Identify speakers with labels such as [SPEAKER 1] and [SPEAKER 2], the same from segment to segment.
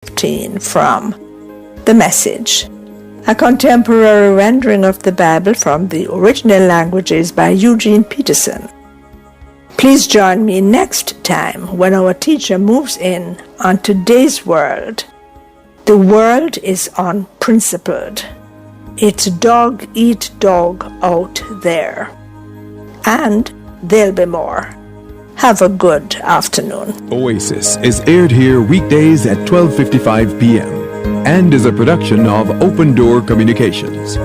[SPEAKER 1] 15 from The Message, a contemporary rendering of the Bible from the original languages by Eugene Peterson. Please join me next time when our teacher moves in on today's world. The world is unprincipled. It's dog eat dog out there. And there'll be more. Have a good afternoon.
[SPEAKER 2] Oasis is aired here weekdays at 12:55 p.m. and is a production of Open Door Communications.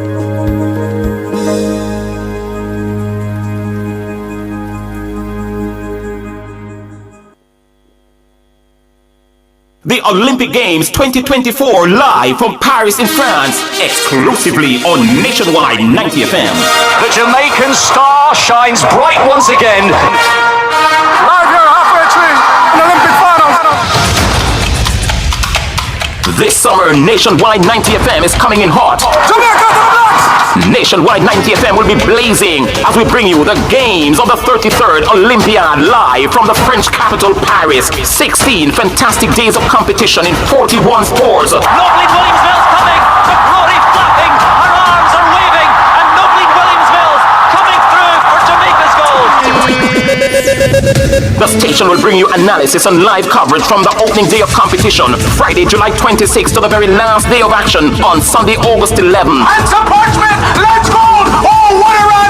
[SPEAKER 3] The Olympic Games 2024 live from Paris in France, exclusively on Nationwide 90 FM.
[SPEAKER 4] The Jamaican star shines bright once again.
[SPEAKER 5] Live here halfway through an Olympic final.
[SPEAKER 3] This summer, Nationwide 90 FM is coming in hot.
[SPEAKER 5] Jamaica to the blacks!
[SPEAKER 3] Nationwide 90 FM will be blazing as we bring you the games of the 33rd Olympiad live from the French capital, Paris. 16 fantastic days of competition in 41 sports.
[SPEAKER 6] Nobly Williams-Mills coming, the glory flapping, her arms are waving, and Nobly Williams-Mills coming through for Jamaica's goal.
[SPEAKER 3] The station will bring you analysis and live coverage from the opening day of competition, Friday, July 26th to the very last day of action on Sunday, August 11th.
[SPEAKER 5] And Portsmouth, let's go! Oh, what a run!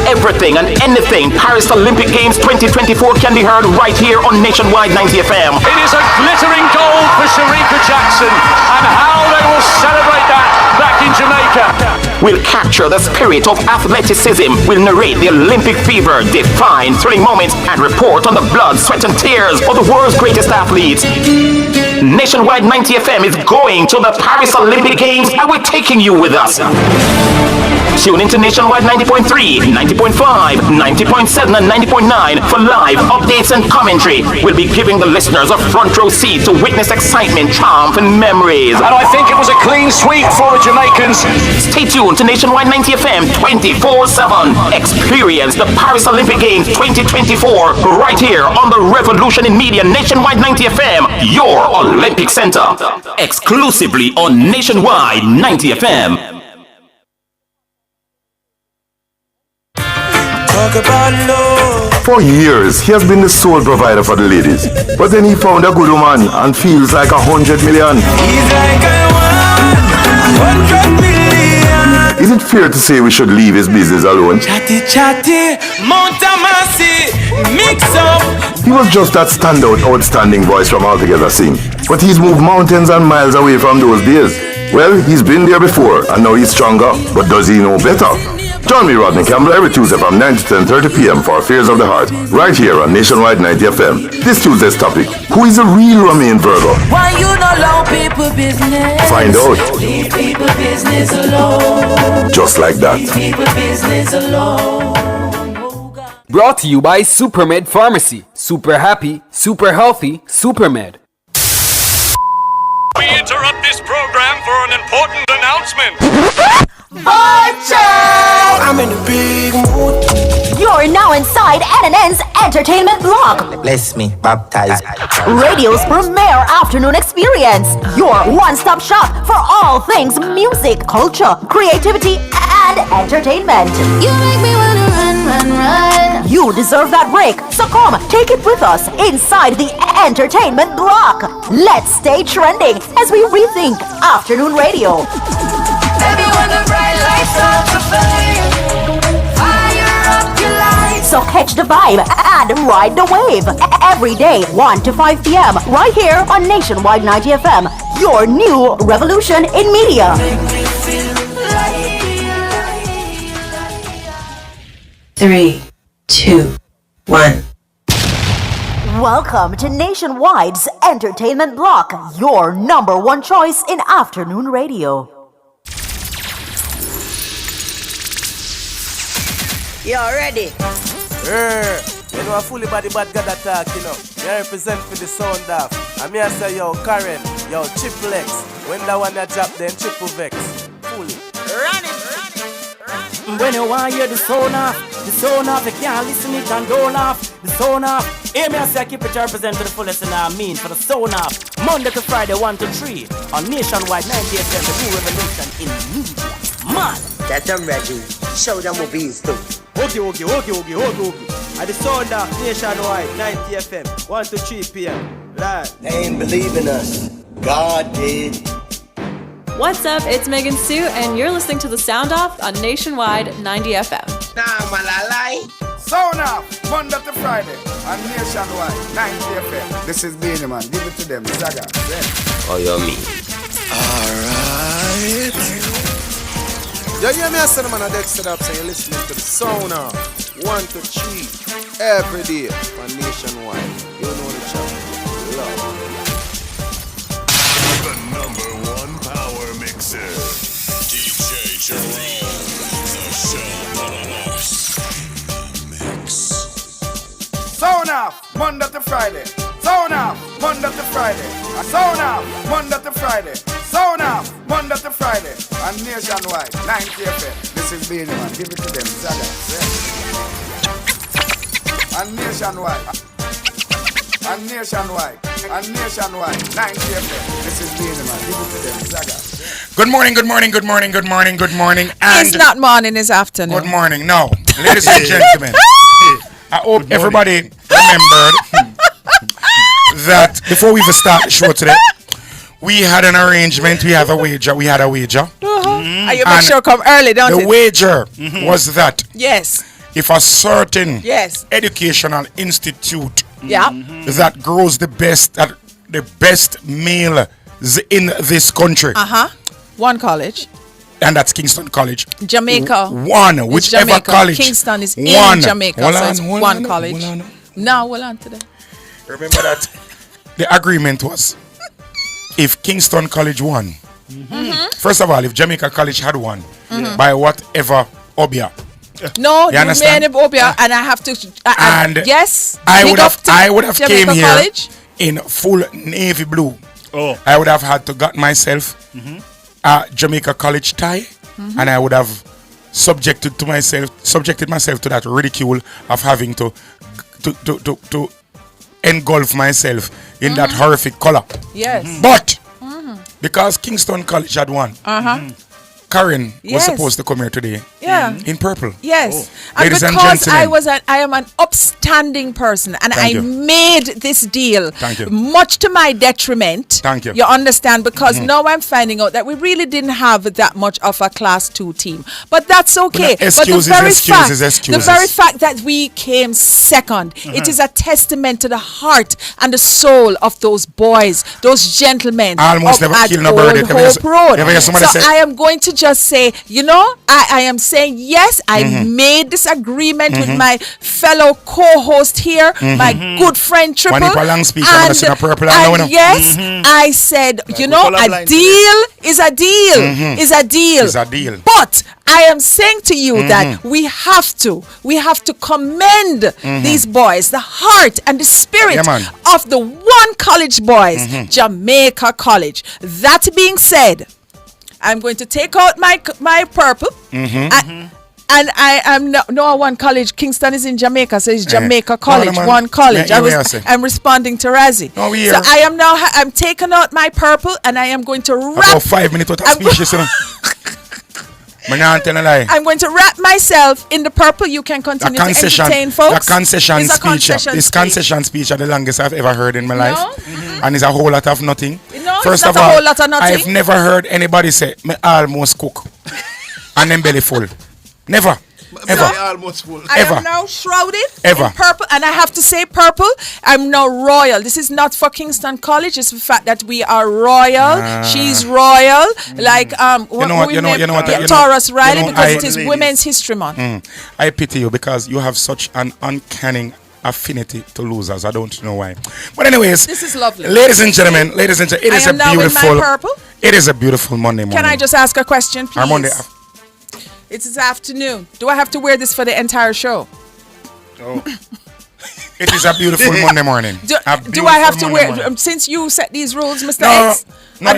[SPEAKER 3] Everything and anything Paris Olympic Games 2024 can be heard right here on Nationwide 90 FM.
[SPEAKER 4] It is a glittering goal for Sharika Jackson, and how they will celebrate that back in Jamaica.
[SPEAKER 3] We'll capture the spirit of athleticism. We'll narrate the Olympic fever, define thrilling moments, and report on the blood, sweat, and tears of the world's greatest athletes. Nationwide 90 FM is going to the Paris Olympic Games, and we're taking you with us. Tune into Nationwide 90.3, 90.5, 90.7, and 90.9 for live updates and commentary. We'll be giving the listeners a front row seat to witness excitement, triumph, and memories.
[SPEAKER 4] And I think it was a clean sweep for the Jamaicans.
[SPEAKER 3] Stay tuned to Nationwide 90 FM 24/7. Experience the Paris Olympic Games 2024 right here on the Revolution in Media Nationwide 90 FM, your Olympic Center. Exclusively on Nationwide 90 FM.
[SPEAKER 7] For years, he has been the sole provider for the ladies. But then he found a good woman and feels like 100 million.
[SPEAKER 8] He's like I want 100 million.
[SPEAKER 7] Is it fair to say we should leave his business alone?
[SPEAKER 8] Chatty, chatty, Montamasi, mix up.
[SPEAKER 7] He was just that standout, outstanding voice from Altogether Sing. But he's moved mountains and miles away from those days. Well, he's been there before and now he's stronger. But does he know better? Join me, Rodney Campbell, every Tuesday from 9 to 10:30 p.m. for Affairs of the Heart, right here on Nationwide 90 FM. This Tuesday's topic, who is a real Romain Virgo?
[SPEAKER 8] Why you not allow people business?
[SPEAKER 7] Find out.
[SPEAKER 8] Leave people business alone.
[SPEAKER 7] Just like that.
[SPEAKER 8] Leave people business alone.
[SPEAKER 9] Brought to you by Supermed Pharmacy. Super happy, super healthy, Supermed.
[SPEAKER 4] We interrupt this program for an important announcement.
[SPEAKER 8] I'm in a big mood.
[SPEAKER 10] You're now inside NNN's entertainment block.
[SPEAKER 11] Bless me, baptize.
[SPEAKER 10] Radio's premier afternoon experience. Your one-stop shop for all things music, culture, creativity, and entertainment.
[SPEAKER 12] You make me wanna run.
[SPEAKER 10] You deserve that break, so come, take it with us inside the entertainment block. Let's stay trending as we rethink afternoon radio.
[SPEAKER 8] Baby, when the bright lights of the flame, fire up your lights.
[SPEAKER 10] So catch the vibe and ride the wave. Every day, 1 to 5 p.m. right here on Nationwide 90 FM. Your new revolution in media.
[SPEAKER 12] 3, 2, 1.
[SPEAKER 10] Welcome to Nationwide's entertainment block, your number one choice in afternoon radio.
[SPEAKER 8] You ready?
[SPEAKER 13] You know, a fully body bad God attack, you know. You represent for the sound off. And me I say, yo, Karen, yo, Triple X. When that one a drop, then Triple Vex. Fully.
[SPEAKER 8] Run it.
[SPEAKER 14] When you want to hear the sound off, you can't listen it and don't laugh. The sound off,
[SPEAKER 6] Hear me, I say, keep it to represent to the fullest, and I mean for the sound of Monday to Friday, 1 to 3 on Nationwide 98 FM, the new revolution in media. Man!
[SPEAKER 11] That I'm ready. Show them movies too.
[SPEAKER 13] Okay. At the sound of Nationwide 90 FM, 1 to 3 p.m. Right.
[SPEAKER 11] They ain't believing us. God did.
[SPEAKER 14] What's up? It's Megan Sue, and you're listening to The Sound Off on Nationwide 90 FM.
[SPEAKER 11] Nah, malalai.
[SPEAKER 5] Sound Off, Monday to Friday on Nationwide 90 FM. This is Beanie Man. Give it to them, Zaga. Yeah.
[SPEAKER 11] Oh, you mean?
[SPEAKER 13] Alright. You hear me, I said, man, I dead set up, so you're listening to the Sound Off 1 to 3 every day on Nationwide. You know the channel. Love.
[SPEAKER 15] The number one power mixer, DJ Jerome, the show boss. Mix.
[SPEAKER 5] Sound Off, Monday to Friday. Sound Off, Monday to Friday. Sound Off, Monday to Friday. Sound Off, Monday to Friday. On Nationwide 90 FM. This is Beanie Man. Give it to them, Zaga. Yeah. On Nationwide. On Nationwide. On Nationwide 90 FM. This is Beanie Man. Give it to them, Zaga.
[SPEAKER 16] Good morning. And
[SPEAKER 17] it's not morning, it's afternoon.
[SPEAKER 16] Good morning. No. Ladies and gentlemen, I hope everybody remembered that before we even start the show today, we had an arrangement. We had a wager.
[SPEAKER 17] And you make sure come early, don't
[SPEAKER 16] The
[SPEAKER 17] it?
[SPEAKER 16] wager was that
[SPEAKER 17] Yes.
[SPEAKER 16] if a certain
[SPEAKER 17] Yes.
[SPEAKER 16] educational institute
[SPEAKER 17] Yeah.
[SPEAKER 16] that grows the best males in this country,
[SPEAKER 17] One college.
[SPEAKER 16] and that's Kingston College.
[SPEAKER 17] Jamaica.
[SPEAKER 16] Whichever
[SPEAKER 17] Jamaica.
[SPEAKER 16] college.
[SPEAKER 17] Kingston is
[SPEAKER 16] One.
[SPEAKER 17] in Jamaica,
[SPEAKER 16] Hold
[SPEAKER 17] so
[SPEAKER 16] on,
[SPEAKER 17] it's
[SPEAKER 16] hold
[SPEAKER 17] one
[SPEAKER 16] on,
[SPEAKER 17] college.
[SPEAKER 16] hold on.
[SPEAKER 17] Now, hold on to that.
[SPEAKER 16] Remember that the agreement was if Kingston College won, first of all, if Jamaica College had won by whatever obia.
[SPEAKER 17] No,
[SPEAKER 16] you understand?
[SPEAKER 17] made Obia, and I have to.
[SPEAKER 16] And
[SPEAKER 17] yes,
[SPEAKER 16] I would have
[SPEAKER 17] Jamaica
[SPEAKER 16] came here
[SPEAKER 17] College.
[SPEAKER 16] in full navy blue. I would have had to got myself a Jamaica College tie, and I would have subjected myself to that ridicule of having to engulf myself in that horrific color.
[SPEAKER 17] Yes.
[SPEAKER 16] But because Kingston College had won, Karen was
[SPEAKER 17] Yes.
[SPEAKER 16] supposed to come here today.
[SPEAKER 17] Yeah.
[SPEAKER 16] In purple.
[SPEAKER 17] Yes. And
[SPEAKER 16] Ladies and
[SPEAKER 17] because
[SPEAKER 16] gentlemen.
[SPEAKER 17] I am an upstanding person, and
[SPEAKER 16] Thank
[SPEAKER 17] I
[SPEAKER 16] you.
[SPEAKER 17] made this deal.
[SPEAKER 16] Thank you.
[SPEAKER 17] Much to my detriment.
[SPEAKER 16] Thank you.
[SPEAKER 17] You understand? Because now I'm finding out that we really didn't have that much of a class 2 team. But that's okay.
[SPEAKER 16] Excuses.
[SPEAKER 17] The very fact that we came second, it is a testament to the heart and the soul of those boys, those gentlemen
[SPEAKER 16] Almost
[SPEAKER 17] up
[SPEAKER 16] never
[SPEAKER 17] at
[SPEAKER 16] kill nobody.
[SPEAKER 17] Old Hope Road.
[SPEAKER 16] Ever hear somebody
[SPEAKER 17] So
[SPEAKER 16] say-
[SPEAKER 17] I am going to just say, I am saying yes, I made this agreement with my fellow co-host here, my good friend Triple.
[SPEAKER 16] One long speech, I'm gonna sing a purple and now,
[SPEAKER 17] yes, I said, a deal is a deal, is a deal.
[SPEAKER 16] Is a deal.
[SPEAKER 17] But I am saying to you that we have to commend these boys, the heart and the spirit
[SPEAKER 16] Yeah, man.
[SPEAKER 17] of the one college boys, Jamaica College. That being said, I'm going to take out my purple, and I am no one college. Kingston is in Jamaica, so it's Jamaica College,
[SPEAKER 16] man.
[SPEAKER 17] one college.
[SPEAKER 16] Yeah,
[SPEAKER 17] I'm responding to Razzie.
[SPEAKER 16] No, we
[SPEAKER 17] So
[SPEAKER 16] here.
[SPEAKER 17] I am now. I'm taking out my purple, and I am going to wrap.
[SPEAKER 16] About 5 minutes without speeches, you know. I'm not telling a lie.
[SPEAKER 17] I'm going to wrap myself in the purple. You can continue to entertain folks.
[SPEAKER 16] The concession
[SPEAKER 17] It's a
[SPEAKER 16] speech.
[SPEAKER 17] concession
[SPEAKER 16] This
[SPEAKER 17] speech.
[SPEAKER 16] concession speech are the longest I've ever heard in my life. And it's a whole lot of nothing.
[SPEAKER 17] No,
[SPEAKER 16] First
[SPEAKER 17] it's
[SPEAKER 16] of
[SPEAKER 17] not a
[SPEAKER 16] all,
[SPEAKER 17] whole lot of nothing.
[SPEAKER 16] I've never heard anybody say, me almost cook. And then belly full. Never. Ever.
[SPEAKER 13] Almost full.
[SPEAKER 17] I
[SPEAKER 16] Ever.
[SPEAKER 17] am now shrouded
[SPEAKER 16] Ever.
[SPEAKER 17] in purple, and I have to say purple. I'm now royal. This is not for Kingston College. It's the fact that we are royal. She's royal. Like Taurus Riley, because it is Women's History Month.
[SPEAKER 16] I pity you because you have such an uncanny affinity to losers. I don't know why. But anyways,
[SPEAKER 17] This is lovely.
[SPEAKER 16] Ladies and gentlemen, it is
[SPEAKER 17] I
[SPEAKER 16] a
[SPEAKER 17] am now in my
[SPEAKER 16] beautiful.
[SPEAKER 17] purple.
[SPEAKER 16] It is a beautiful Monday morning.
[SPEAKER 17] Can I just ask a question, please?
[SPEAKER 16] Our Monday.
[SPEAKER 17] It's this afternoon. Do I have to wear this for the entire show?
[SPEAKER 16] Oh. It is a beautiful Monday morning.
[SPEAKER 17] Do I have to wear, since you set these rules, Mr. X?
[SPEAKER 16] No,
[SPEAKER 17] I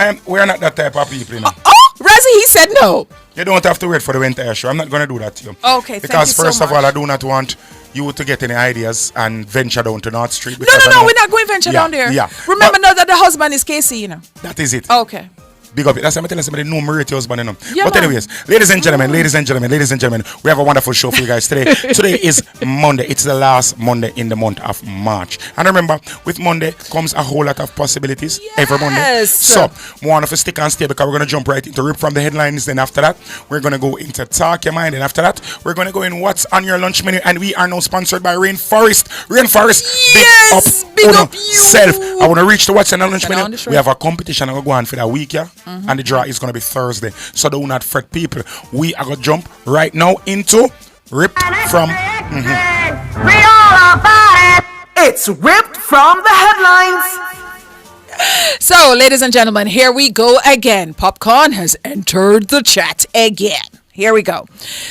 [SPEAKER 17] don't.
[SPEAKER 16] we're not that type of people, you know.
[SPEAKER 17] Razzie, he said no.
[SPEAKER 16] You don't have to wait for the entire show. I'm not going to do that to you.
[SPEAKER 17] Okay, thank
[SPEAKER 16] Because
[SPEAKER 17] you so
[SPEAKER 16] first of
[SPEAKER 17] much.
[SPEAKER 16] all, I do not want you to get any ideas and venture down to North Street.
[SPEAKER 17] No, we're not going venture down there.
[SPEAKER 16] Yeah.
[SPEAKER 17] Remember now that the husband is Casey, you know.
[SPEAKER 16] That is it.
[SPEAKER 17] Okay.
[SPEAKER 16] Big up it. That's why I'm telling somebody no me rate your husband, you know.
[SPEAKER 17] Yeah,
[SPEAKER 16] but
[SPEAKER 17] man.
[SPEAKER 16] anyways, ladies and gentlemen, we have a wonderful show for you guys today. Today is Monday. It's the last Monday in the month of March. And remember, with Monday comes a whole lot of possibilities every Monday. So, want to stick and stay because we're going to jump right into rip from the headlines. Then after that, we're going to go into Talk Your Mind. And after that, we're going to go in What's on Your Lunch Menu. And we are now sponsored by Rainforest. Rainforest, big up self. I want to reach to What's on Your Lunch Menu. We have a competition I'm going to go on for that week, yeah? And the draw is going to be Thursday. So do not fret, people. We are going to jump right now into Rip from...
[SPEAKER 8] We all about it. It's ripped from the headlines.
[SPEAKER 17] So, ladies and gentlemen, here we go again. Popcorn has entered the chat again. Here we go.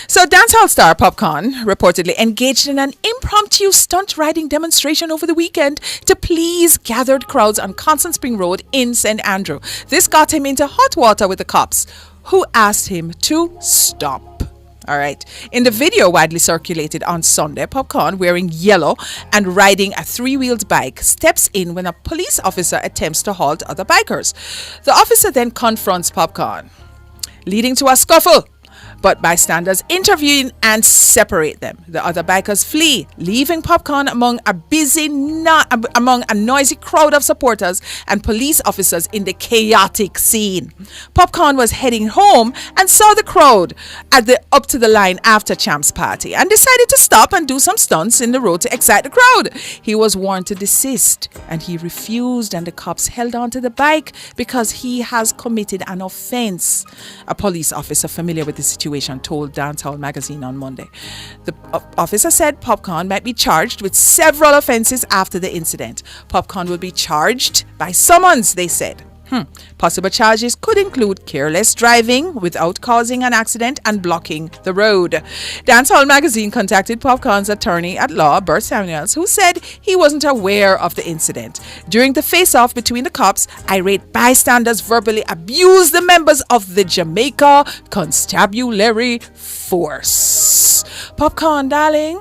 [SPEAKER 17] So, dancehall star Popcorn reportedly engaged in an impromptu stunt riding demonstration over the weekend to please gathered crowds on Constant Spring Road in St. Andrew. This got him into hot water with the cops, who asked him to stop. All right. In the video widely circulated on Sunday, Popcorn, wearing yellow and riding a three-wheeled bike, steps in when a police officer attempts to halt other bikers. The officer then confronts Popcorn, leading to a scuffle. But bystanders intervene and separate them. The other bikers flee, leaving Popcorn among a noisy crowd of supporters and police officers in the chaotic scene. Popcorn was heading home and saw the crowd at the up to the line after Champ's party and decided to stop and do some stunts in the road to excite the crowd. He was warned to desist and he refused, and the cops held on to the bike because he has committed an offense. A police officer familiar with the situation told Dancehall Magazine on Monday. The officer said Popcorn might be charged with several offenses after the incident. Popcorn will be charged by summons, they said. Possible charges could include careless driving without causing an accident and blocking the road. Dancehall Magazine contacted Popcorn's attorney at law, Bert Samuels, who said he wasn't aware of the incident. During the face-off between the cops, irate bystanders verbally abused the members of the Jamaica Constabulary Force. Popcorn, darling,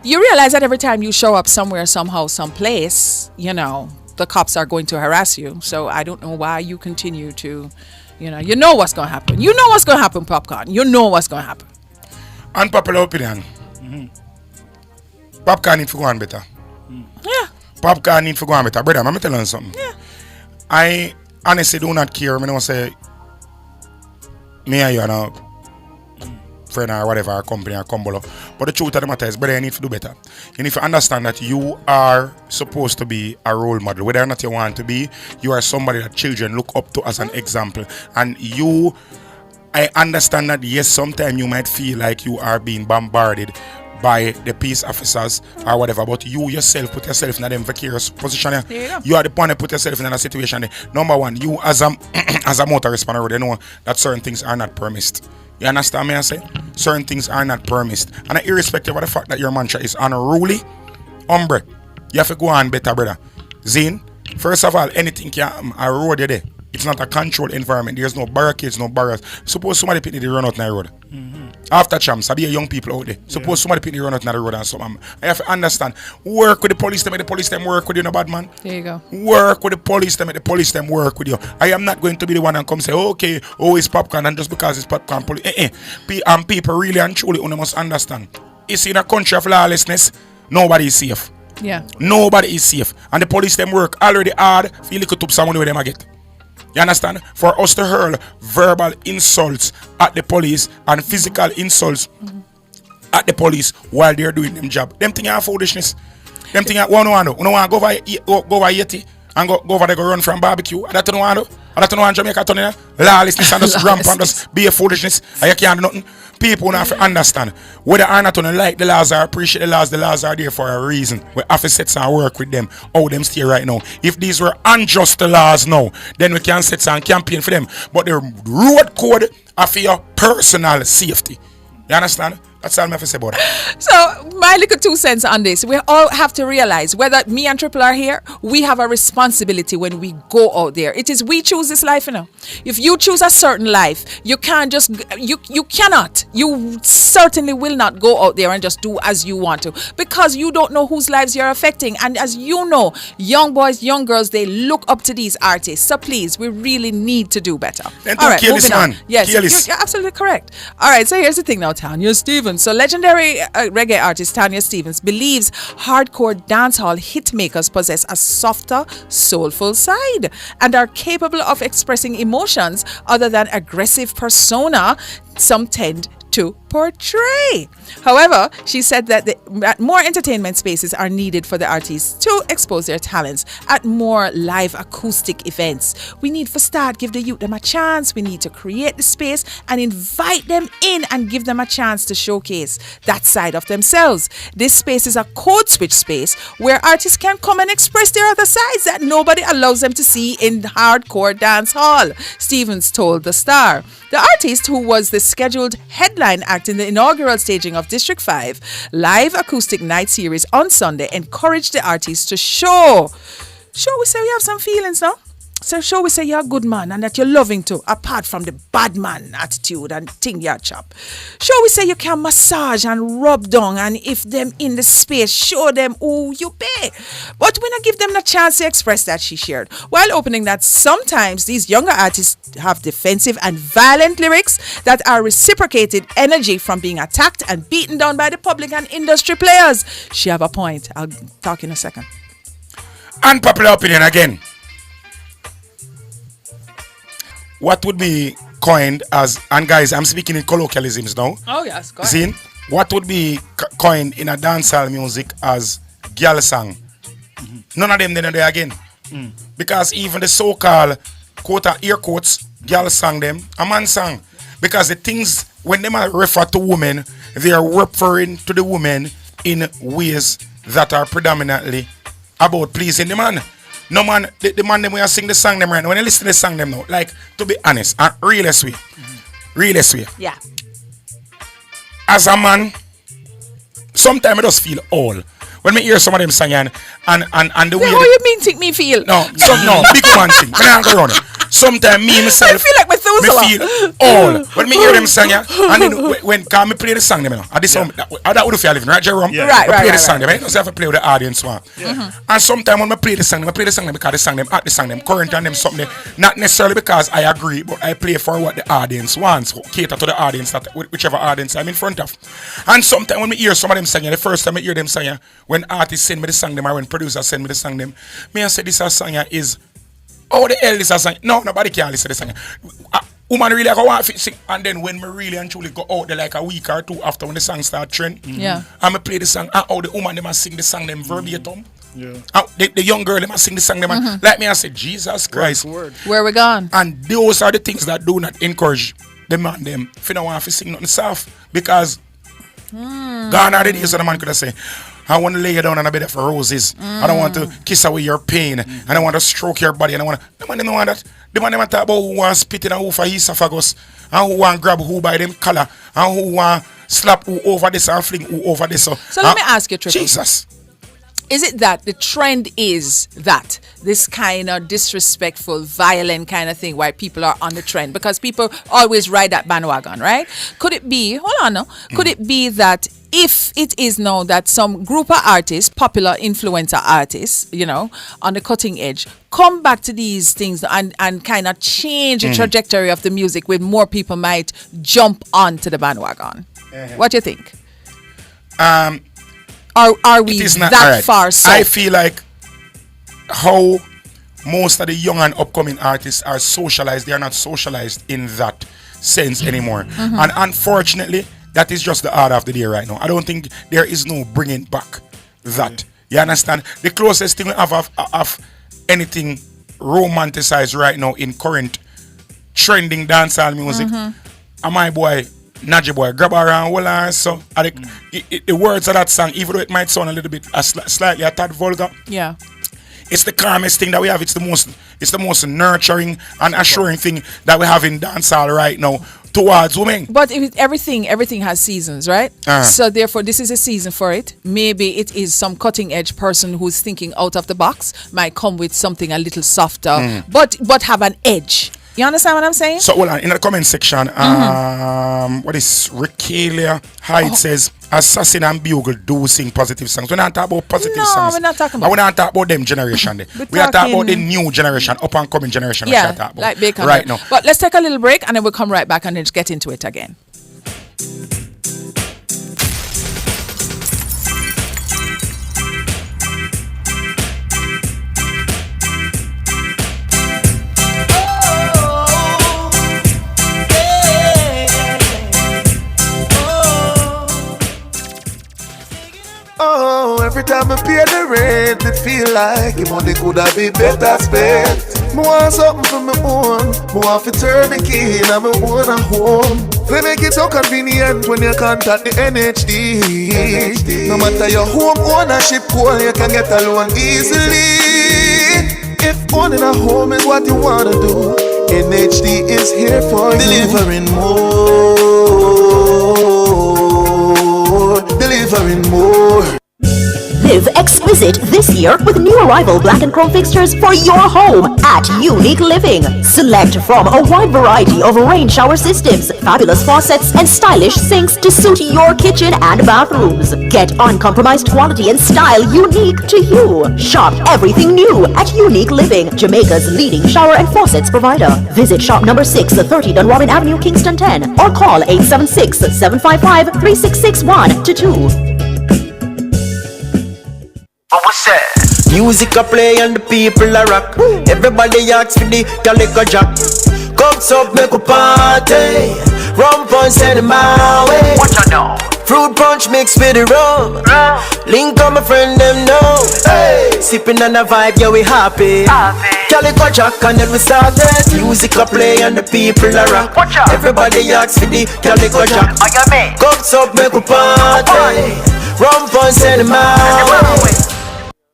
[SPEAKER 17] you realize that every time you show up somewhere, somehow, someplace, you know, the cops are going to harass you. So I don't know why you continue to, you know what's going to happen. You know what's going to happen, Popcorn. You know what's going to happen.
[SPEAKER 16] Unpopular opinion. Popcorn need to go on better.
[SPEAKER 17] Yeah.
[SPEAKER 16] Popcorn need to go on better. Brother, I'm telling you something.
[SPEAKER 17] Yeah.
[SPEAKER 16] I honestly do not care. I don't say me and you are now friend or whatever, or company or combo. But the truth of the matter is, brother, you need to do better. You need to understand that you are supposed to be a role model. Whether or not you want to be, you are somebody that children look up to as an example. And I understand that, yes, sometimes you might feel like you are being bombarded by the peace officers or whatever, but you yourself put yourself in a vicarious position. You are the one that put yourself in a situation. Number one, you as a motorist on the road, you know that certain things are not permitted. You understand me? I say certain things are not permitted, and irrespective of the fact that your mantra is unruly, hombre, you have to go on better, brother. Zine, first of all, anything can a road there. It's not a controlled environment. There's no barricades, no barriers. Suppose somebody people they run out on the road. After Champs, I be a young people out there. Suppose somebody people they run out on the road and something. I have to understand. Work with the police, make the police them work with you, no bad man.
[SPEAKER 17] There you go.
[SPEAKER 16] Work with the police, make the police them work with you. I am not going to be the one and come say, okay, it's Popcorn, and just because it's Popcorn police. People really and truly must understand. It's in a country of lawlessness, nobody is safe.
[SPEAKER 17] Yeah.
[SPEAKER 16] Nobody is safe. And the police them work already hard for you to top someone where them get. You understand? For us to hurl verbal insults at the police and physical insults at the police while they're doing them job. Them things are foolishness. Them things are one want to go over Yeti and go over there go run from barbecue. I don't want to. I don't want Jamaica turn in lawlessness and just ramp and just be a foolishness. I can't do nothing. People have to understand whether or not to like the laws or appreciate the laws are there for a reason. We have to set and work with them, how them stay right now. If these were unjust laws now, then we can set and campaign for them. But the road code are for your personal safety. You understand? That's all I have to say about that.
[SPEAKER 17] So, my little 2 cents on this. We all have to realize whether me and Triple are here, we have a responsibility when we go out there. It is we choose this life, you know. If you choose a certain life, you can't just, you cannot. You certainly will not go out there and just do as you want to because you don't know whose lives you're affecting. And as you know, young boys, young girls, they look up to these artists. So please, we really need to do better.
[SPEAKER 16] Then
[SPEAKER 17] All right,
[SPEAKER 16] moving on.
[SPEAKER 17] Yes, you're absolutely correct. All right, so here's the thing now, Tanya Stevens. So legendary reggae artist Tanya Stevens believes hardcore dancehall hitmakers possess a softer, soulful side and are capable of expressing emotions other than aggressive persona some tend to portray. However, she said that more entertainment spaces are needed for the artists to expose their talents at more live acoustic events. We need for start give the youth them a chance. We need to create the space and invite them in and give them a chance to showcase that side of themselves. This space is a code switch space where artists can come and express their other sides that nobody allows them to see in hardcore dance hall, Stevens told The Star. The artist, who was the scheduled headline act in the inaugural staging of District 5 live acoustic night series on Sunday, encouraged the artists to show we say we have some feelings now. So show we say you're a good man and that you're loving too, apart from the bad man attitude and thing you chop. Show we say you can massage and rub down, and if them in the space, show them who you pay. But we not give them the chance to express that, she shared. While opening that sometimes these younger artists have defensive and violent lyrics that are reciprocated energy from being attacked and beaten down by the public and industry players. She have a point. I'll talk in a second.
[SPEAKER 16] Unpopular opinion again. What would be coined as, and guys, I'm speaking in colloquialisms now.
[SPEAKER 17] Oh yes, go ahead.
[SPEAKER 16] See, what would be coined in a dancehall music as girl song? None of them then are there again. Because even the so-called air quotes girl song them a man song. Because the things when they refer to women, they are referring to the women in ways that are predominantly about pleasing the man. No man, the man them we are sing the song them right now. When you listen to the song them now, like to be honest, and realest way.
[SPEAKER 17] Yeah.
[SPEAKER 16] As a man, sometimes I just feel all. When me hear some of them singing and the way
[SPEAKER 17] how you mean think me feel?
[SPEAKER 16] No, big man thing. Me not go around. Sometimes me myself
[SPEAKER 17] I feel like Methuselah.
[SPEAKER 16] me feel all. When me hear them singing and then when can me play the song them you know. At this that would feel living, right, Jerome?
[SPEAKER 17] Yeah. Right.
[SPEAKER 16] Play the song them. I don't have to play with the audience one. And sometimes when I play the song them because the song them at the song them current and them something not necessarily because I agree, but I play for what the audience wants, cater to the audience that whichever audience I'm in front of. And sometimes when me hear some of them singing, the first time I hear them singing, when artists send me the song them or when producers send me the song them, me I say this a song is the hell this a song? No, nobody can listen to the song. Woman really go want to sing, and then when me really and truly go out there like a week or two after when the song start trend, and me play the song, and how the woman them a sing the song them verbatim. The young girl them a sing the song them, like me I say, Jesus Christ,
[SPEAKER 17] where we gone?
[SPEAKER 16] And those are the things that do not encourage the man them if you don't want to sing nothing soft, because gone are the days when the man could have say, I want to lay you down on a bed of roses. I don't want to kiss away your pain. I don't want to stroke your body. I don't want to. The man don't want that. The man talk about who want to spit in and who for esophagus, and who want to grab who by them collar, and who want to slap who over this and fling who over this. So
[SPEAKER 17] let me ask you, Triple.
[SPEAKER 16] Jesus.
[SPEAKER 17] Is it that the trend is that this kind of disrespectful, violent kind of thing why people are on the trend? Because people always ride that bandwagon, right? Could it be, hold on now, could it be that if it is now that some group of artists, popular influencer artists, you know, on the cutting edge, come back to these things and kind of change the trajectory of the music where more people might jump onto the bandwagon? What do you think? Are we that far so?
[SPEAKER 16] I feel like how most of the young and upcoming artists are socialized, they are not socialized in that sense anymore. And unfortunately, that is just the order of the day right now. I don't think there is no bringing back that. You understand? The closest thing we have of anything romanticized right now in current trending dancehall music, and my boy Naji boy, grab her and hold her. So the words of that song, even though it might sound a little bit slightly a tad vulgar, it's the calmest thing that we have. It's the most nurturing and assuring thing that we have in dancehall right now towards women.
[SPEAKER 17] But everything has seasons, right? So therefore, this is a season for it. Maybe it is some cutting edge person who's thinking out of the box might come with something a little softer, but have an edge. You understand what I'm saying?
[SPEAKER 16] So, well, in the comment section, what is Ricalia Hyde says, Assassin and Bugle do sing positive songs. We're not talking about positive songs.
[SPEAKER 17] No, we're not talking about.
[SPEAKER 16] We're not talking about them generation. We are talking about the new generation, up and coming generation.
[SPEAKER 17] Yeah, like Bacon.
[SPEAKER 16] Right now.
[SPEAKER 17] But let's take a little break and then we'll come right back and then just get into it again.
[SPEAKER 18] Oh, every time I pay the rent, it feel like the money could have been better spent. I want something for my own. I want to turn the key in my own home. They make it so convenient when you contact the NHD. No matter your home ownership goal, you can get a loan easily. If owning a home is what you want to do, NHD is here for you. Delivering more.
[SPEAKER 10] Live exquisite this year with new arrival black and chrome fixtures for your home at Unique Living. Select from a wide variety of rain shower systems, fabulous faucets, and stylish sinks to suit your kitchen and bathrooms. Get uncompromised quality and style unique to you. Shop everything new at Unique Living, Jamaica's leading shower and faucets provider. Visit shop number 630 Dunrobin Avenue, Kingston 10, or call 876-755-3661 to 2.
[SPEAKER 19] Music a play and the people a rock. Everybody asks for the calico jack. Cups up, make a party. Rum punch send him my way. What you know? Fruit punch mixed with the rum. Link on my friend them know. Hey, sipping on a vibe, yeah we happy. Calico jack and then we started. Music a play and the people a rock. Everybody asks for the calico jack. Cups up, make a party. Rum punch send him my way.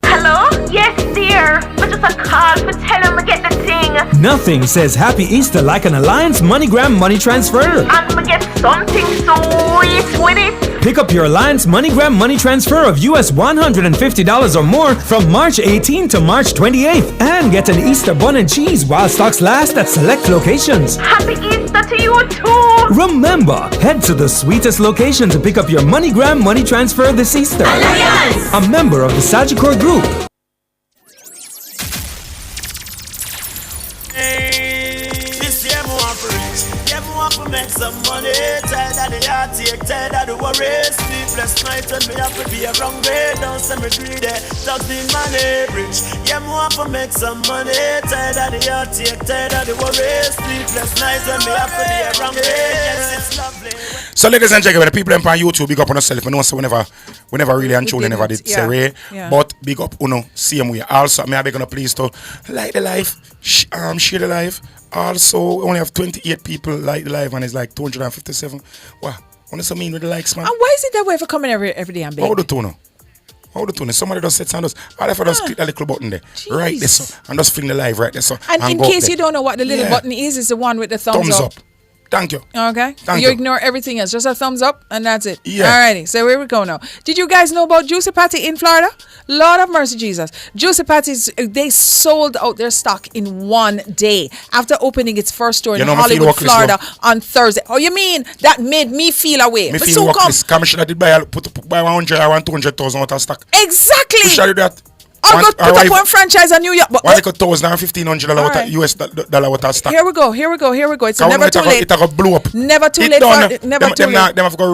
[SPEAKER 20] Hello? Yes, dear. But just a call for tell him to get the thing.
[SPEAKER 21] Nothing says Happy Easter like an Alliance MoneyGram money transfer.
[SPEAKER 20] And we get something sweet with it.
[SPEAKER 21] Pick up your Alliance MoneyGram money transfer of US $150 or more from March 18 to March 28th and get an Easter bun and cheese while stocks last at select locations.
[SPEAKER 20] Happy Easter to you too.
[SPEAKER 21] Remember, head to the sweetest location to pick up your MoneyGram money transfer this Easter.
[SPEAKER 20] Alliance!
[SPEAKER 21] A member of the Sagicor Group.
[SPEAKER 22] Make some money, tired of the heartache, tired of the worries. Sleepless night and me have to be around way. Don't send me greedy, talk the money rich. Yeah, me want to make some money, tired of the heartache, tired of the worries. Sleepless nights and me have to be around way. Yes, it's lovely.
[SPEAKER 16] So ladies and gentlemen, the people on YouTube, big up on yourself. I know so whenever really and truly never did say Ray, but big up Uno, same way. Also, me I beg on a please to like the live, share the live. Also, we only have 28 people like the live and it's like 257. Wow, what does that mean with the likes, man?
[SPEAKER 17] And why is it that way for coming every day and big?
[SPEAKER 16] How the tune? Somebody just set sound us. All if I just click that little button there, right there, so, and just fling the live right there, so.
[SPEAKER 17] And in case you don't know what the little button is, it's the one with the thumbs up.
[SPEAKER 16] Thank you.
[SPEAKER 17] Okay.
[SPEAKER 16] Thank
[SPEAKER 17] you
[SPEAKER 16] you.
[SPEAKER 17] ignore everything else. Just a thumbs up and that's it.
[SPEAKER 16] Yeah.
[SPEAKER 17] Alrighty. So where we go now. Did you guys know about Juicy Patty in Florida? Lord of mercy, Jesus. Juicy Patties, they sold out their stock in one day after opening its first store in Hollywood, Florida on Thursday. Oh, you mean that made me feel away?
[SPEAKER 16] Me feel workless. Commissioner did buy 100 or 200,000 out of stock.
[SPEAKER 17] Exactly.
[SPEAKER 16] We shall do that.
[SPEAKER 17] I'll go put up one franchise in New York. But
[SPEAKER 16] $1,000 and $1,500 US dollar worth of stock.
[SPEAKER 17] Here we go. It's never too late.
[SPEAKER 16] It a blow up.
[SPEAKER 17] Never too late. Never too late.
[SPEAKER 16] Them have to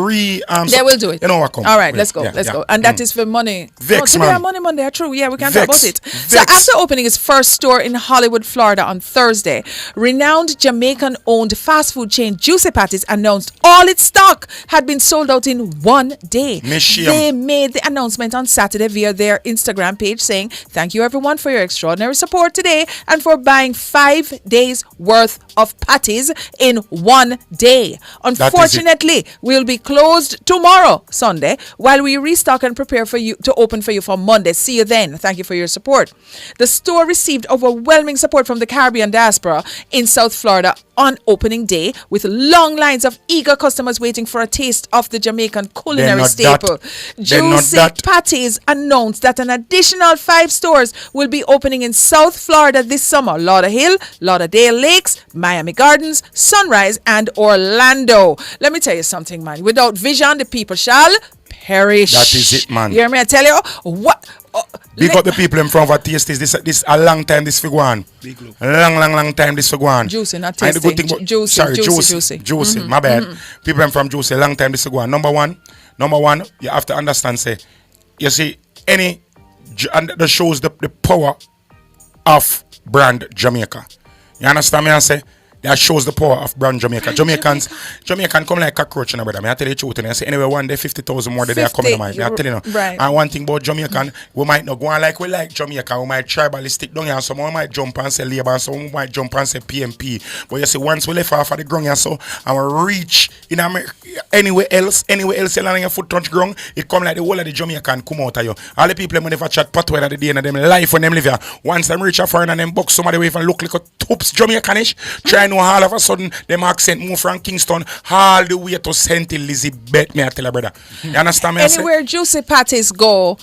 [SPEAKER 17] they will do it.
[SPEAKER 16] You know what come.
[SPEAKER 17] All right, let's go. And that is for money.
[SPEAKER 16] Vex,
[SPEAKER 17] today
[SPEAKER 16] man.
[SPEAKER 17] Money Monday. True. Yeah, we can talk about it. So after opening its first store in Hollywood, Florida on Thursday, renowned Jamaican-owned fast food chain Juicy Patties announced all its stock had been sold out in one day. They made the announcement on Saturday via their Instagram page saying, "Thank you everyone for your extraordinary support today and for buying 5 days worth of patties in one day. Unfortunately, we'll be closed tomorrow, Sunday, while we restock and prepare for you to open for you for Monday. See you then. Thank you for your support." The store received overwhelming support from the Caribbean diaspora in South Florida on opening day with long lines of eager customers waiting for a taste of the Jamaican culinary staple. Juicy Patties announced that an additional 5 stores will be opening in South Florida this summer: Lauderhill, Lauderdale Lakes, Miami Gardens, Sunrise, and Orlando. Let me tell you something, man. Without vision, the people shall perish.
[SPEAKER 16] That is it, man.
[SPEAKER 17] You hear me? I tell you what.
[SPEAKER 16] Big up the people in front of a taste this a long time this figure on. Long time this figure on.
[SPEAKER 17] Juicy, not tasty.
[SPEAKER 16] Juicy. My bad. People from Juicy, long time this figure on. Number one, you have to understand, say, you see, and that shows the power of brand Jamaica. You understand me? I say that shows the power of brand Jamaica. Jamaican come like cockroach, brother. I tell you the truth. And I say anyway, one day 50,000 more they are coming to mind. I tell you now.
[SPEAKER 17] Right.
[SPEAKER 16] And one thing about Jamaican, we might not go on like we like Jamaica. We might tribalistic down here. Someone might jump and say Labour, and someone might jump and say PMP. But you see, once we left off of the ground here, so and we reach in America, anywhere else, you land your foot touch ground, it come like the whole of the Jamaican come out of you. All the people when they chat patway at the day and them life when them live here. Once them reach a foreign and them box somebody even look like a toops Jamaicanish, try know all of a sudden them accent move from Kingston all the way to St. Elizabeth, me I tell you, brother. You understand me?
[SPEAKER 17] Anywhere Juicy Patties go,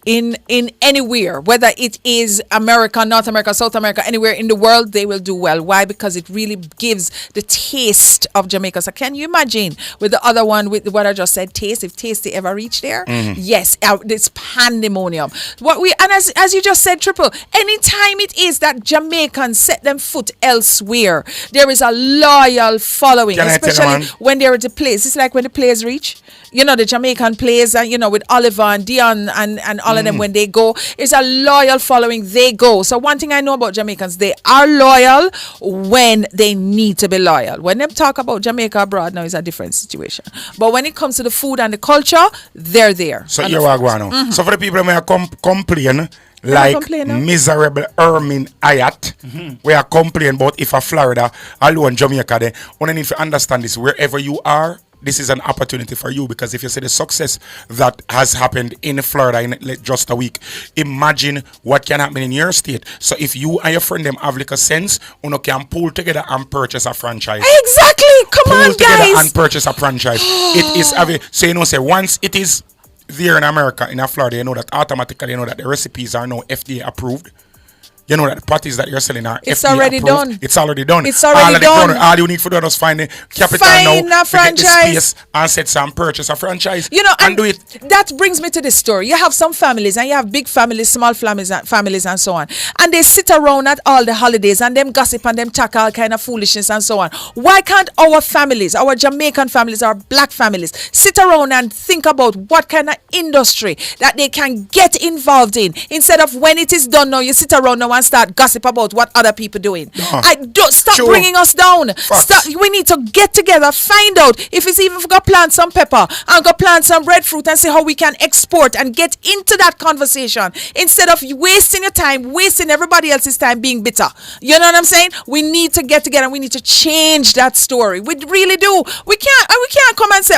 [SPEAKER 17] in anywhere, whether it is America, North America, South America, anywhere in the world, they will do well. Why? Because it really gives the taste of Jamaica. So can you imagine with the other one, with what I just said, taste, if Tasty ever reach there? Yes, it's pandemonium. As you just said, Triple, anytime it is that Jamaicans set them foot elsewhere, there is a loyal following, especially when they're at the place. It's like when the players reach, the Jamaican players, with Oliver and Dion and all of them, when they go, it's a loyal following. They go. So one thing I know about Jamaicans, they are loyal when they need to be loyal. When they talk about Jamaica abroad now, it's a different situation. But when it comes to the food and the culture, they're there.
[SPEAKER 16] So you're going now. So for the people who are complain, like miserable Ermin Ayat, we are complaining about if a Florida alone Jamaica, then one need to understand this. Wherever you are, this is an opportunity for you, because if you see the success that has happened in Florida in just a week, imagine what can happen in your state. So if you and your friend them have like a sense, you can pull together and purchase a franchise.
[SPEAKER 17] Exactly. Come on,
[SPEAKER 16] pull together
[SPEAKER 17] guys.
[SPEAKER 16] and purchase a franchise. It is so say once it is there in America, in Florida, you know that automatically that the recipes are now FDA approved. You know that the patties that you're selling are
[SPEAKER 17] it's
[SPEAKER 16] FDA
[SPEAKER 17] already
[SPEAKER 16] approved.
[SPEAKER 17] done.
[SPEAKER 16] It's already done.
[SPEAKER 17] It's already done.
[SPEAKER 16] All you need for us find the capital now,
[SPEAKER 17] a franchise,
[SPEAKER 16] get the space and set some purchase a franchise.
[SPEAKER 17] And
[SPEAKER 16] do it.
[SPEAKER 17] That brings me to this story. You have some families, and you have big families, small families, and so on. And they sit around at all the holidays and them gossip and them talk all kind of foolishness and so on. Why can't our families, our Jamaican families, our black families, sit around and think about what kind of industry that they can get involved in, instead of when it is done now, you sit around now and start gossip about what other people doing. Stop bringing us down. We need to get together, find out if it's even go plant some pepper and go plant some breadfruit and see how we can export and get into that conversation, instead of wasting your time, wasting everybody else's time being bitter. You know what I'm saying? We need to get together and we need to change that story. We really do. We can't come and say,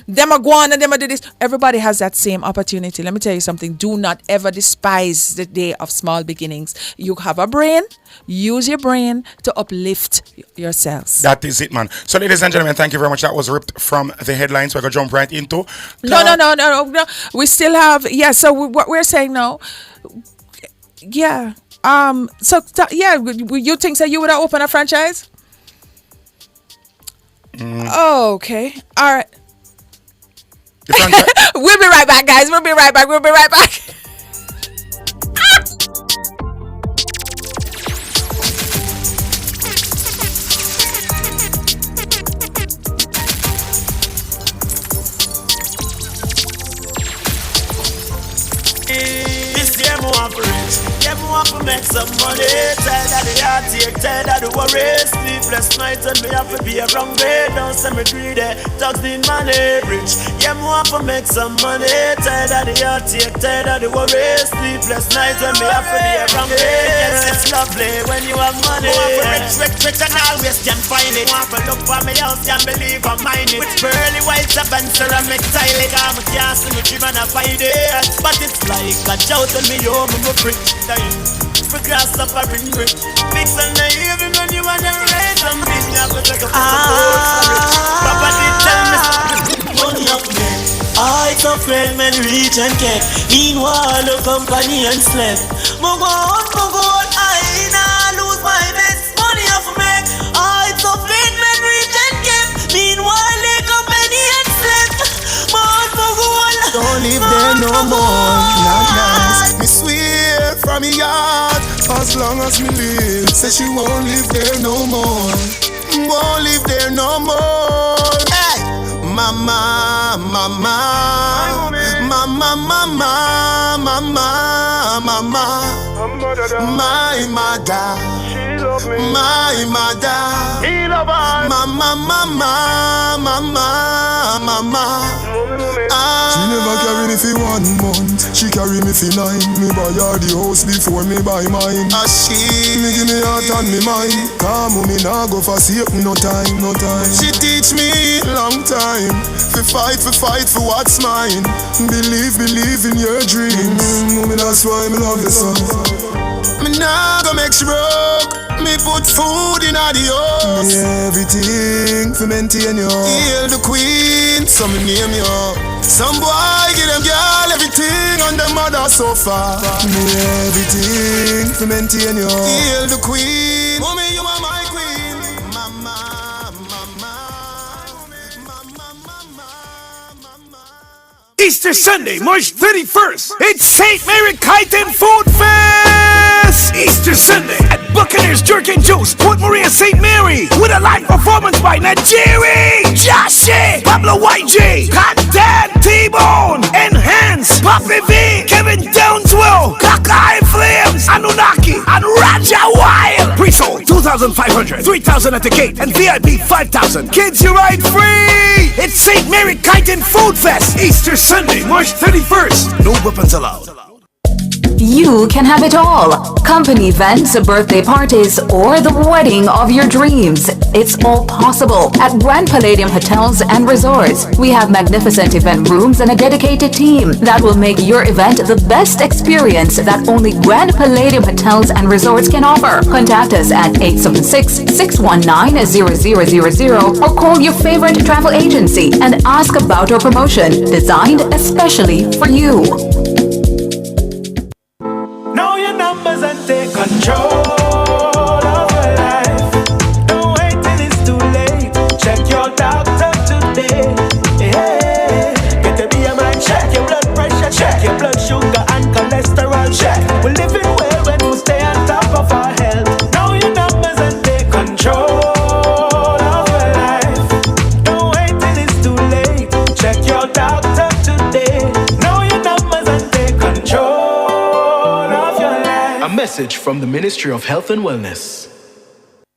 [SPEAKER 17] them are going and them are do this. Everybody has that same opportunity. Let me tell you something. Do not ever despise the day of small beginnings. You have a brain. Use your brain to uplift yourselves.
[SPEAKER 16] That is it, man. So, ladies and gentlemen, thank you very much. That was ripped from the headlines. We're going to jump right into...
[SPEAKER 17] No. We still have... Yeah, so what we're saying now... Yeah. You think that you would have opened a franchise? Oh, okay. All right. We'll be right back, guys. We'll be right back.
[SPEAKER 22] This year me want for rich, yeah me want to make some money. Tired of the heartache, tired of the worries. Sleepless nights and me have to be around me. Don't say me greedy, thugs need money. Rich, yeah me want to make some money. Tired of the heartache, tired of the worries. Sleepless nights and me have to be around me. Yes, if that's lovely when you have money. Rich and always can find it. Want to look for me house, can't believe I'm mine it. With pearly whites up and ceramic tiling. I'm a gas and a dream and I find it. But it's like a jolt on me home, I'm a brick. For grass up a ring brick. Mix and the even when you wanna raise some big. You have to take a Papa did tell me money up there. I it's a friend man reach and get. Meanwhile the company and slept. Move on, I nah lose my best. Money up make. I it's a friend man reach and get. Meanwhile the company and slept. Move on.
[SPEAKER 18] Don't live there no more. Not nice. Me swear from me heart. As long as me live. Say she won't live there no more. Won't live there no more. Hey, mama, mama, mama, mama, mama, mama. My mother, my mother, mama, mama, mama, mama. She never carry me for 1 month. She carry me for 9. Me buy her the house before me buy mine. Me give me heart and me mind. Come me nah go for sake me no time, no time. She teach me long time. For fight for what's mine. Believe in your dreams. Mommy, that's why me love the sun. Me nah go make she broke. Me put food in the house. Everything for maintain you. Hail the queen, so me name you. Some boy give them girl everything on the mother sofa. Me everything for maintain you. Hail the queen, mommy you are my queen. Mama, mama,
[SPEAKER 1] Easter Sunday, March 31st. It's St. Mary Kite Food Fest. Easter Sunday at Buccaneers Jerk and Juice, Port Maria, St. Mary, with a live performance by Najiri, Joshi, Pablo YG, Content, T-Bone, Enhance, Poppy V, Kevin Downswell, Kakai Flames, Anunnaki, and Raja Wild. Pre-sold 2,500, 3,000 at the gate, and VIP 5,000. Kids, you ride free. It's St. Mary Kite Food Fest, Easter Sunday, March 31st. No weapons allowed.
[SPEAKER 2] You can have it all. Company events, birthday parties, or the wedding of your dreams. It's all possible at Grand Palladium Hotels and Resorts. We have magnificent event rooms and a dedicated team that will make your event the best experience that only Grand Palladium Hotels and Resorts can offer. Contact us at 876-619-0000 or call your favorite travel agency and ask about our promotion designed especially for you.
[SPEAKER 22] Know your numbers and take control of your life. Don't wait till it's too late. Check your doctor today. Yeah. Get a BMI check, your blood pressure check, your blood sugar and cholesterol check. We're living well when we stay on top of our health. Know your numbers and take control of your life. Don't wait till it's too late. Check your doctor today. Know your numbers and take control.
[SPEAKER 23] A message from the Ministry of Health and Wellness.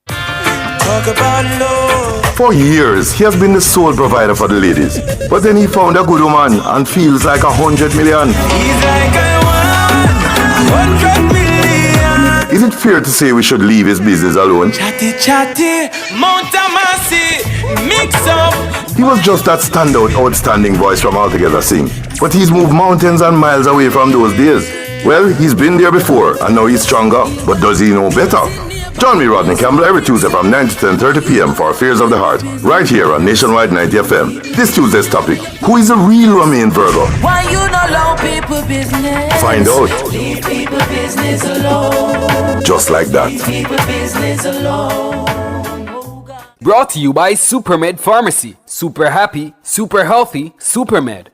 [SPEAKER 22] Talk about love.
[SPEAKER 7] For years, he has been the sole provider for the ladies. But then he found a good woman and feels like 100 million.
[SPEAKER 22] He's like I want 100 million.
[SPEAKER 7] Is it fair to say we should leave his business alone?
[SPEAKER 22] Chatty, Mount Amasi, mix up.
[SPEAKER 7] He was just that standout, outstanding voice from Altogether Sing. But he's moved mountains and miles away from those days. Well, he's been there before, and now he's stronger. But does he know better? Join me, Rodney Campbell, every Tuesday from 9 to 10:30 p.m. for Affairs of the Heart, right here on Nationwide 90 FM. This Tuesday's topic, who is a real Romain Virgo?
[SPEAKER 8] Why you not allow people business?
[SPEAKER 7] Find out.
[SPEAKER 8] Leave people business alone.
[SPEAKER 7] Just like that.
[SPEAKER 8] Leave people business alone.
[SPEAKER 9] Brought to you by Supermed Pharmacy. Super happy, super healthy, Supermed.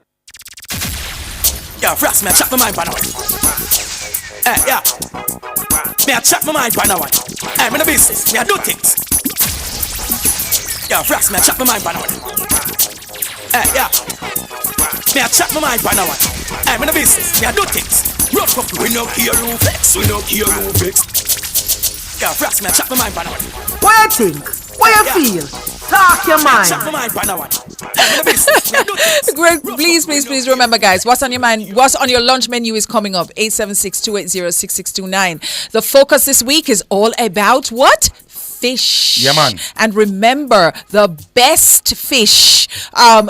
[SPEAKER 6] Yo, Frost, me a chop my mind by now. Hey, yeah. Me a chop my mind by now. Hey, me in the business. Me a do things. Yo, Frost, me a chop my mind by now. Hey, yeah. Me a chop my mind by now. Hey, me in the business. Me a do things. Road couple, we no care who flex. We no care who flex. Yo, Frost, me a chop my mind by now.
[SPEAKER 24] What you think? What you feel? Talk your mind.
[SPEAKER 6] Chop my mind by now.
[SPEAKER 17] Greg, please remember, guys, what's on your mind, what's on your lunch menu is coming up. 876-280-6629. The focus this week is all about what? Fish.
[SPEAKER 16] Yeah, man.
[SPEAKER 17] And remember, the best fish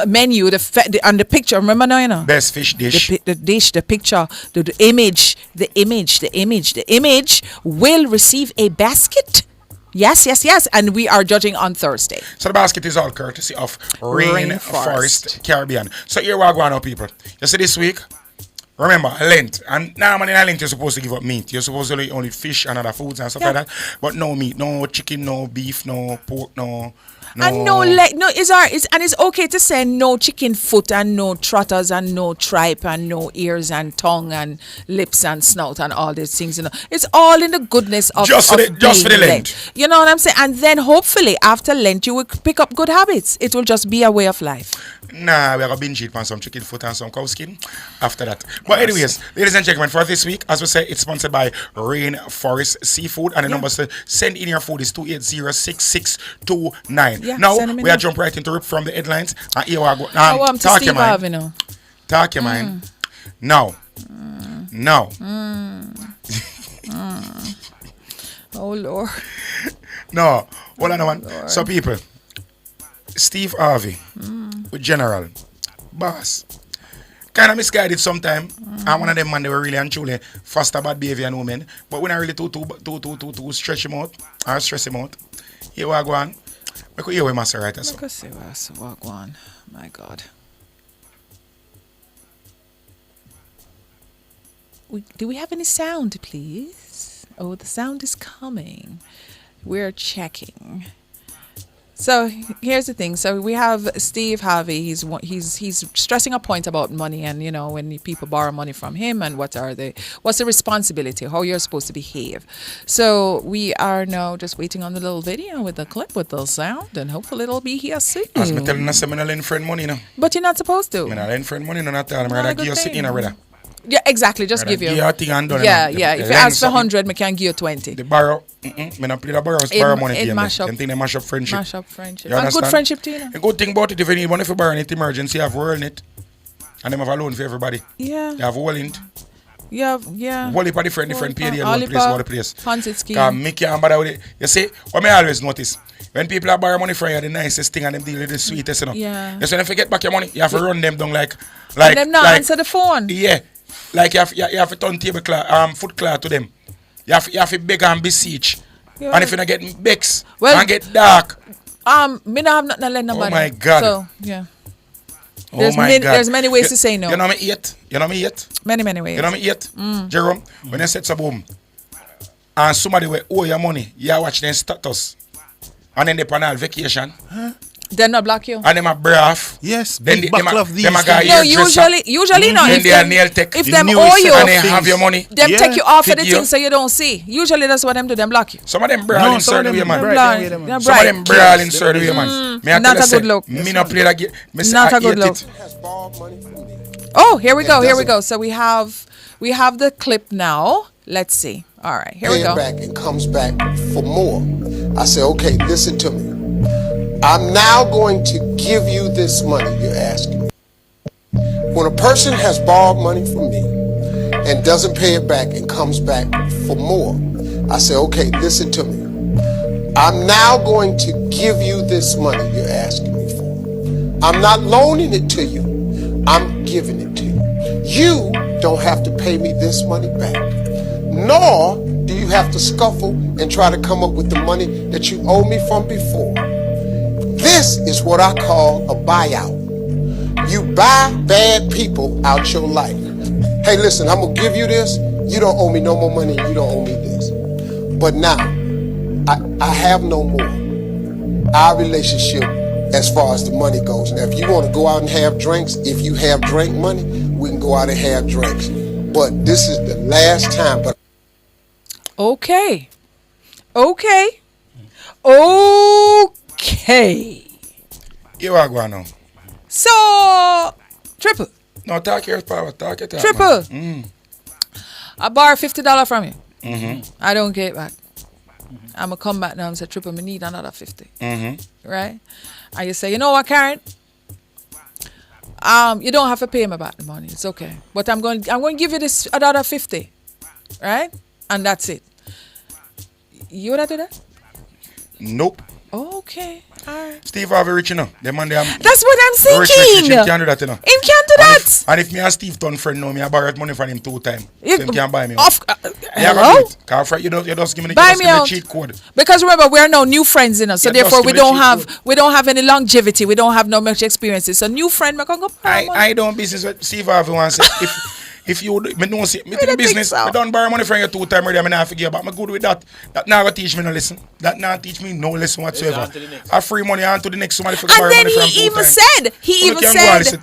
[SPEAKER 17] menu, on the picture. Remember now, you know?
[SPEAKER 16] Best fish dish.
[SPEAKER 17] The dish, the picture, the image will receive a basket. Yes. And we are judging on Thursday.
[SPEAKER 16] So the basket is all courtesy of Rainforest Caribbean. So here we are going now, people. You see this week, remember, Lent. And normally in Lent, you're supposed to give up meat. You're supposed to only fish and other foods and stuff like that. But no meat, no chicken, no beef, no pork, no...
[SPEAKER 17] And it's okay to say no chicken foot and no trotters and no tripe and no ears and tongue and lips and snout and all these things. You know, it's all in the goodness of
[SPEAKER 16] just for the Lent.
[SPEAKER 17] You know what I'm saying? And then hopefully after Lent you will pick up good habits. It will just be a way of life.
[SPEAKER 16] Nah, we're gonna binge eat on some chicken foot and some cow skin after that. But anyways, ladies and gentlemen, for this week, as we say, it's sponsored by Rainforest Seafood, and the numbers to send in your food is 280-6629. Now we are jump right into it from the headlines. And here we go. Talk your mind. Talk your mind. No.
[SPEAKER 17] Oh Lord.
[SPEAKER 16] No. Hold on one. So people, Steve Harvey with General Boss kind of misguided sometime. And one of them man, they were really and truly foster bad behavior and women. But when I really too stretch him out or stress him out, here we go on. We could hear what Master right as well.
[SPEAKER 17] Let's see what's going on. My God. Do we have any sound, please? Oh, the sound is coming. We're checking. So here's the thing. So we have Steve Harvey. He's stressing a point about money, and you know, when people borrow money from him, and what's the responsibility, how you're supposed to behave. So we are now just waiting on the little video with the clip with the sound, and hopefully it'll be here soon.
[SPEAKER 16] As me telling us, I'm not lend friend money now.
[SPEAKER 17] But you're not supposed to.
[SPEAKER 16] I'm not lend friend money, not tell. I'm gonna give you sitting already.
[SPEAKER 17] Yeah, exactly. Just give you.
[SPEAKER 16] Yeah, thing and done.
[SPEAKER 17] Yeah. If you ask for 100, me can give you 20.
[SPEAKER 16] The borrow. Me not play the borrow money.
[SPEAKER 17] It mash up.
[SPEAKER 16] Them thing they mash up friendship.
[SPEAKER 17] Mash up friendship.
[SPEAKER 16] And
[SPEAKER 17] good friendship too, you know.
[SPEAKER 16] A good thing about it, if you need money for borrowing it, emergency, you have whirl in it. And them have a loan for everybody.
[SPEAKER 17] Yeah.
[SPEAKER 16] You have whirl in it.
[SPEAKER 17] Yeah.
[SPEAKER 16] Whole heap of different pay all the place.
[SPEAKER 17] Fancy scheme.
[SPEAKER 16] Because make you bother with it. You see, what I always notice, when people are borrow money from you, the nicest thing and them deal with the sweetest, you know.
[SPEAKER 17] Yeah.
[SPEAKER 16] Just when you get back your money, you have to run them down like
[SPEAKER 17] and them not answer the phone.
[SPEAKER 16] Yeah. Like you have to turn foot cloth to them. You have to beg and beseech. Yeah. And if you're not getting becks and get dark.
[SPEAKER 17] Me not have nothing to lend nobody.
[SPEAKER 16] Oh my God.
[SPEAKER 17] So yeah.
[SPEAKER 16] God.
[SPEAKER 17] There's many ways to say no.
[SPEAKER 16] You know me eat?
[SPEAKER 17] Many ways.
[SPEAKER 16] You know me eat? Jerome, when you set some boom and somebody will owe your money, you watch their status. And then they plan on vacation.
[SPEAKER 17] Huh? They're not block you.
[SPEAKER 16] And them a braff.
[SPEAKER 3] Yes.
[SPEAKER 16] Then they
[SPEAKER 3] love these.
[SPEAKER 17] No, usually no.
[SPEAKER 16] Then they are nail tech.
[SPEAKER 17] If them owe you,
[SPEAKER 16] and they have your money.
[SPEAKER 17] Them take you off of the thing so you don't see. Usually that's what them do. Them block you.
[SPEAKER 16] Some of them brawl in certain way, man.
[SPEAKER 17] Some
[SPEAKER 16] of them brawl in certain way, man.
[SPEAKER 17] Not a good look.
[SPEAKER 16] Me not play that game.
[SPEAKER 17] Not a good look. Oh, here we go. So we have the clip now. Let's see. All right, here we go.
[SPEAKER 4] Back and comes back for more. I say, okay, listen to me. I'm now going to give you this money you're asking me. When a person has borrowed money from me and doesn't pay it back and comes back for more, I say, okay, listen to me. I'm now going to give you this money you're asking me for. I'm not loaning it to you. I'm giving it to you. You don't have to pay me this money back, nor do you have to scuffle and try to come up with the money that you owe me from before. This is what I call a buyout. You buy bad people out your life. Hey, listen, I'm going to give you this. You don't owe me no more money. You don't owe me this. But now, I have no more. Our relationship as far as the money goes. Now, if you want to go out and have drinks, if you have drink money, we can go out and have drinks. But this is the last time. But
[SPEAKER 17] Okay.
[SPEAKER 16] You are going now.
[SPEAKER 17] So, triple.
[SPEAKER 16] No, talk your power. Talk your
[SPEAKER 17] triple. I borrow $50 from you. I don't get it back. I'm going to come back now and say, triple, me need another 50. Right? And you say, you know what, Karen? You don't have to pay me back the money. It's okay. But I'm going to give you this another 50. Right? And that's it. You would have do that?
[SPEAKER 16] Nope.
[SPEAKER 17] Okay. All right.
[SPEAKER 16] Steve Harvey rich, you know. Them man,
[SPEAKER 17] that's what I'm thinking.
[SPEAKER 16] Rich, him can't do that, you know.
[SPEAKER 17] Him can't do that.
[SPEAKER 16] And if me and Steve turn friend now, me I borrowed money from him 2 times. So him can't buy me.
[SPEAKER 17] Hello?
[SPEAKER 16] You just give me
[SPEAKER 17] Buy me out.
[SPEAKER 16] the cheat code.
[SPEAKER 17] Because remember, we're now new friends, you know. So therefore, we don't have any longevity. We don't have no much experiences. So new friend, me can go borrow money.
[SPEAKER 16] I don't business with Steve Harvey once. If you me don't see me in business, I don't borrow money from you 2 times already. I not forget, but I'm good with that. That now teach me no lesson. That now teach me no lesson whatsoever. I free money on to the next somebody for borrow money from 2 times.
[SPEAKER 17] He even said,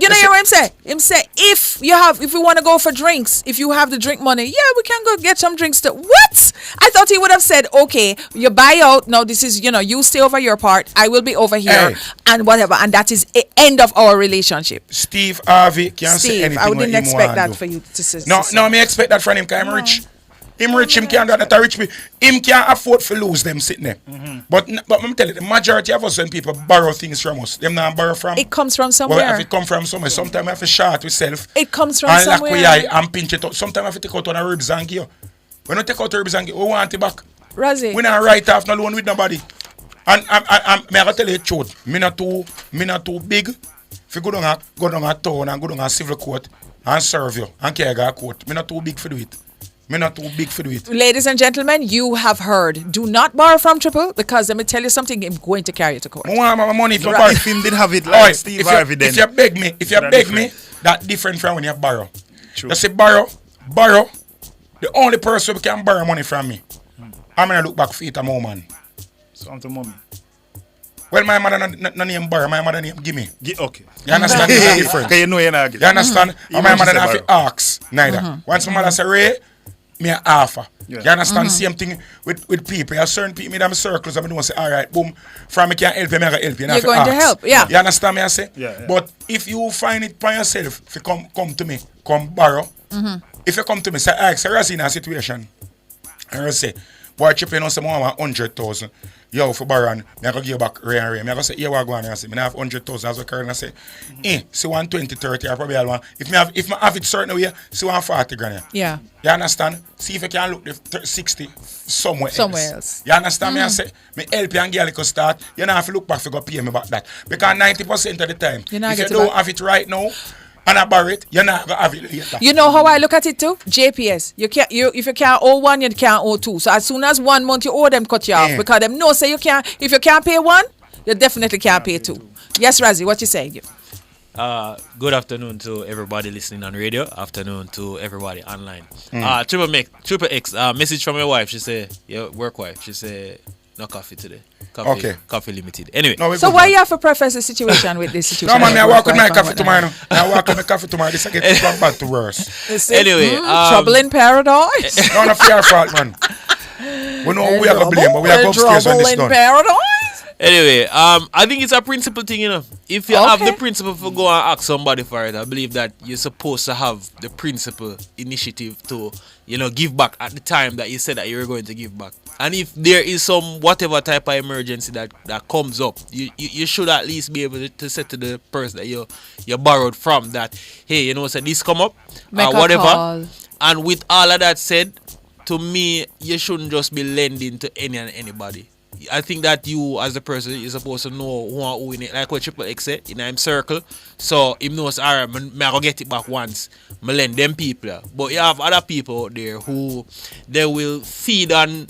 [SPEAKER 17] you know what him say? Him say, if we want to go for drinks, if you have the drink money, yeah, we can go get some drinks too. What? I thought he would have said, okay, you buy out. No, this is, you stay over your part. I will be over here and whatever. And that is the end of our relationship.
[SPEAKER 16] Steve Harvey can't say anything.
[SPEAKER 17] I wouldn't expect that for you to say.
[SPEAKER 16] No, me expect that from him because I'm rich. Him rich, him can't do that. Rich me. Him can't afford to lose them sitting there. But I'm telling you, the majority of us when people borrow things from us, them not borrow from.
[SPEAKER 17] It comes from somewhere.
[SPEAKER 16] Well, if it come from somewhere, sometimes I have to short with self.
[SPEAKER 17] It comes from
[SPEAKER 16] and
[SPEAKER 17] somewhere.
[SPEAKER 16] And lock and pinch it out. Sometimes I have to take out one of ribs and give you. When I take out the ribs and give, we want it back.
[SPEAKER 17] Razzie.
[SPEAKER 16] We not write off no loan with nobody. And I gotta tell you the truth. Me not too big. If you go down a town and go down a civil court and serve you and carry a court, me not too big for do it. Ladies
[SPEAKER 17] and gentlemen, you have heard. Do not borrow from Triple because let me tell you something, I'm going to carry you to court.
[SPEAKER 16] I want my money
[SPEAKER 3] if him did have it like Steve Harvey then.
[SPEAKER 16] If you beg me, that's different from when you borrow. True. You say borrow. The only person who can borrow money from me, I'm going to look back for it a moment.
[SPEAKER 3] So I'm to mommy.
[SPEAKER 16] Well, my mother no name borrow, my mother name give me.
[SPEAKER 3] Okay.
[SPEAKER 16] You understand? It's different.
[SPEAKER 3] Because you know you're not.
[SPEAKER 16] You understand? And my mother don't have to ask neither. Once my mother say Ray, me a offer. Yeah. You understand? Same thing with people. There are certain people in them circles and I don't say, all right, boom, from me can help you, I can help you.
[SPEAKER 17] You're going to help, yeah.
[SPEAKER 16] You understand me I say?
[SPEAKER 3] Yeah.
[SPEAKER 16] But if you find it by yourself, if you come to me, come borrow. If you come to me, say, I say, in a situation. I say, boy, chip in on some 100,000. Yo, for borrow, I go give you back ray and ray. I go say, here we go and I say, I have 100,000 as a current. I say, see 120, 30, I probably have one. If I have it certain way, see 140 grand.
[SPEAKER 17] Yeah.
[SPEAKER 16] You understand? See if you can look the 60 somewhere else. You understand me? I say, me help you and get a little start. You don't have to look back to go pay me back that. Because 90% of the time, if you don't have it right now, and I borrow it, you're not gonna have it later.
[SPEAKER 17] You know how I look at it too? JPS. If you can't owe one, you can't owe two. So as soon as 1 month you owe them, cut you off. Because them know say you can't. If you can't pay one, you definitely can't pay two. Yes, Razzie, what you saying?
[SPEAKER 12] Good afternoon to everybody listening on radio. Afternoon to everybody online. Triple X. Message from my wife. She say, your work wife. She say, no coffee today. Coffee limited. Anyway.
[SPEAKER 17] So why you have to preface the situation with this situation?
[SPEAKER 16] No man, I walk with my coffee tomorrow. This I get from bad to worse.
[SPEAKER 12] Anyway,
[SPEAKER 17] trouble in paradise.
[SPEAKER 16] No fear fault, man. We know who we are to blame, but we are upstairs on this done.
[SPEAKER 17] Paradise.
[SPEAKER 12] Anyway, I think it's a principle thing, you know. If you have the principle for go and ask somebody for it, I believe that you're supposed to have the principle initiative to, give back at the time that you said that you were going to give back. And if there is some whatever type of emergency that comes up, you should at least be able to say to the person that you borrowed from that, hey, so this come up, whatever. Call. And with all of that said, to me, you shouldn't just be lending to any and anybody. I think that you, as a person, you're supposed to know who are in it. Like what Triple X said, in a circle. So, him knows, alright, I'm going to get it back once. I lend them people. But you have other people out there who, they will feed on,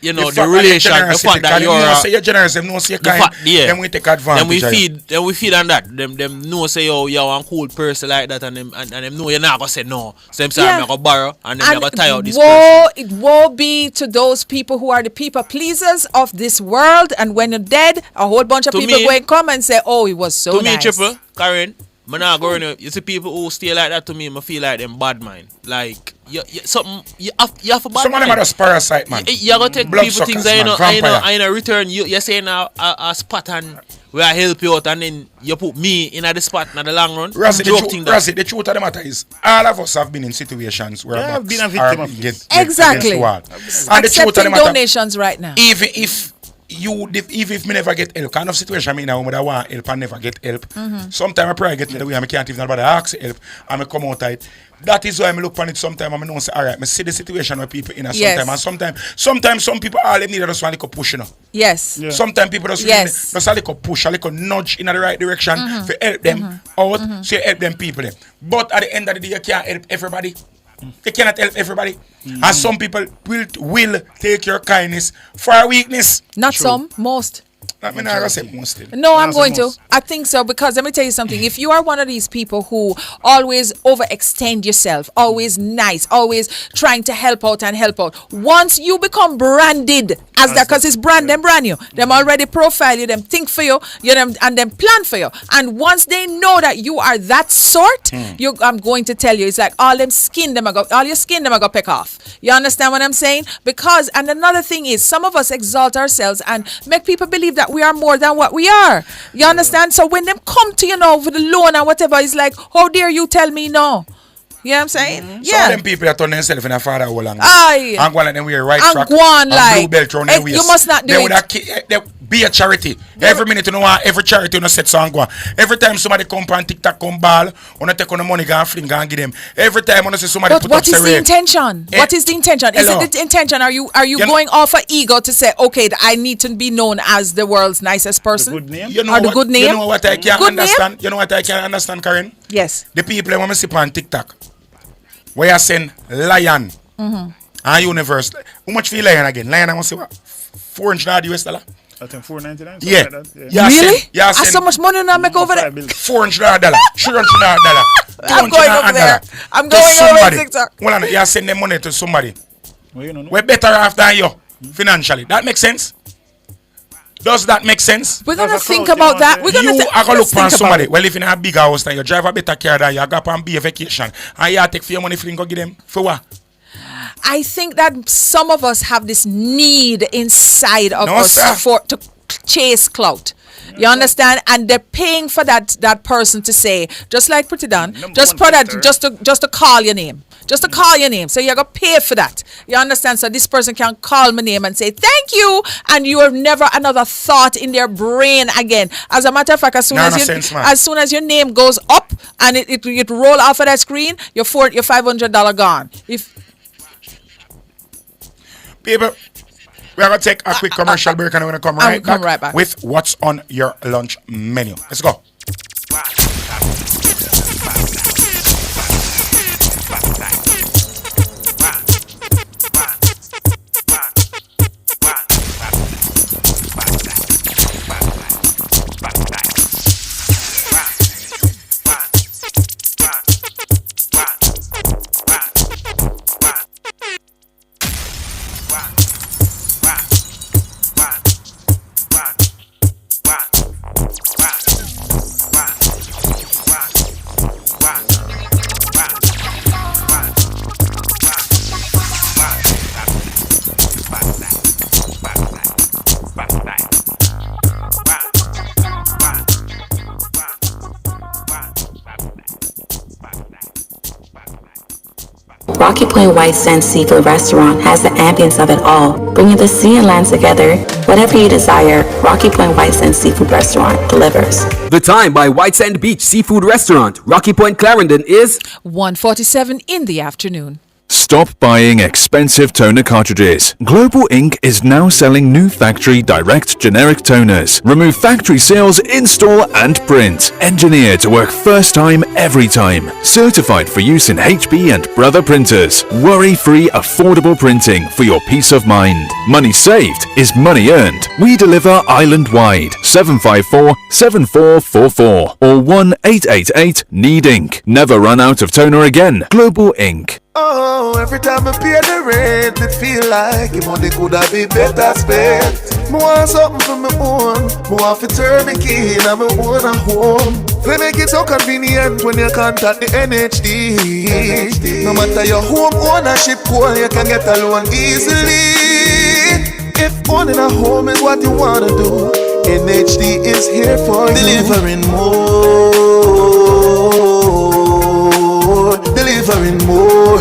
[SPEAKER 12] the relation, the fact that
[SPEAKER 16] you're generous, them know say kind, then we take advantage.
[SPEAKER 12] Then we feed on that. Them know say you're one cool person like that, and them know you're not gonna say no. So them say I'm gonna borrow, and then you're gonna tie out this person.
[SPEAKER 17] It will be to those people who are the people pleasers of this world, and when you're dead, a whole bunch of people go and come and say, "Oh, it was so nice."
[SPEAKER 12] To me, Triple, Karen, I'm not going. You see people who stay like that to me, I feel like them bad mind. Like you have a bad
[SPEAKER 16] some of them are just parasite, man.
[SPEAKER 12] You gotta take blood people things that in a return you're saying a spot and where I help you out and then you put me in the spot in the long run.
[SPEAKER 16] Razzie, the truth of the matter is all of us have been in situations where
[SPEAKER 3] I've been a victim of
[SPEAKER 17] exactly.
[SPEAKER 16] And
[SPEAKER 17] accepting donations right now.
[SPEAKER 16] Even if even if me never get help, kind of situation me now when I want help and never get help. Sometimes I probably get to the way I can't even nobody ask help and I come out tight. That is why I look on it sometimes and I know say, alright, I see the situation where people in sometimes and sometimes some people all they need is just one little push, you know.
[SPEAKER 17] Yes.
[SPEAKER 16] Yeah. Sometimes people just need just a little push, a little nudge in the right direction to help them out, so you help them people. But at the end of the day, you can't help everybody. You cannot help everybody. And some people will take your kindness for a weakness.
[SPEAKER 17] Not some, most.
[SPEAKER 16] I mean, I say most still.
[SPEAKER 17] No, I'm going to. I think so because let me tell you something. If you are one of these people who always overextend yourself, always nice, always trying to help out, once you become branded as that, because it's brand new, them already profile you, them think for you, them and them plan for you. And once they know that you are that sort, I'm going to tell you, it's like all your skin them are go pick off. You understand what I'm saying? Because, and another thing is, some of us exalt ourselves and make people believe that we are more than what we are. You understand? So when them come to with the loan and whatever, it's like, how dare you tell me no? You know what I'm saying? Yeah.
[SPEAKER 16] Some of them people that turn themselves in a father hole and go on and wear right track
[SPEAKER 17] and
[SPEAKER 16] blue belt round their waist.
[SPEAKER 17] You must not do
[SPEAKER 16] it. They be a charity. Every minute you know every charity you set so and go. Every time somebody come on TikTok come ball, you take on the money and fling and give them. Every time you see somebody
[SPEAKER 17] but
[SPEAKER 16] put
[SPEAKER 17] what is the intention? What is the intention? Is it the intention? Are you going off of ego to say, okay, I need to be known as the world's nicest person?
[SPEAKER 16] The good name. You know
[SPEAKER 17] good name?
[SPEAKER 16] You know what I can understand? Name? You know what I can understand, Karen?
[SPEAKER 17] Yes.
[SPEAKER 16] The people when I see on TikTok, where I send lion and universe. How much for lion again? Lion I want to say what? $400 US.
[SPEAKER 3] I think $4.99.
[SPEAKER 16] Yeah.
[SPEAKER 3] Like that. Yeah.
[SPEAKER 17] Really?
[SPEAKER 16] Yeah.
[SPEAKER 17] That's so much money I make over there.
[SPEAKER 16] $400. $300.
[SPEAKER 17] I'm going over there. I'm going over TikTok.
[SPEAKER 16] Well, you send them money to somebody. Well, we're better off than you financially. That makes sense? Does that make sense?
[SPEAKER 17] We're gonna think about that. We're gonna
[SPEAKER 16] look for somebody. Well, if in a big house, then you drive a better car than you go and be a vacation, and you take for your money for go give them for what?
[SPEAKER 17] I think that some of us have this need inside of us to chase clout. You understand? And they're paying for that person to say, just like Pretty Don, just to call your name. Just to call your name. So you're going to pay for that. You understand? So this person can call my name and say, thank you. And you have never another thought in their brain again. As a matter of fact, as soon as your name goes up and it roll off of that screen, your $500 gone.
[SPEAKER 16] People, we're going to take a quick commercial break and we're going to come right back with what's on your lunch menu. Let's go.
[SPEAKER 11] Rocky Point White Sands Seafood Restaurant has the ambience of it all, bringing the sea and land together. Whatever you desire, Rocky Point White Sands Seafood Restaurant delivers.
[SPEAKER 9] The time by White Sand Beach Seafood Restaurant, Rocky Point, Clarendon is
[SPEAKER 17] 1:47 in the afternoon.
[SPEAKER 14] Stop buying expensive toner cartridges. Global Ink is now selling new factory direct generic toners. Remove factory seals, install and print. Engineered to work first time, every time. Certified for use in HB and Brother printers. Worry-free, affordable printing for your peace of mind. Money saved is money earned. We deliver island-wide. 754-7444 or 1-888-NEED-INK. Never run out of toner again. Global Ink.
[SPEAKER 18] Oh, every time I pay the rent, it feel like your money could have been better spent. I want something for my own. I want to turn the key in my own home. They make it so convenient when you contact the NHD. No matter your home ownership goal, you can get a loan easily. If owning a home is what you want to do, NHD is here for delivering more. Delivering more.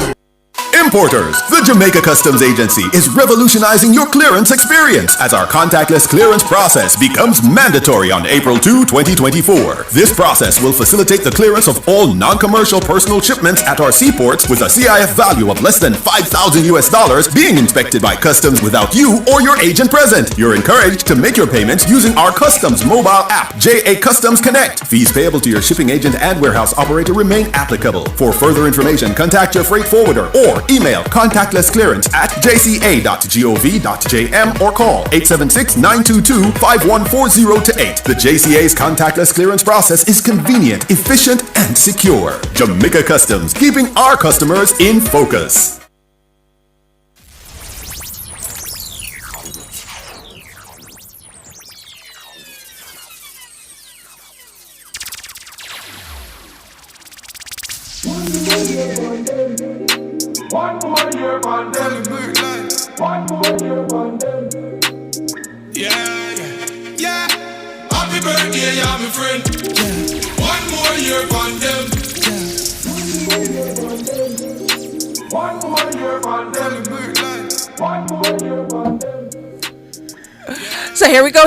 [SPEAKER 5] importers. The Jamaica Customs Agency is revolutionizing your clearance experience as our contactless clearance process becomes mandatory on April 2, 2024. This process will facilitate the clearance of all non-commercial personal shipments at our seaports with a CIF value of less than $5,000 being inspected by customs without you or your agent present. You're encouraged to make your payments using our customs mobile app, JA Customs Connect. Fees payable to your shipping agent and warehouse operator remain applicable. For further information, contact your freight forwarder or email contactlessclearance@jca.gov.jm or call 876-922-5140-8. The JCA's contactless clearance process is convenient, efficient, and secure. Jamaica Customs, keeping our customers in focus.
[SPEAKER 13] One more year on them. One more year on them. Yeah. Happy birthday, yeah, my friend. One more year on them. One more year on them. One more year on them.
[SPEAKER 17] So here we go.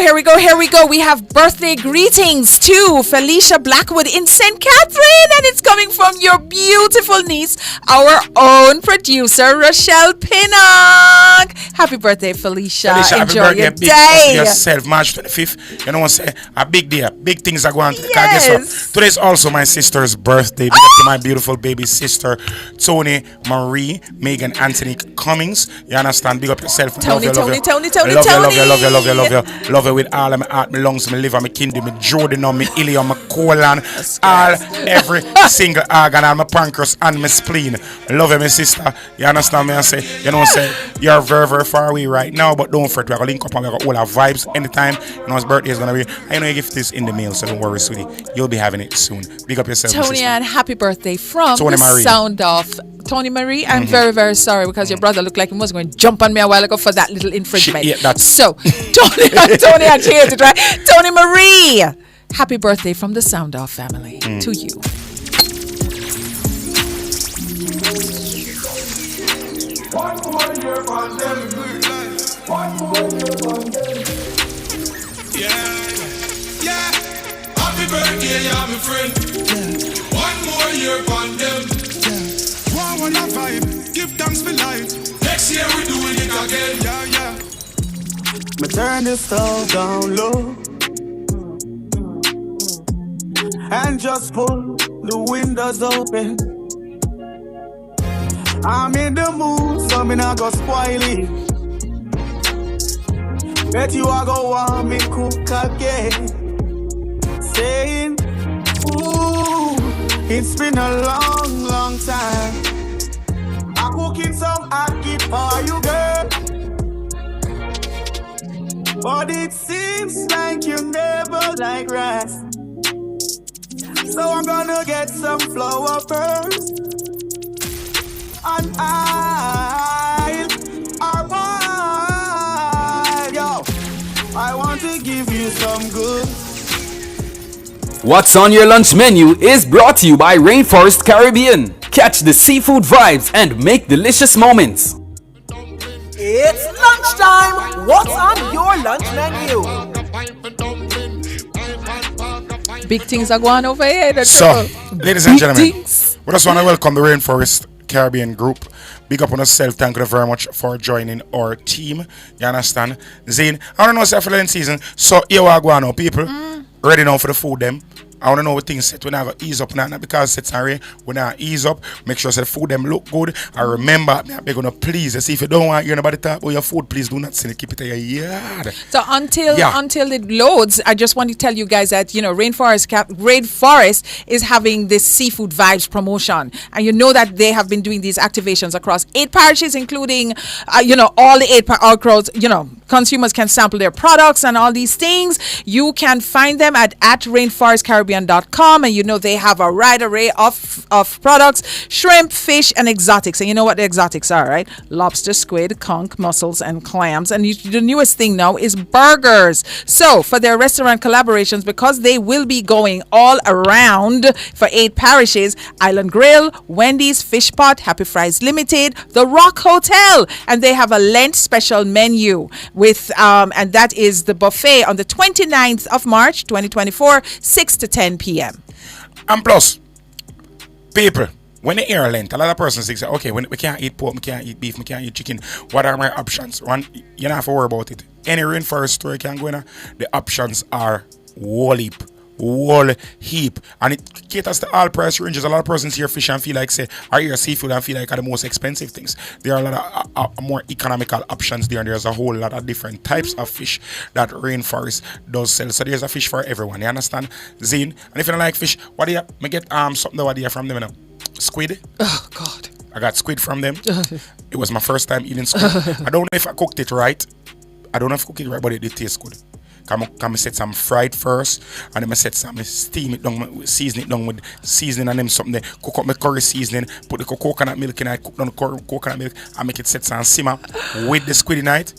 [SPEAKER 17] We have birthday greetings to Felicia Blackwood in St. Catherine, and it's coming from your beautiful niece, our own producer, Rochelle Pinnock. Happy birthday, Felicia. Enjoy your day.
[SPEAKER 16] Yourself, March 25th. You know what I'm saying? A big day. Big things are going on. Guess what? Today is also my sister's birthday. Big up to my beautiful baby sister, Tony Marie Megan Anthony Cummings. You understand? Big up yourself.
[SPEAKER 17] Tony.
[SPEAKER 16] Love you with all of my heart, my lungs, my liver, my kidney, my duodenum, my ileum, my colon, every single organ, all my pancreas and my spleen. Love you, my sister. You understand me? I say, you know, you're very, very far away right now, but don't fret. We're going to link up and we got all our vibes anytime. You know, his birthday is going to be. I know you give this in the mail, so don't worry, sweetie. You'll be having it soon. Big up yourself,
[SPEAKER 17] Tony, and happy birthday from
[SPEAKER 16] Tony Marie.
[SPEAKER 17] Sound Off. Tony Marie, I'm very, very sorry because your brother looked like he was going to jump on me a while ago for that little infringement. So, Tony and cheers to try. Tony Marie, happy birthday from the Sound Off family to you.
[SPEAKER 13] One more year on them. One more year on them. Yeah. Happy birthday, yeah, my friend. One more year on them. One vibe, give thanks for life. Next year we doing it again. Yeah.
[SPEAKER 15] Me turn the stove down low and just pull the windows open. I'm in the mood, so me not go spoil it. Bet you are go want me cook again. Saying, ooh, it's been a long, long time. I'm cooking some ackee for you, girl. But it seems like you never like rice. So I'm gonna get some flour first. And I want to give you some good.
[SPEAKER 9] What's on your lunch menu is brought to you by Rainforest Caribbean. Catch the seafood vibes and make delicious moments.
[SPEAKER 10] It's lunchtime. What's on your lunch menu?
[SPEAKER 17] Big things are going over here.
[SPEAKER 16] So, ladies and gentlemen, we just want to welcome the Rainforest Caribbean group. Big up on yourself. Thank you very much for joining our team. You understand? Zane, I don't know if it's season. So, here we are going now, people. Ready now for the food, them. I want to know what things set. We're not going to ease up now because it's rain. We're not ease up. Make sure the food them look good. And remember, they're going to please. See, if you don't want to hear nobody talk about your food, please do not send it. Keep it in your yard.
[SPEAKER 17] So until it loads, I just want to tell you guys that, you know, Rainforest is having this seafood vibes promotion. And you know that they have been doing these activations across 8 parishes, including, all the 8 crowds, consumers can sample their products and all these things. You can find them at Rainforest Caribbean RoyalCaribbean.com, and you know they have a wide array of products, shrimp, fish, and exotics. And you know what the exotics are, right? Lobster, squid, conch, mussels, and clams. And the newest thing now is burgers. So for their restaurant collaborations, because they will be going all around for 8 parishes, Island Grill, Wendy's, Fish Pot, Happy Fries Limited, The Rock Hotel, and they have a Lent special menu with and that is the buffet on the 29th of March 2024, 6 to 10 p.m.
[SPEAKER 16] And plus, people, when they hear Lent, a lot of persons say, okay, when we can't eat pork, we can't eat beef, we can't eat chicken, what are my options? One, you don't have to worry about it. Any rainforest store you can go in, the options are whole heap, and it caters to all price ranges. A lot of persons here fish and feel like say, are here seafood and feel like are the most expensive things. There are a lot of more economical options there, and there's a whole lot of different types of fish that rainforest does sell. So there's a fish for everyone, you understand, Zine? And if you don't like fish, what do you me get something over there from them, you know? Squid.
[SPEAKER 17] Oh God,
[SPEAKER 16] I got squid from them. It was my first time eating squid. I don't know if I cooked it right, but it did taste good. Come I set some fried first, and then I set some steam it down, season it down with seasoning and them something there. Cook up my curry seasoning, put the coconut milk in it, cook down the coconut milk, and make it set some simmer with the squid in it.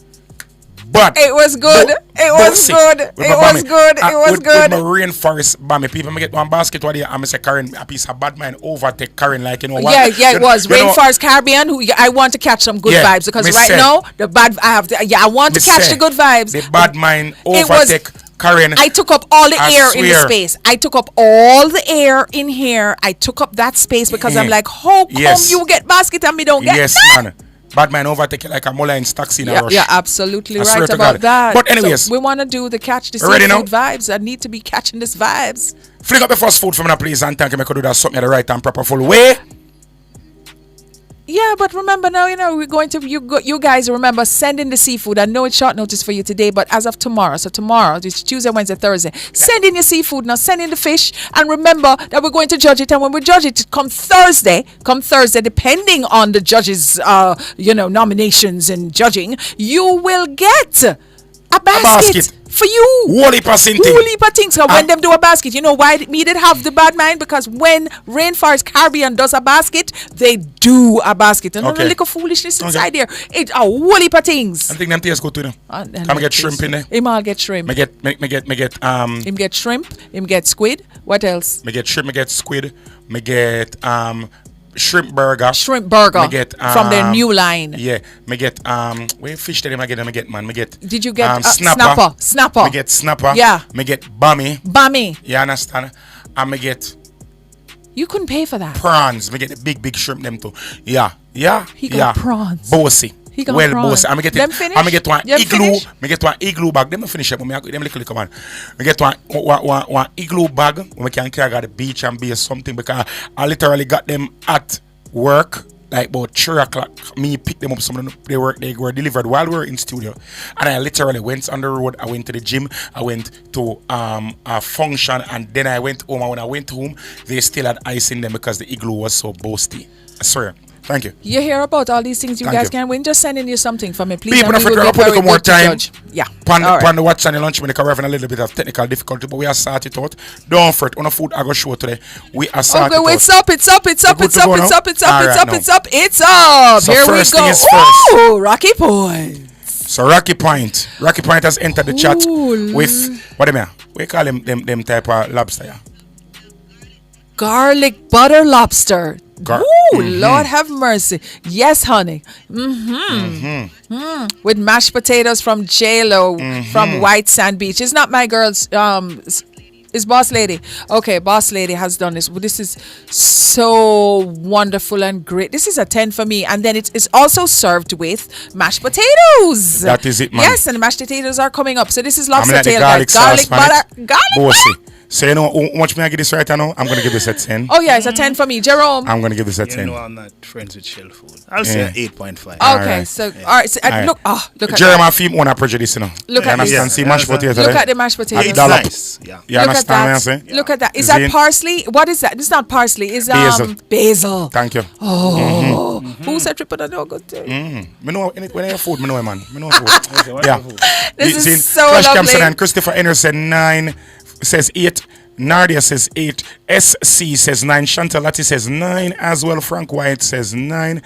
[SPEAKER 16] But
[SPEAKER 17] it was good. It was good. It was good. It was good.
[SPEAKER 16] With my rainforest bammy, people me get one basket what there, and I say Karen, a piece of bad mind overtake Karen, like you know what?
[SPEAKER 17] Yeah, it was Rainforest Caribbean. Who I want to catch some good vibes because right now the bad I want to catch the good vibes.
[SPEAKER 16] The bad mind overtake Karen.
[SPEAKER 17] I took up all the air in the space. I took up all the air in here. I took up that space because I'm like, how come you get basket and me don't get that?
[SPEAKER 16] Man. Bad man overtake it like a mullah in taxi in a rush.
[SPEAKER 17] Yeah, absolutely right about that.
[SPEAKER 16] But anyways,
[SPEAKER 17] so we want to do the catch the seafood vibes. I need to be catching this vibes.
[SPEAKER 16] Flick up the first food for me, please, and thank you. I could do that something the right and proper full way.
[SPEAKER 17] Yeah, but remember now, you know, we're going to, you guys remember sending the seafood. I know it's short notice for you today, but as of tomorrow, so tomorrow, it's Tuesday, Wednesday, Thursday, send in your seafood now, send in the fish, and remember that we're going to judge it, and when we judge it, come Thursday, depending on the judges, nominations and judging, you will get a basket. For you.
[SPEAKER 16] Woolly passing
[SPEAKER 17] things. So when them do a basket, you know why me did have the bad mind? Because when Rainforest Caribbean does a basket, they do a basket. And not a little foolishness inside there. It's a woolly things.
[SPEAKER 16] I think them taste good too. Come get shrimp in there.
[SPEAKER 17] Him all get shrimp.
[SPEAKER 16] Me get
[SPEAKER 17] him get shrimp. Him get squid. What else?
[SPEAKER 16] Me get shrimp. Me get squid. Me get shrimp burger.
[SPEAKER 17] Me get from their new line.
[SPEAKER 16] Yeah. Me get where fish that I get man. Me get.
[SPEAKER 17] Did you get snapper?
[SPEAKER 16] Me get snapper.
[SPEAKER 17] Yeah.
[SPEAKER 16] Me get bammy. You understand? And me get.
[SPEAKER 17] You couldn't pay for that.
[SPEAKER 16] Prawns. Me get the big shrimp them too. Yeah.
[SPEAKER 17] He got prawns.
[SPEAKER 16] Bossy.
[SPEAKER 17] He got prawns.
[SPEAKER 16] I'm get it. I'm get one igloo. Me get one igloo bag. Them finish up. Them little man. Me get one igloo bag. We can carry at the beach and be something because I literally got them at work. Like about 3 o'clock, me pick them up. Some of them they were delivered while we were in studio, and I literally went on the road. I went to the gym. I went to a function, and then I went home. And when I went home, they still had ice in them because the igloo was so boasty. I swear. Thank you.
[SPEAKER 17] You hear about all these things you guys can win. Just sending you something for me, please.
[SPEAKER 16] People, don't forget to put more time.
[SPEAKER 17] Yeah.
[SPEAKER 16] Pan the watch and the lunch when they having a little bit of technical difficulty, but we are sorted it out. Don't fret. On the food I go show today. We are sorted it out.
[SPEAKER 17] It's up.
[SPEAKER 16] So
[SPEAKER 17] here
[SPEAKER 16] first
[SPEAKER 17] we go.
[SPEAKER 16] Thing is first.
[SPEAKER 17] Ooh, Rocky Point.
[SPEAKER 16] So Rocky Point has entered the chat with what do you mean? We call them type of lobster. Yeah?
[SPEAKER 17] Garlic butter lobster. Lord have mercy. Yes, honey. With mashed potatoes from J-Lo from White Sand Beach. It's not my girl's. It's Boss Lady. Okay, Boss Lady has done this. This is so wonderful and great. This is a 10 for me. And then it's also served with mashed potatoes.
[SPEAKER 16] That is it, man.
[SPEAKER 17] Yes, and the mashed potatoes are coming up. So this is lobster tail.
[SPEAKER 16] Garlic
[SPEAKER 17] butter. Garlic.
[SPEAKER 16] So you know how much may I give this right now? I'm going to give this a 10.
[SPEAKER 17] Oh yeah, it's a 10 for me. Jerome.
[SPEAKER 16] I'm going to give this a 10.
[SPEAKER 3] You know I'm not friends with shell food. I'll say 8.5.
[SPEAKER 17] Okay, so all right. So, look at
[SPEAKER 16] Jerome and Fim want to prejudice, you know.
[SPEAKER 17] Look at
[SPEAKER 16] this. See mashed potatoes.
[SPEAKER 17] Look at the mashed potatoes.
[SPEAKER 16] It's nice. Yeah. You understand what I'm saying?
[SPEAKER 17] Look at that. Is that parsley? What is that? It's not parsley. It's basil.
[SPEAKER 16] Thank you.
[SPEAKER 17] Oh. Who said triple and no good thing?
[SPEAKER 16] Me know when I have food, me know man. Me know food. Yeah.
[SPEAKER 17] This is so
[SPEAKER 16] Flash
[SPEAKER 17] lovely.
[SPEAKER 16] Campson and Christopher Anderson 9 says 8. Nardia says 8. SC says 9. Chantal Latti says 9 as well. Frank White says 9.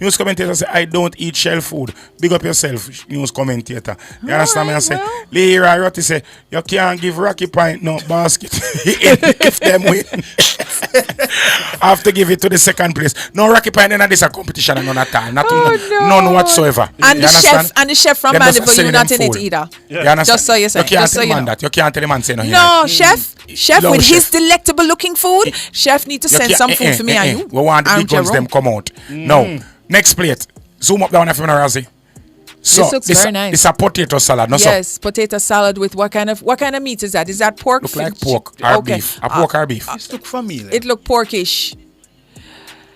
[SPEAKER 16] News commentator says, I don't eat shell food. Big up yourself, news commentator. You understand me? I say, Lira Rotti say, you can't give Rocky Pint no basket if them win. I have to give it to the second place. No Rocky Pint in this a competition and none at all. None whatsoever.
[SPEAKER 17] And the chef from Mandeville, you're not in it either.
[SPEAKER 16] You understand?
[SPEAKER 17] Just so you say.
[SPEAKER 16] You can't tell the man that. You can't tell the man say no.
[SPEAKER 17] No, chef with his delectable looking food. Chef need to send some food for me and you.
[SPEAKER 16] We want the big guns them come out. No. Next plate. Zoom up down if you know Razzie. So
[SPEAKER 17] this looks very nice.
[SPEAKER 16] It's a potato salad. No,
[SPEAKER 17] yes, potato salad with what kind of meat is that? Is that pork?
[SPEAKER 16] Look like pork or beef. A pork or beef.
[SPEAKER 3] It look familiar.
[SPEAKER 17] It look porkish.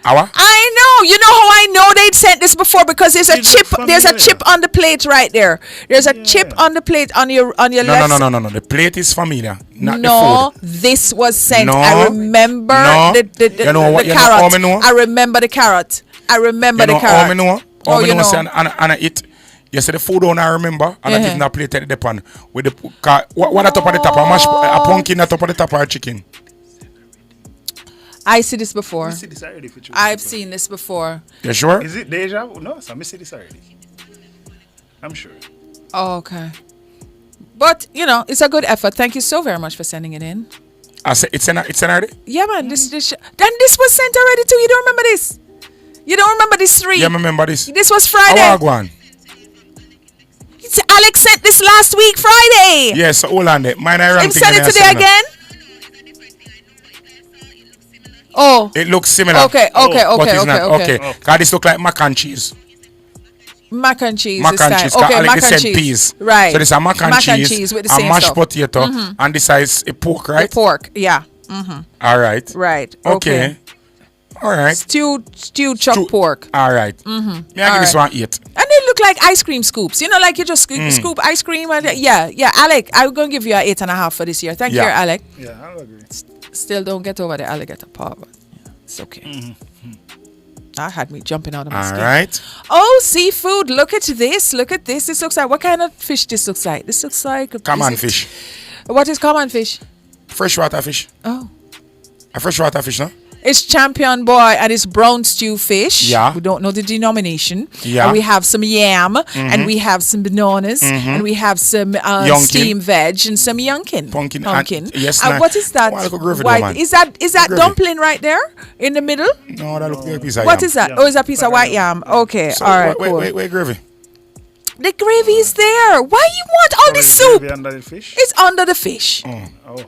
[SPEAKER 16] Our?
[SPEAKER 17] I know. You know how I know they'd sent this before because there's a chip. There's a chip on the plate right there. There's a chip on the plate on your left.
[SPEAKER 16] No. The plate is familiar, not the food.
[SPEAKER 17] This was sent.
[SPEAKER 16] No,
[SPEAKER 17] I remember the carrot. I remember the carrot. I remember the carrot.
[SPEAKER 16] You know. And I eat. You say the food on I remember, and I give them a plate at the pan with the what at top of the top, a pumpkin at top of the top or chicken.
[SPEAKER 17] I see this before.
[SPEAKER 3] See this already for
[SPEAKER 17] I've seen this before.
[SPEAKER 16] You sure?
[SPEAKER 3] Is it deja vu? No, so I see this already. I'm sure.
[SPEAKER 17] Oh, okay. But you know, it's a good effort. Thank you so very much for sending it in.
[SPEAKER 16] I say it's an already?
[SPEAKER 17] Yeah, man. This was sent already too. You don't remember this? You don't remember this 3?
[SPEAKER 16] Yeah, I remember this.
[SPEAKER 17] This was Friday.
[SPEAKER 16] How go on?
[SPEAKER 17] Alex sent this last week, Friday.
[SPEAKER 16] Yes, hold on there. Mine I
[SPEAKER 17] Him sent it today again? Oh.
[SPEAKER 16] It looks similar.
[SPEAKER 17] Okay.
[SPEAKER 16] Okay. Because this look like mac and cheese.
[SPEAKER 17] Mac and cheese.
[SPEAKER 16] Mac and cheese.
[SPEAKER 17] Okay,
[SPEAKER 16] mac and cheese. Peas.
[SPEAKER 17] Right.
[SPEAKER 16] So this is a mac and cheese
[SPEAKER 17] with the same
[SPEAKER 16] mashed
[SPEAKER 17] stuff.
[SPEAKER 16] potato, and this is a pork, right?
[SPEAKER 17] The pork, yeah.
[SPEAKER 16] All right.
[SPEAKER 17] Right.
[SPEAKER 16] Okay. All right.
[SPEAKER 17] Stewed chopped pork.
[SPEAKER 16] All right. May I give this one 8?
[SPEAKER 17] And they look like ice cream scoops. You know, like you just scoop ice cream. Yeah. Alec, I'm going to give you an 8.5 for this year. Thank you, Alec.
[SPEAKER 3] Yeah, I'll agree.
[SPEAKER 17] Still don't get over the alligator paw, but it's okay. That had me jumping out of my skin.
[SPEAKER 16] All right.
[SPEAKER 17] Oh, seafood. Look at this. This looks like, what kind of fish this looks like? This looks like...
[SPEAKER 16] Common fish.
[SPEAKER 17] What is common fish?
[SPEAKER 16] Freshwater fish.
[SPEAKER 17] Oh.
[SPEAKER 16] A freshwater fish, no?
[SPEAKER 17] It's Champion Boy and it's brown stew fish.
[SPEAKER 16] Yeah.
[SPEAKER 17] We don't know the denomination.
[SPEAKER 16] Yeah.
[SPEAKER 17] And we have some yam and we have some bananas and we have some steamed veg and some yunkin.
[SPEAKER 16] Pumpkin.
[SPEAKER 17] Yes. And what is that? White. Is that dumpling right there in the middle?
[SPEAKER 16] No, that looks like a piece of
[SPEAKER 17] What
[SPEAKER 16] yam.
[SPEAKER 17] is that? Oh, it's a piece of white yam. Okay.
[SPEAKER 16] So,
[SPEAKER 17] all right. Cool.
[SPEAKER 16] Wait, gravy.
[SPEAKER 17] The gravy is there. Why you want all this soup?
[SPEAKER 3] Under the fish?
[SPEAKER 17] It's under the fish.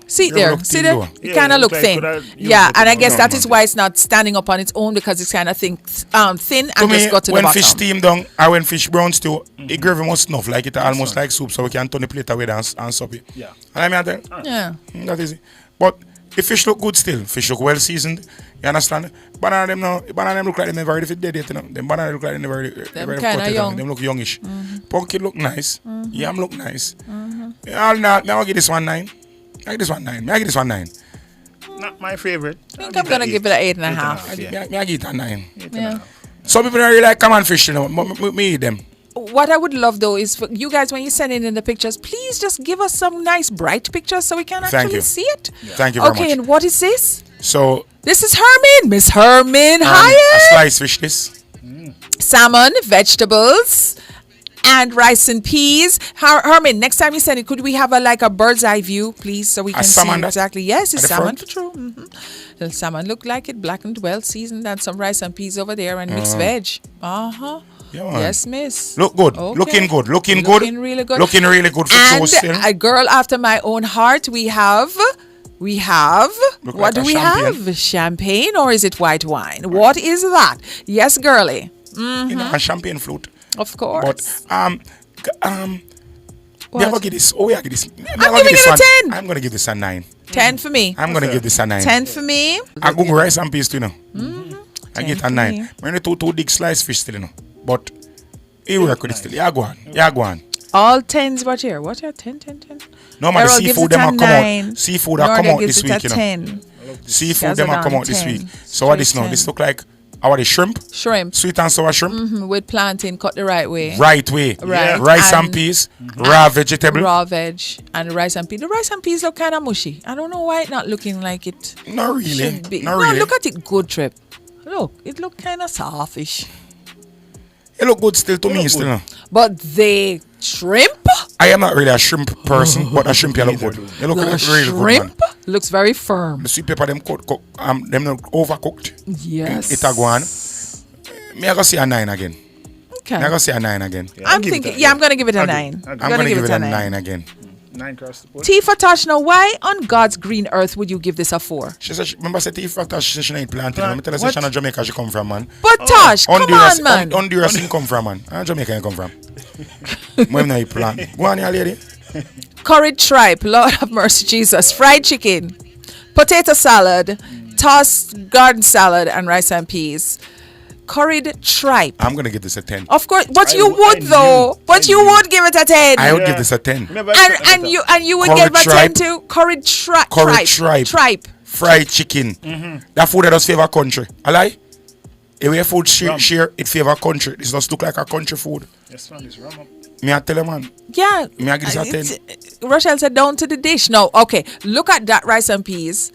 [SPEAKER 17] See there. See there? It kind of look thin. Yeah, and I guess that is why it's not standing up on its own because it's kind of thin and just got to the bottom.
[SPEAKER 16] When fish steam down or when fish brown stew, the gravy must snuff like it almost like soup, so we can turn the plate away and sup it.
[SPEAKER 3] Yeah.
[SPEAKER 16] And I mean,
[SPEAKER 17] yeah.
[SPEAKER 16] That is it. But the fish look good still. Fish look well seasoned. You understand? Banana them look like they never if it dead yet, you know. Them banana look like they never
[SPEAKER 17] kind of young.
[SPEAKER 16] Them look youngish. Pumpkin look nice. Yam look nice. I'll give this one 9. I give this one 9. I give this one 9.
[SPEAKER 3] Not my favorite.
[SPEAKER 17] I think I'm gonna give it an 8.5.
[SPEAKER 16] I give it a 9.
[SPEAKER 17] Yeah.
[SPEAKER 16] Some people don't really like common fish, you know. Me eat them.
[SPEAKER 17] What I would love though is for you guys when you send in the pictures, please just give us some nice bright pictures so we can actually see it.
[SPEAKER 16] Yeah. Thank you very much.
[SPEAKER 17] Okay, and what is this?
[SPEAKER 16] So
[SPEAKER 17] this is Herman, Miss Herman Hyatt.
[SPEAKER 16] A sliced fish this.
[SPEAKER 17] Salmon, vegetables, and rice and peas. Herman, next time you send it, could we have a bird's eye view, please, so we can see exactly? Yes, it's salmon. True. The salmon look like it, blackened, well seasoned, and some rice and peas over there, and mixed veg.
[SPEAKER 16] Yeah,
[SPEAKER 17] yes, miss.
[SPEAKER 16] Look good. Okay. Looking good. Looking
[SPEAKER 17] really good.
[SPEAKER 16] Looking really good for toast still.
[SPEAKER 17] A girl after my own heart. We have. What do we have? Champagne or is it white wine? What is that? Yes, girly.
[SPEAKER 16] You know, a champagne flute.
[SPEAKER 17] Of course.
[SPEAKER 16] But never give this. I give this.
[SPEAKER 17] I'm giving it a 10.
[SPEAKER 16] I'm gonna give this a 9.
[SPEAKER 17] 10 for me.
[SPEAKER 16] I'm gonna give this a 9.
[SPEAKER 17] 10 for me.
[SPEAKER 16] I go rice and peas too, you know. I get a 9. I'm gonna two big sliced fish still, you know. But he work with it still. Yeah, go on.
[SPEAKER 17] All 10s, what here? What are 10?
[SPEAKER 16] No, man, the seafood them come out. Seafood that come out this week, you know.
[SPEAKER 17] 10.
[SPEAKER 16] Seafood them come out this week. So what this now? This look like Our the shrimp.
[SPEAKER 17] Shrimp.
[SPEAKER 16] Sweet and sour shrimp.
[SPEAKER 17] With plantain cut the right way.
[SPEAKER 16] Right way.
[SPEAKER 17] Right.
[SPEAKER 16] Rice and peas. Raw vegetable.
[SPEAKER 17] Raw veg and rice and peas. The rice and peas look kind of mushy. I don't know why it's not looking like it.
[SPEAKER 16] Not really.
[SPEAKER 17] Should be.
[SPEAKER 16] Not
[SPEAKER 17] no,
[SPEAKER 16] really.
[SPEAKER 17] look at it good, Trip. Look, it look kind of softish.
[SPEAKER 16] It look good still to me still. No?
[SPEAKER 17] But the shrimp?
[SPEAKER 16] I am not really a shrimp person, but a shrimp you look good. You look really
[SPEAKER 17] shrimp
[SPEAKER 16] good, man.
[SPEAKER 17] Looks very firm.
[SPEAKER 16] The sweet pepper them them not overcooked.
[SPEAKER 17] Yes.
[SPEAKER 16] It a go on. Me I go see a 9 again.
[SPEAKER 17] Okay.
[SPEAKER 16] Me I go see a 9 again.
[SPEAKER 17] I'm thinking, I'm gonna give it a 9.
[SPEAKER 16] I'm gonna give it a 9 again.
[SPEAKER 3] 9 across the board.
[SPEAKER 17] T for Tosh, now why on God's green earth would you give this a 4?
[SPEAKER 16] She said, remember, say T for Tosh, she ain't planting. Let me tell her, say she not Jamaica, she come from, man.
[SPEAKER 17] But Tosh, come on, man.
[SPEAKER 16] Honduras, she come from, man. Jamaica, you come from. When you plant. Go on, here, lady.
[SPEAKER 17] Curried tripe, Lord have mercy, Jesus. Fried chicken, potato salad, tossed garden salad, and rice and peas. Curried tripe.
[SPEAKER 16] I'm gonna give this a 10.
[SPEAKER 17] Of course, but you would though. But you would give it a 10.
[SPEAKER 16] I would give this a 10.
[SPEAKER 17] And you would give a 10 to curried tripe.
[SPEAKER 16] Curried tripe. Fried chicken. That food that does favor country. I lie. If we food share, it favor country. This does look like a country food.
[SPEAKER 3] Yes, man, it's rum up.
[SPEAKER 16] Me I tell you, man.
[SPEAKER 17] Yeah.
[SPEAKER 16] Me I give this a 10.
[SPEAKER 17] Rochelle said down to the dish. No, okay. Look at that rice and peas.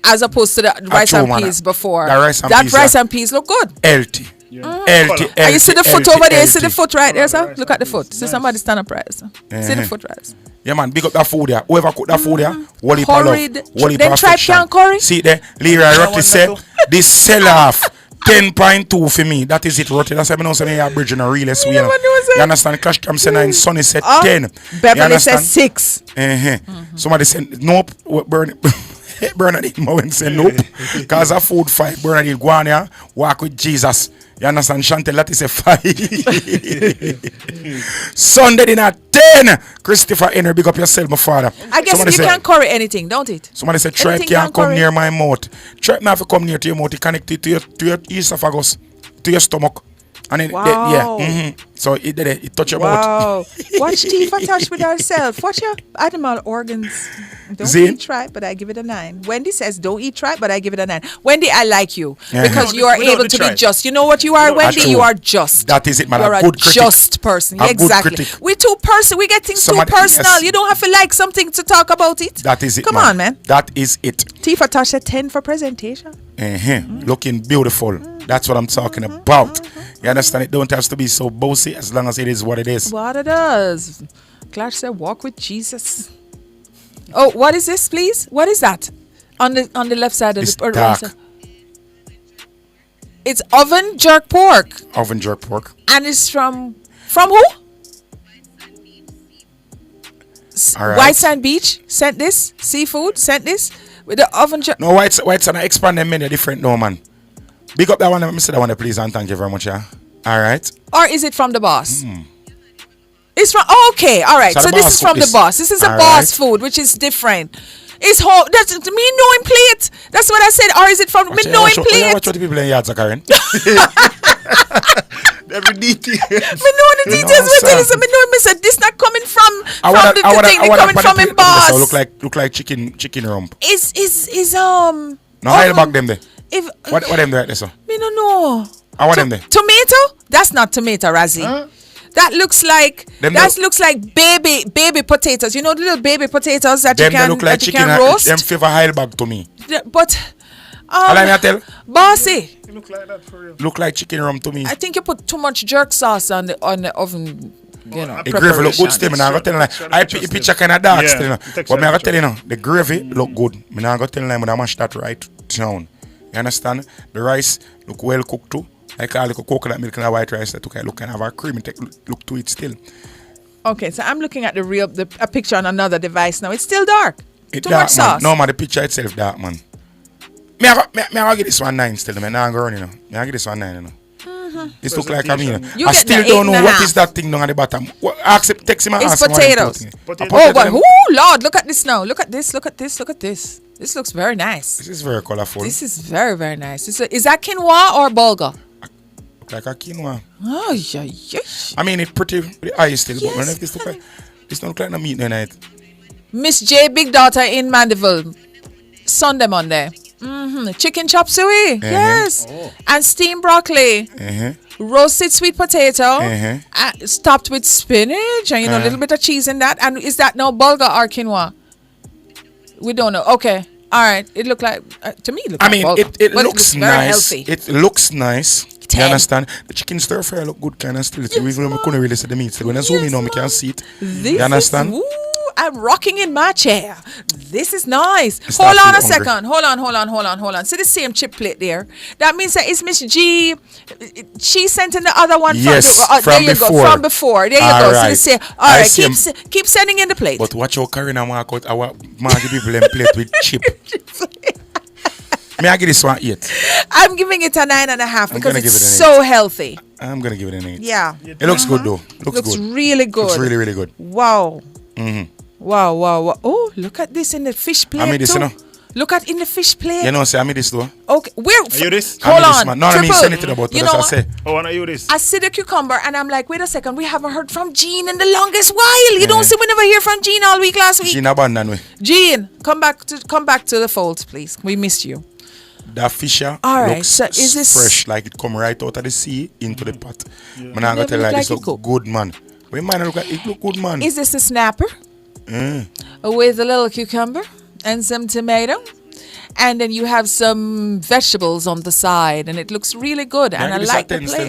[SPEAKER 17] As opposed to the rice and peas before. That rice and peas look good.
[SPEAKER 16] Healthy. Healthy.
[SPEAKER 17] And you see the foot over there? You see the foot right there, sir? Look at the foot. See somebody stand up right, sir. See the foot right, sir.
[SPEAKER 16] Yeah, man, big up that food there. Whoever cook that food there, Wally
[SPEAKER 17] Curried.
[SPEAKER 16] Wally
[SPEAKER 17] Then tripe can curry?
[SPEAKER 16] See there, Leroy Rotty said, this sell off 10.2 for me. That is it, Rotty. That's why I know say me a bridge in a real sweet. You understand? Clash Cam said 9, Sonny said 10.
[SPEAKER 17] Beverly said 6.
[SPEAKER 16] Somebody said, nope, burn it. Bernadette Mowen said nope. Cause a food fight. Bernadette go on here, walk with Jesus. You understand? Chantel that is a 5. Sunday dinner 10. Christopher Henry, big up yourself, my father.
[SPEAKER 17] I guess you can't curry anything, don't it?
[SPEAKER 16] Somebody said tripe can't come near my mouth. Tripe not have to come near to your mouth. It connected to your esophagus, to your stomach. And then, so it touch your mouth.
[SPEAKER 17] Watch T for Touch with herself. Watch your animal organs. Don't eat tripe, but I give it a 9. Wendy says, don't eat tripe, but I give it a 9. Wendy, I like you because you are able to be just. You know what you are, Wendy? You are just.
[SPEAKER 16] That is it, man.
[SPEAKER 17] You're a
[SPEAKER 16] good critic.
[SPEAKER 17] just person.
[SPEAKER 16] A
[SPEAKER 17] Exactly.
[SPEAKER 16] Good critic.
[SPEAKER 17] We get things too personal. Yes. You don't have to like something to talk about it.
[SPEAKER 16] That is it,
[SPEAKER 17] Come on, man.
[SPEAKER 16] That is it.
[SPEAKER 17] T for Touch at 10 for presentation.
[SPEAKER 16] Looking beautiful. That's what I'm talking about. You understand? It don't have to be so bossy as long as it is what it is.
[SPEAKER 17] What it does. Clash said, walk with Jesus. Oh, what is this, please? What is that? On the left side of the
[SPEAKER 16] dark.
[SPEAKER 17] It's oven jerk pork.
[SPEAKER 16] Oven jerk pork.
[SPEAKER 17] And it's from who?
[SPEAKER 16] Right.
[SPEAKER 17] White Sand Beach sent this. Seafood sent this with the oven jerk.
[SPEAKER 16] No, White Sand expand them many different no man. Big up that one. Let me say that one, please, and thank you very much. Yeah. All right.
[SPEAKER 17] Or is it from the boss? It's from. Okay. All right. So this is from the boss. This is a boss food, which is different. It's whole. That's me knowing plate. That's what I said. Or is it from me knowing plate?
[SPEAKER 16] Watch what the people in yards are carrying.
[SPEAKER 3] Every detail.
[SPEAKER 17] Me know the details. We tell you, me know. Me said this not coming from the thing. They coming from him boss.
[SPEAKER 16] So look like chicken rump.
[SPEAKER 17] Is
[SPEAKER 16] No, I'll back them there.
[SPEAKER 17] If
[SPEAKER 16] what them there, sir?
[SPEAKER 17] Me don't know.
[SPEAKER 16] I want them there.
[SPEAKER 17] Tomato? That's not tomato, Razzie. That looks like baby potatoes. You know the little baby potatoes that you can
[SPEAKER 16] look like chicken
[SPEAKER 17] roast.
[SPEAKER 16] Them favor Heil bag to me.
[SPEAKER 17] But
[SPEAKER 16] allow me to tell.
[SPEAKER 17] Bossy.
[SPEAKER 3] It look like that for real.
[SPEAKER 16] Look like chicken rum to me.
[SPEAKER 17] I think you put too much jerk sauce on the oven. You know,
[SPEAKER 16] the gravy look good still. Me not gonna tell you. I picture kind of dark still. But me I gonna tell you, the gravy look good. Me not gonna tell you, but I mash that right down. You understand? The rice look well cooked too. I call it coconut milk and a white rice that look kind of a cream. Look to it still.
[SPEAKER 17] Okay, so I'm looking at a picture on another device now. It's still dark.
[SPEAKER 16] It's
[SPEAKER 17] too
[SPEAKER 16] dark,
[SPEAKER 17] much sauce.
[SPEAKER 16] No, man, the picture itself dark, man. Me I give this one 9 still. Me not going, you know. Me I give this one 9, you know. It look like a me. I still don't know what is that thing down at the bottom. Text him and
[SPEAKER 17] it's
[SPEAKER 16] ask him.
[SPEAKER 17] Potatoes. Oh, but Lord, look at this now. Look at this. Look at this. Look at this. This looks very nice.
[SPEAKER 16] This is very colorful.
[SPEAKER 17] This is very, very nice. Is that quinoa or bulgur?
[SPEAKER 16] Look like a quinoa.
[SPEAKER 17] Oh, yeah.
[SPEAKER 16] I mean, it's pretty. The eye still, but when this look like, this don't look like no meat tonight.
[SPEAKER 17] Miss J, big daughter in Mandeville, Sunday, Monday. Chicken chop suey. Yes. And steamed broccoli. Roasted sweet potato. Topped with spinach and a little bit of cheese in that. And is that no bulgur or quinoa? We don't know. Okay. All right. It looked like to me. It looked like bulgur,
[SPEAKER 16] it
[SPEAKER 17] but
[SPEAKER 16] looks
[SPEAKER 17] very
[SPEAKER 16] nice.
[SPEAKER 17] healthy.
[SPEAKER 16] It looks nice.
[SPEAKER 17] 10.
[SPEAKER 16] You understand? The chicken stir fry look good kind of still. Even though we couldn't really see the meat. So when I zoom in now, we can see it. You understand?
[SPEAKER 17] I'm rocking in my chair. This is nice. Hold on a second. Hold on. See the same chip plate there. That means that it's Miss G. She sent in the other one
[SPEAKER 16] From
[SPEAKER 17] there you
[SPEAKER 16] before.
[SPEAKER 17] Go. From before. There you
[SPEAKER 16] All
[SPEAKER 17] go.
[SPEAKER 16] right.
[SPEAKER 17] So they say, all right, keep sending in the plate.
[SPEAKER 16] But watch how Karina walk out our Maggie people and plate with chip. May I give this one 8?
[SPEAKER 17] I'm giving it a 9.5 because it's so healthy.
[SPEAKER 16] I'm gonna give it an 8.
[SPEAKER 17] Yeah.
[SPEAKER 16] It looks good though. Looks good.
[SPEAKER 17] Really good.
[SPEAKER 16] Looks really, really good.
[SPEAKER 17] Wow. Wow. Oh, look at this in the fish plate.
[SPEAKER 16] I made this,
[SPEAKER 17] too.
[SPEAKER 16] you know.
[SPEAKER 17] Look at in the fish plate.
[SPEAKER 16] You know, say I made this though.
[SPEAKER 17] Okay, where?
[SPEAKER 3] Are you this?
[SPEAKER 17] Hold on.
[SPEAKER 16] Man. No, I mean send it to the bottom.
[SPEAKER 17] You know
[SPEAKER 16] That's what I say.
[SPEAKER 3] Oh, are you this?
[SPEAKER 17] I see the cucumber and I'm like, wait a second, we haven't heard from Jean in the longest while. You don't see we never hear from Jean all week last week.
[SPEAKER 16] Jean abandoned me.
[SPEAKER 17] Jean, come back to the folds, please. We missed you.
[SPEAKER 16] That fisher looks
[SPEAKER 17] so is this
[SPEAKER 16] fresh, like it come right out of the sea into the pot. Man, I'm gonna tell you, like this look good, man. When man look at it, look good, man.
[SPEAKER 17] Is this a snapper? With a little cucumber and some tomato? And then you have some vegetables on the side, and it looks really good. And I like the plate.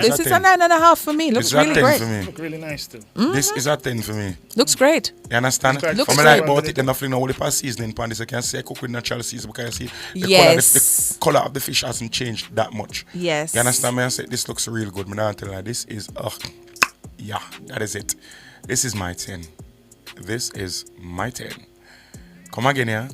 [SPEAKER 17] This is a 9.5 for me. Looks really great.
[SPEAKER 3] Look really nice too.
[SPEAKER 16] This is a 10 for me.
[SPEAKER 17] Looks great.
[SPEAKER 16] You understand?
[SPEAKER 17] Looks
[SPEAKER 16] I
[SPEAKER 17] great.
[SPEAKER 16] like about it, and nothing all the seasoning pan. This I can say I cook with natural seasoning because you see the color of the fish hasn't changed that much.
[SPEAKER 17] Yes.
[SPEAKER 16] You understand me? I say this looks real good. Man, I tell you, this is yeah, that is it. This is my 10. This is my 10. Come again, yeah.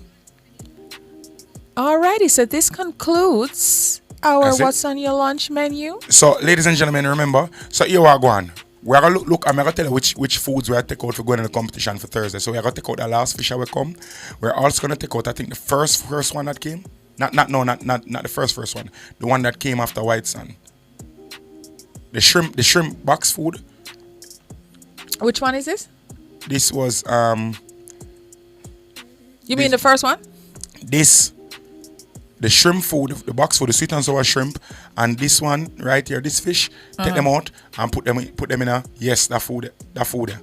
[SPEAKER 17] Alrighty, so this concludes our What's on Your Lunch menu.
[SPEAKER 16] So, ladies and gentlemen, remember, so here we are going. We're going to look, I'm going to tell you which foods we're going to take out for going in the competition for Thursday. So, we're going to take out the last fish that will come. We're also going to take out, I think, the first one that came. Not the first one. The one that came after White Sun. The shrimp box food.
[SPEAKER 17] Which one is this?
[SPEAKER 16] This was,
[SPEAKER 17] You mean the first one?
[SPEAKER 16] The shrimp food, the box food, the sweet and sour shrimp, and this one right here, this fish, take them out and put them in that food.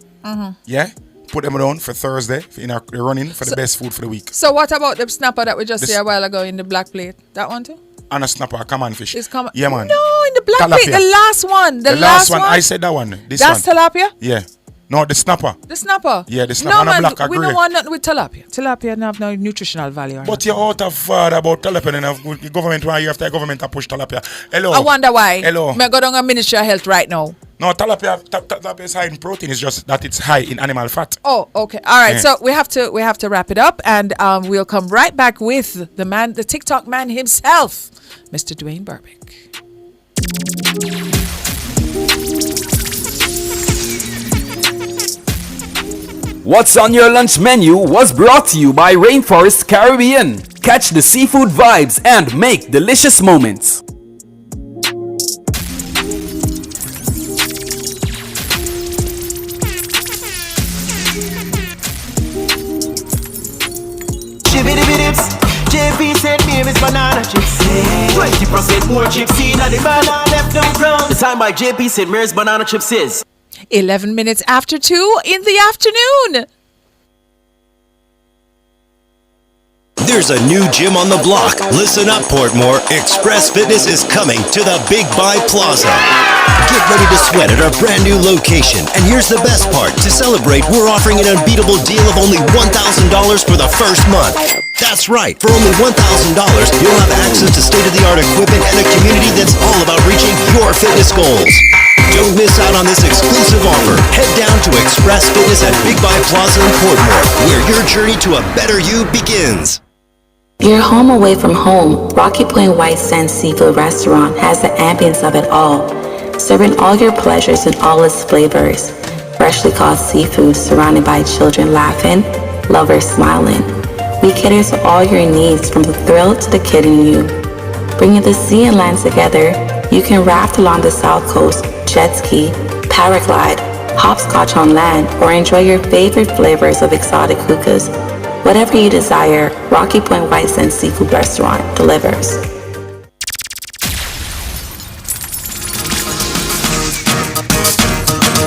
[SPEAKER 16] Yeah, put them down for Thursday the running for the best food for the week.
[SPEAKER 17] So what about the snapper that we just saw a while ago in the black plate? That one too?
[SPEAKER 16] And a snapper, a common fish.
[SPEAKER 17] Yeah,
[SPEAKER 16] man.
[SPEAKER 17] No, in the black plate, the last one.
[SPEAKER 16] The last one. I said that one.
[SPEAKER 17] That's tilapia?
[SPEAKER 16] Yeah. No, the snapper.
[SPEAKER 17] The snapper?
[SPEAKER 16] Yeah, the snapper.
[SPEAKER 17] No, man,
[SPEAKER 16] black
[SPEAKER 17] we don't want nothing with tilapia. Tilapia don't have no nutritional value.
[SPEAKER 16] But you're out of about tilapia and the government, why you after government to push tilapia. Hello.
[SPEAKER 17] I wonder why.
[SPEAKER 16] Hello.
[SPEAKER 17] I go down a Ministry of Health right now.
[SPEAKER 16] No, tilapia is high in protein. It's just that it's high in animal fat.
[SPEAKER 17] Oh, okay. All right. So we have to wrap it up, and we'll come right back with the TikTok man himself, Mr. Dwayne Burbick.
[SPEAKER 9] What's on Your Lunch menu was brought to you by Rainforest Caribbean. Catch the seafood vibes and make delicious moments.
[SPEAKER 19] JP said Mary's banana chips. 20% more chips in the banana left on ground. The time by JP said Mary's banana chips is
[SPEAKER 17] 11 minutes after 2 in the afternoon.
[SPEAKER 20] There's a new gym on the block. Listen up, Portmore. Express Fitness is coming to the Big Buy Plaza. Get ready to sweat at our brand new location. And here's the best part. To celebrate, we're offering an unbeatable deal of only $1,000 for the first month. That's right. For only $1,000, you'll have access to state-of-the-art equipment and a community that's all about reaching your fitness goals. Don't miss out on this exclusive offer. Head down to Express Fitness at Big Buy Plaza in Portmore, where your journey to a better you begins.
[SPEAKER 11] You're home away from home. Rocky Point White Sands Seafood Restaurant has the ambience of it all, serving all your pleasures in all its flavors. Freshly caught seafood surrounded by children laughing, lovers smiling. We cater to all your needs, from the thrill to the kid in you. Bringing the sea and land together, you can raft along the south coast, jet ski, paraglide, hopscotch on land, or enjoy your favorite flavors of exotic hookahs. Whatever you desire, Rocky Point White Sands Seafood Restaurant delivers.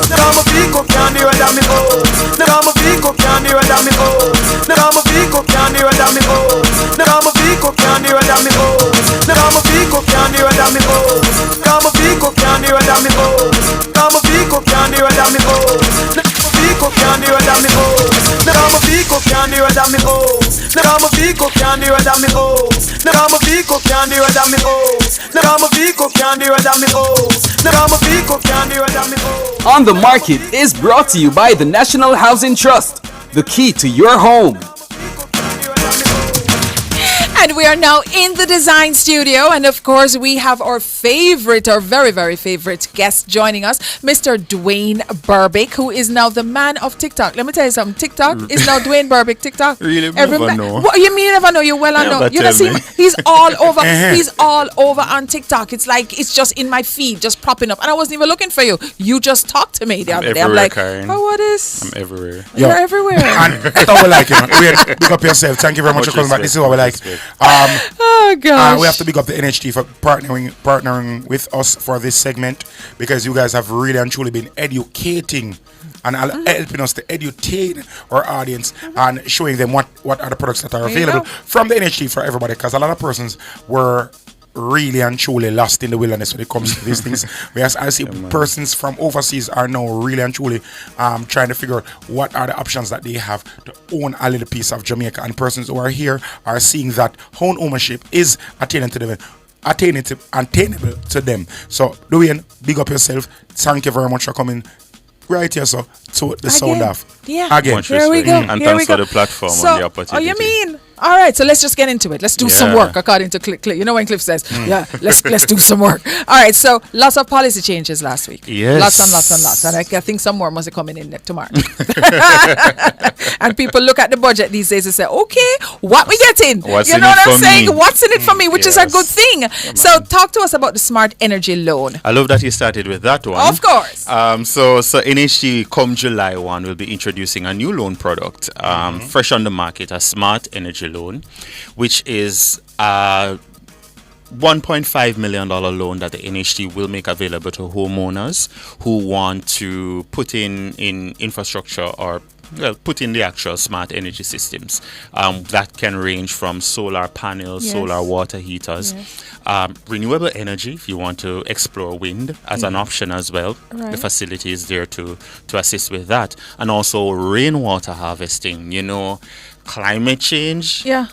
[SPEAKER 15] Nagama Pico candy red on me bones. Nagama Pico candy red on me bones. Nagama Pico candy red on me bones. Nagama Pico candy red on me bones. Nagama Pico candy red on me bones. Nagama Pico candy red on me bones. Nagama Pico candy red on me bones. Nagama Pico candy red on me bones. Nagama Pico candy red on me bones. Nagama Pico candy red on me bones. Nagama Pico candy red on me bones. Nagama Pico candy red on me bones. Nagama Pico candy red on me bones.
[SPEAKER 9] On the Market is brought to you by the National Housing Trust, the key to your home.
[SPEAKER 17] And we are now in the design studio, and of course we have our favorite, our very, very favorite guest joining us, Mr. Dwayne Burbick, who is now the man of TikTok. Let me tell you something, TikTok is now Dwayne Burbick TikTok.
[SPEAKER 3] Really, never know.
[SPEAKER 17] What you mean never know? You well know. You don't see him. He's all over. He's all over on TikTok. It's like it's just in my feed, just popping up. And I wasn't even looking for you. You just talked to me the other day. I'm like, oh, what is?
[SPEAKER 3] I'm everywhere.
[SPEAKER 17] You're everywhere.
[SPEAKER 16] And that's how we like it. Wait, big up yourself. Thank you very much for coming back. This is what we like.
[SPEAKER 17] Oh gosh.
[SPEAKER 16] We have to big up the NHT for partnering with us for this segment, because you guys have really and truly been educating and helping us to educate our audience and showing them what are the products that are available from the NHT for everybody, because a lot of persons were really and truly lost in the wilderness when it comes to these things. Whereas I see persons from overseas are now really and truly trying to figure out what are the options that they have to own a little piece of Jamaica, and persons who are here are seeing that home ownership is attainable to them. So Dwayne, big up yourself. Thank you very much for coming right here, so to the sound off.
[SPEAKER 17] Yeah.
[SPEAKER 16] Again.
[SPEAKER 17] Here we go.
[SPEAKER 3] And
[SPEAKER 17] Here we
[SPEAKER 3] thanks for
[SPEAKER 17] go.
[SPEAKER 3] the platform
[SPEAKER 17] So,
[SPEAKER 3] and the opportunity.
[SPEAKER 17] oh, you mean? All right, so let's just get into it. Let's do some work, according to Cliff. You know when Cliff says, yeah, let's do some work. All right, so lots of policy changes last week.
[SPEAKER 3] Yes.
[SPEAKER 17] Lots and lots and lots. And I think some more must be coming in tomorrow. And people look at the budget these days and say, okay, what we getting?
[SPEAKER 3] What's
[SPEAKER 17] you know
[SPEAKER 3] in
[SPEAKER 17] what
[SPEAKER 3] it
[SPEAKER 17] I'm
[SPEAKER 3] for
[SPEAKER 17] saying?
[SPEAKER 3] me?
[SPEAKER 17] What's in it for me? Which is a good thing. So talk to us about the smart energy loan.
[SPEAKER 3] I love that you started with that one.
[SPEAKER 17] Of course.
[SPEAKER 3] So NHT come July 1 will be introducing a new loan product, fresh on the market, a smart energy loan, which is a $1.5 million loan that the NHT will make available to homeowners who want to put in infrastructure or put in the actual smart energy systems. That can range from solar panels, solar water heaters, renewable energy if you want to explore wind as an option as well.
[SPEAKER 17] Right.
[SPEAKER 3] The facility is there to assist with that. And also rainwater harvesting. You know, climate change.
[SPEAKER 17] Yeah.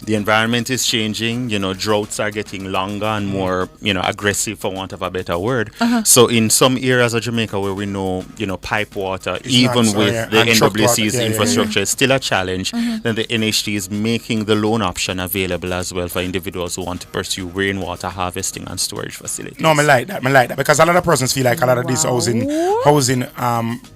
[SPEAKER 3] The environment is changing, droughts are getting longer and more, aggressive, for want of a better word. So in some areas of Jamaica where we know, pipe water,
[SPEAKER 16] It's
[SPEAKER 3] even
[SPEAKER 16] not,
[SPEAKER 3] with
[SPEAKER 16] and
[SPEAKER 3] the
[SPEAKER 16] truck
[SPEAKER 3] NWC's
[SPEAKER 16] water,
[SPEAKER 3] infrastructure, is still a challenge. Then the NHT is making the loan option available as well for individuals who want to pursue rainwater harvesting and storage facilities.
[SPEAKER 16] No, I like that, because a lot of persons feel like a lot of these housing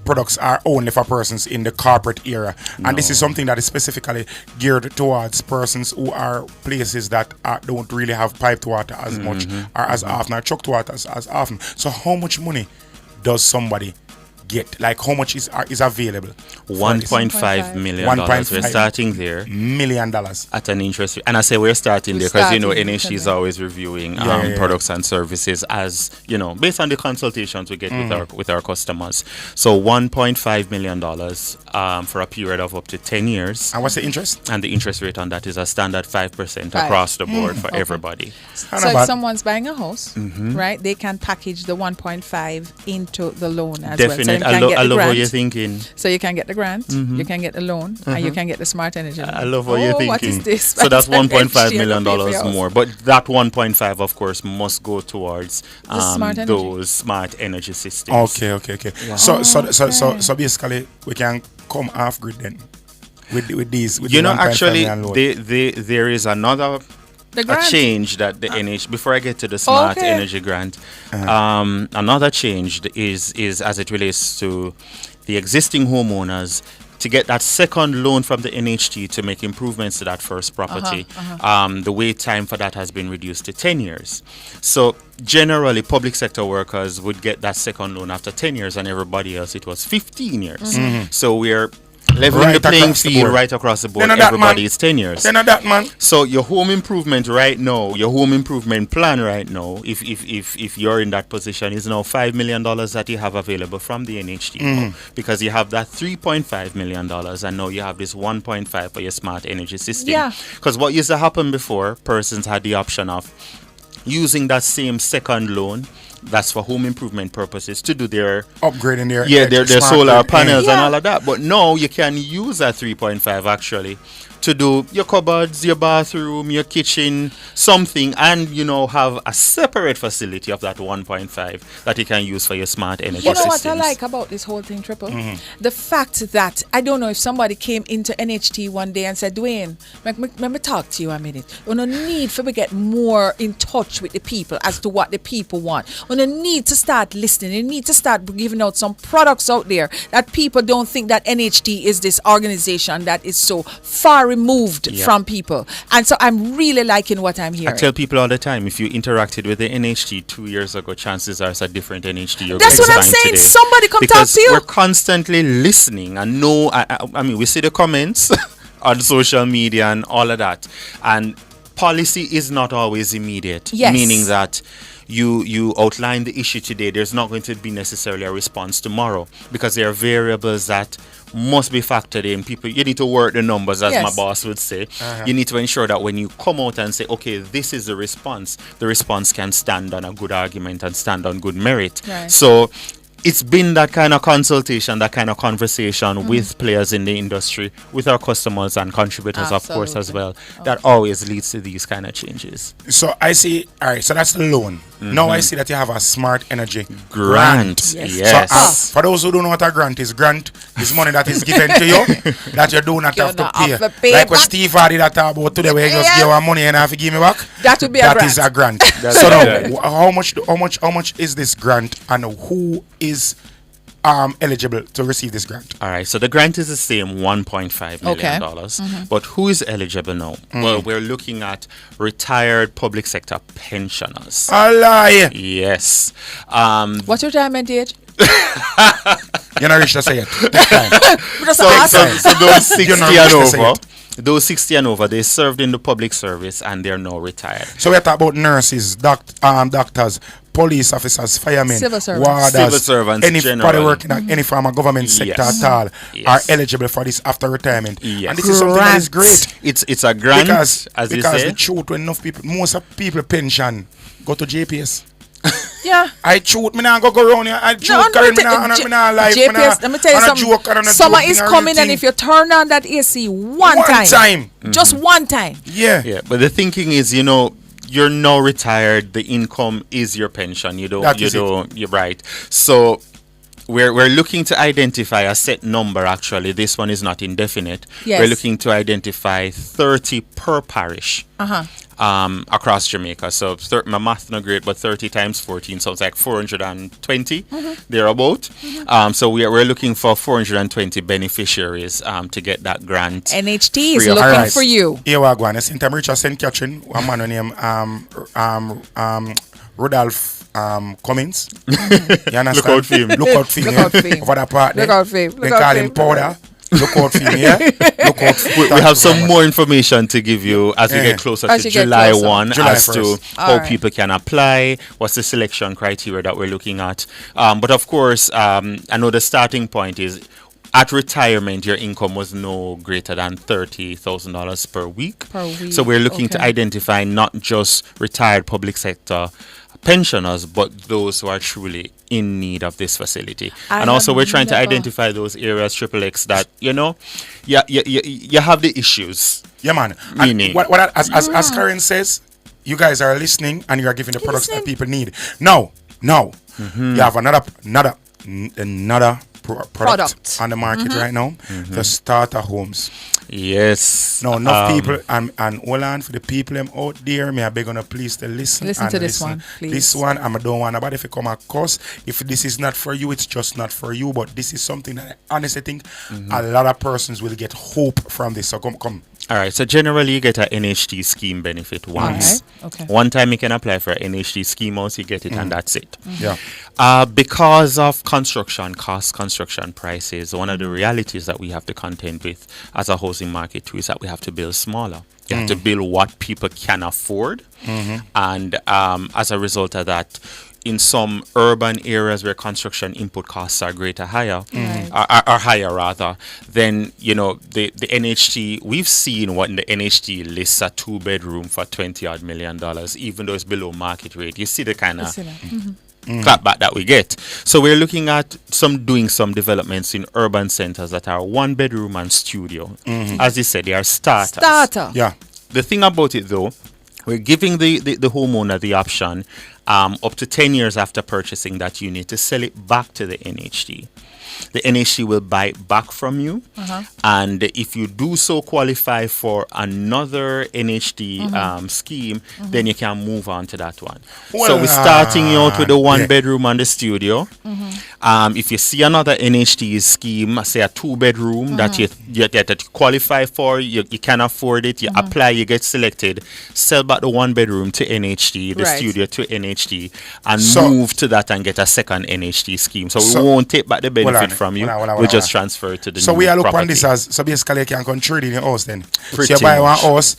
[SPEAKER 16] products are only for persons in the corporate area, and this is something that is specifically geared towards persons who are places that don't really have piped water as much or as often, or trucked water as often. So how much money does somebody get? Like, how much is available?
[SPEAKER 3] $1.5 million. We're starting there.
[SPEAKER 16] $1 million
[SPEAKER 3] at an interest rate. And I say we're starting there because NHT is always reviewing products and services as based on the consultations we get with our customers. So $1.5 million for a period of up to 10 years.
[SPEAKER 16] And what's the interest?
[SPEAKER 3] And the interest rate on that is a standard 5% across the board for everybody.
[SPEAKER 17] So if someone's buying a house, right, they can package the 1.5 into the loan as well. So
[SPEAKER 3] I love what you're thinking.
[SPEAKER 17] So you can get the grant, you can get the loan, and you can get the smart energy loan.
[SPEAKER 3] I love what you're thinking.
[SPEAKER 17] What is this?
[SPEAKER 3] So that's $1.5 million more. But that 1.5, of course, must go towards those smart energy systems.
[SPEAKER 16] Okay. Yeah. So basically, we can come off grid then with these. With
[SPEAKER 3] actually, there is another. A change that the NH before I get to the smart energy grant, another change is as it relates to the existing homeowners to get that second loan from the NHT to make improvements to that first property. The wait time for that has been reduced to 10 years. So generally, public sector workers would get that second loan after 10 years, and everybody else it was 15 years. So we're Leveling the playing
[SPEAKER 16] across the
[SPEAKER 3] field
[SPEAKER 16] board.
[SPEAKER 3] right across the board.
[SPEAKER 16] Then that,
[SPEAKER 3] Everybody
[SPEAKER 16] man.
[SPEAKER 3] is 10 years.
[SPEAKER 16] Then that, man.
[SPEAKER 3] So your home improvement right now, your home improvement plan right now, if you're in that position, is now $5 million that you have available from the NHT now, because you have that $3.5 million and now you have this 1.5 for your smart energy system.
[SPEAKER 17] Yeah.
[SPEAKER 3] Because what used to happen before, persons had the option of using that same second loan that's for home improvement purposes to do their
[SPEAKER 16] upgrading
[SPEAKER 3] their
[SPEAKER 16] smart
[SPEAKER 3] solar
[SPEAKER 16] grid.
[SPEAKER 3] panels and
[SPEAKER 17] Yeah.
[SPEAKER 3] all of that. But now you can use that 3.5 actually to do your cupboards, your bathroom, your kitchen, something, and have a separate facility of that 1.5 that you can use for your smart energy
[SPEAKER 17] You know
[SPEAKER 3] systems.
[SPEAKER 17] what I like about this whole thing, Triple? The fact that I don't know if somebody came into NHT one day and said, Dwayne, let me talk to you a minute. We no need for we get more in touch with the people as to what the people want. We no need to start listening. We need to start giving out some products out there that people don't think that NHT is this organization that is so far removed from people. And so I'm really liking what I'm
[SPEAKER 3] I
[SPEAKER 17] hearing.
[SPEAKER 3] tell people all the time, if you interacted with the NHT 2 years ago, chances are it's a different NHT you're
[SPEAKER 17] That's
[SPEAKER 3] going
[SPEAKER 17] what
[SPEAKER 3] to
[SPEAKER 17] I'm
[SPEAKER 3] find
[SPEAKER 17] saying.
[SPEAKER 3] today.
[SPEAKER 17] Somebody come talk
[SPEAKER 3] Because
[SPEAKER 17] to you.
[SPEAKER 3] we're constantly listening and know. I mean, we see the comments on social media and all of that. And policy is not always immediate.
[SPEAKER 17] Yes.
[SPEAKER 3] Meaning that you outline the issue today, there's not going to be necessarily a response tomorrow, because there are variables that must be factored in. People, you need to work the numbers, as my
[SPEAKER 17] Yes.
[SPEAKER 3] boss would say. You need to ensure that when you come out and say, okay, this is the response can stand on a good argument and stand on good merit.
[SPEAKER 17] Right.
[SPEAKER 3] So it's been that kind of consultation, that kind of conversation with players in the industry, with our customers and contributors, of course, as well, that always leads to these kind of changes.
[SPEAKER 16] So I see, all right, so that's the loan. Now I see that you have a smart energy
[SPEAKER 3] Grant. Yes.
[SPEAKER 16] So for those who don't know what a grant is money that is given to you that you do not have to pay. Like what Steve Hardy that talk about today, where he just give our money and have to give me back.
[SPEAKER 17] That would be a
[SPEAKER 16] That
[SPEAKER 17] grant.
[SPEAKER 16] is a grant. So now, how much is this grant, and who is eligible to receive this grant?
[SPEAKER 3] All right, so the grant is the same, $1.5 million.
[SPEAKER 17] Okay.
[SPEAKER 3] But who is eligible now? Well, we're looking at retired public sector pensioners.
[SPEAKER 16] A lie.
[SPEAKER 3] Yes.
[SPEAKER 17] What's your retirement age?
[SPEAKER 16] You're not rich to say it.
[SPEAKER 3] So those 60
[SPEAKER 16] You're not
[SPEAKER 3] and
[SPEAKER 16] rich to say
[SPEAKER 3] over,
[SPEAKER 16] it.
[SPEAKER 3] those 60 and over, they served in the public service and they're now retired.
[SPEAKER 16] So we're talking about nurses, doctors, police officers, firemen,
[SPEAKER 17] Civil servants.
[SPEAKER 16] warders,
[SPEAKER 3] Civil servants
[SPEAKER 16] anybody
[SPEAKER 3] generally.
[SPEAKER 16] working at any form of government sector
[SPEAKER 3] Yes.
[SPEAKER 16] at all
[SPEAKER 3] Yes.
[SPEAKER 16] are eligible for this after retirement.
[SPEAKER 3] Yes.
[SPEAKER 16] And this is something that is great.
[SPEAKER 3] It's a grant,
[SPEAKER 16] because
[SPEAKER 3] as you
[SPEAKER 16] because
[SPEAKER 3] say.
[SPEAKER 16] the truth, when enough people, most of people pension go to JPS.
[SPEAKER 17] Yeah.
[SPEAKER 16] I shoot, me not go around here. I shoot, Karen, me not life.
[SPEAKER 17] JPS, let me tell you something. Summer is coming, and if you turn on that AC one time, just one time.
[SPEAKER 16] Yeah.
[SPEAKER 3] But the thinking is, you're now retired. The income is your pension. You're right. So we're looking to identify a set number. Actually, this one is not indefinite.
[SPEAKER 17] Yes.
[SPEAKER 3] We're looking to identify 30 per parish. Across Jamaica. So my math not great, but 30 times 14, so it's like 420 thereabout. So we're looking for 420 beneficiaries to get that grant.
[SPEAKER 17] NHT is looking for you.
[SPEAKER 16] Here we go. St. Richard St. Catherine, a man named Rodolph Cummins. You understand?
[SPEAKER 3] Look out for him.
[SPEAKER 16] Look out for him.
[SPEAKER 17] Look out for him.
[SPEAKER 16] Over that part there.
[SPEAKER 17] Look out for him.
[SPEAKER 16] They call him Powder. Look out for him, yeah? Look out for
[SPEAKER 3] We have some more information to give you as we get closer
[SPEAKER 17] As
[SPEAKER 3] to
[SPEAKER 17] you get
[SPEAKER 3] July
[SPEAKER 17] closer.
[SPEAKER 3] 1
[SPEAKER 16] July
[SPEAKER 3] as to
[SPEAKER 16] 1st.
[SPEAKER 3] how
[SPEAKER 17] Alright.
[SPEAKER 3] people can apply, what's the selection criteria that we're looking at. But of course, I know the starting point is at retirement, your income was no greater than $30,000 per week. So we're looking to
[SPEAKER 17] okay.
[SPEAKER 3] identify not just retired public sector pensioners, but those who are truly in need of this facility. And also we're trying to identify those areas, Triple X, that, you have the issues.
[SPEAKER 16] Yeah, man.
[SPEAKER 3] Meaning.
[SPEAKER 16] And as Karen says, you guys are listening and you are giving the products that people need. Now, you have another product on the market right now, the starter homes.
[SPEAKER 3] Yes.
[SPEAKER 16] Now, enough people, and hold on for the people out there, may I beg on a please to listen.
[SPEAKER 17] Listen to this one, please.
[SPEAKER 16] This one, I don't want nobody to come across. If this is not for you, it's just not for you. But this is something that I honestly think a lot of persons will get hope from this. So come.
[SPEAKER 3] All right. So generally, you get an NHT scheme benefit once.
[SPEAKER 17] Right. Okay.
[SPEAKER 3] One time you can apply for an NHT scheme house, you get it, and that's it.
[SPEAKER 16] Yeah.
[SPEAKER 3] Because of construction costs, construction prices, one of the realities that we have to contend with as a housing market too is that we have to build smaller. You have to build what people can afford, and as a result of that, in some urban areas where construction input costs are higher, are higher rather, then the NHT, we've seen what the NHT lists a 2-bedroom for $20 million, even though it's below market rate. You see the kind of clapback that we get. So we're looking at doing some developments in urban centers that are 1-bedroom and studio. As you said, they are starters.
[SPEAKER 16] Yeah.
[SPEAKER 3] The thing about it though, we're giving the homeowner the option up to 10 years after purchasing that unit to sell it back to the NHT. The NHT will buy it back from you, and if you do so qualify for another NHT scheme, then you can move on to that one. So we're starting you out with the 1-bedroom and the studio. If you see another NHT scheme, say a 2-bedroom that you qualify for, you can afford it, you apply, you get selected, sell back the 1-bedroom to NHT, the studio to NHT, and move to that and get a second NHT scheme. So we won't take back the benefit from you. We'll just transfer it to the new
[SPEAKER 16] So we are looking
[SPEAKER 3] property.
[SPEAKER 16] on this as, so basically you can control in your house then.
[SPEAKER 3] Pretty
[SPEAKER 16] so you buy one
[SPEAKER 3] much.
[SPEAKER 16] house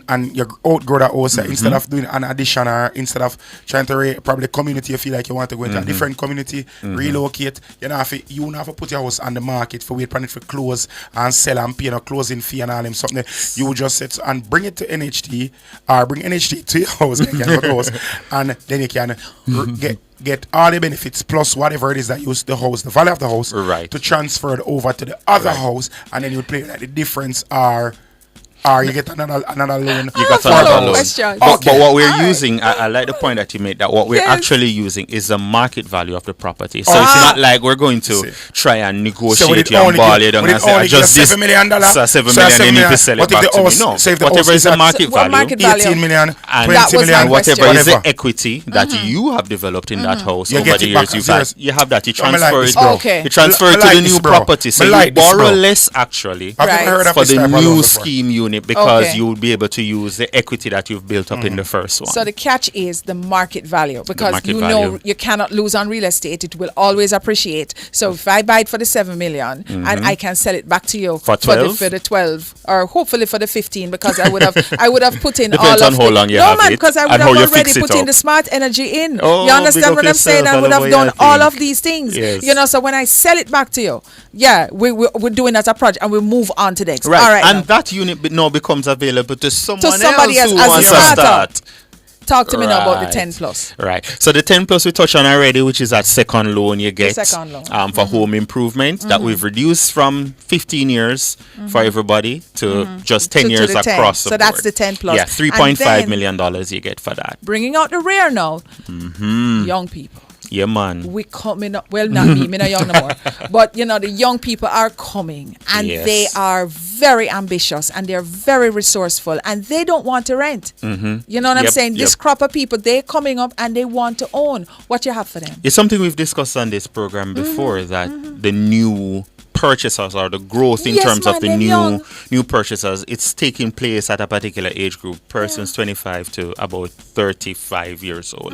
[SPEAKER 16] and you outgrow that house instead of doing an addition or instead of trying to probably community, you feel like you want to go into a different community, relocate, you don't have to put your house on the market for wait for it for close and sell and pay a closing fee and all them something. You would just sit and bring it to NHT or bring NHT to your house, you can go to house, and then you can get all the benefits plus whatever it is that use the house, the value of the house, to transfer it over to the other house, and then you play like the difference are you get another loan.
[SPEAKER 3] You got another loan. But what we're using, I like the point that you made, that what we're actually using is the market value of the property. So it's not like we're going to try and negotiate you and ball you down and say, just this
[SPEAKER 16] $7 million,
[SPEAKER 3] so $7 million, you need to sell it back to me. No, whatever is the market value,
[SPEAKER 16] 18 million,
[SPEAKER 3] and
[SPEAKER 16] 20 million,
[SPEAKER 3] and whatever is the equity that you have developed in that house over the years you've had, you have that. You transfer it. You transfer it to the new property. So you borrow less actually for the new scheme unit, because you will be able to use the equity that you've built up in the first one.
[SPEAKER 17] So the catch is the market value, because
[SPEAKER 3] market
[SPEAKER 17] know you cannot lose on real estate. It will always appreciate. So if I buy it for the 7 million and I can sell it back to you
[SPEAKER 3] for 12,
[SPEAKER 17] for the 12, or hopefully for the 15, because I would have put in
[SPEAKER 3] depends
[SPEAKER 17] all
[SPEAKER 3] on
[SPEAKER 17] of
[SPEAKER 3] how long you have it,
[SPEAKER 17] because I would have already put in the smart energy in. You understand what I'm saying? I would have done all of these things. Yes. So when I sell it back to you, we're doing as a project and we move on to next.
[SPEAKER 3] Right.
[SPEAKER 17] All right,
[SPEAKER 3] and that unit now becomes available to somebody else who
[SPEAKER 17] as
[SPEAKER 3] wants
[SPEAKER 17] a
[SPEAKER 3] to start.
[SPEAKER 17] Talk to me now about the 10 plus.
[SPEAKER 3] Right. So the 10 plus we touched on already, which is that second loan you get for home improvement, that we've reduced from 15 years for everybody to just 10 years across the board.
[SPEAKER 17] So that's the 10 plus.
[SPEAKER 3] Yeah, $3.5 million you get for that.
[SPEAKER 17] Bringing out the rear now, young people.
[SPEAKER 3] Yeah, man.
[SPEAKER 17] We coming up. Well, not me. Me not young no more. But the young people are coming, and they are very ambitious, and they're very resourceful, and they don't want to rent. You know what I'm saying? This crop of people, they're coming up and they want to own. What you have for them?
[SPEAKER 3] It's something we've discussed on this program before, that the new purchasers, or the growth in terms of the new purchasers, it's taking place at a particular age group, persons 25 to about 35 years old.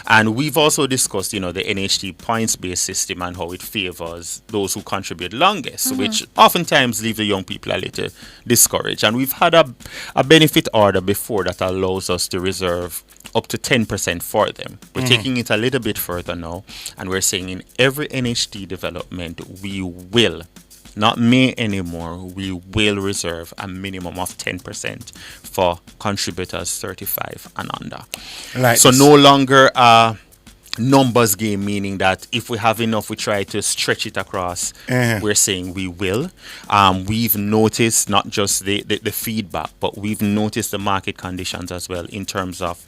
[SPEAKER 3] And we've also discussed the NHT points-based system and how it favors those who contribute longest, which oftentimes leave the young people a little discouraged. And we've had a benefit order before that allows us to reserve up to 10% for them. We're taking it a little bit further now, and we're saying in every NHT development, we will, not may anymore, we will reserve a minimum of 10% for contributors 35 and under. So no longer numbers game, meaning that if we have enough, we try to stretch it across. We're saying we will. We've noticed not just the feedback, but we've noticed the market conditions as well, in terms of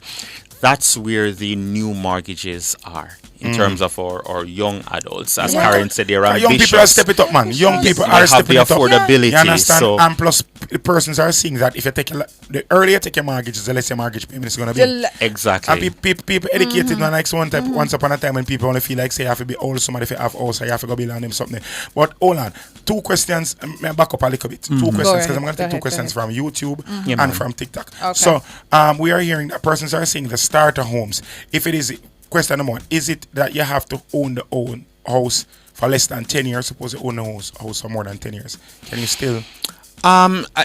[SPEAKER 3] that's where the new mortgages are, in terms of our young adults. As Karen said, they're ambitious.
[SPEAKER 16] Young people are stepping it up, man. Young people are stepping it up.
[SPEAKER 3] Affordability.
[SPEAKER 16] You understand?
[SPEAKER 3] So
[SPEAKER 16] and plus, the persons are seeing that if you take the earlier you take your mortgage, the less your mortgage payment is going to be.
[SPEAKER 3] Exactly.
[SPEAKER 16] And people educated, like once upon a time when people only feel like say you have to be old, somebody if you have house, you have to go build on them something. But hold on, 2 questions. May I back up a little bit? 2 questions because I'm going to take 2 questions from YouTube and from TikTok.
[SPEAKER 17] Okay.
[SPEAKER 16] So we are hearing that persons are saying the starter homes. If it is question number 1, is it that you have to own the own house for less than 10 years? Suppose you own a house for more than 10 years. Can you still?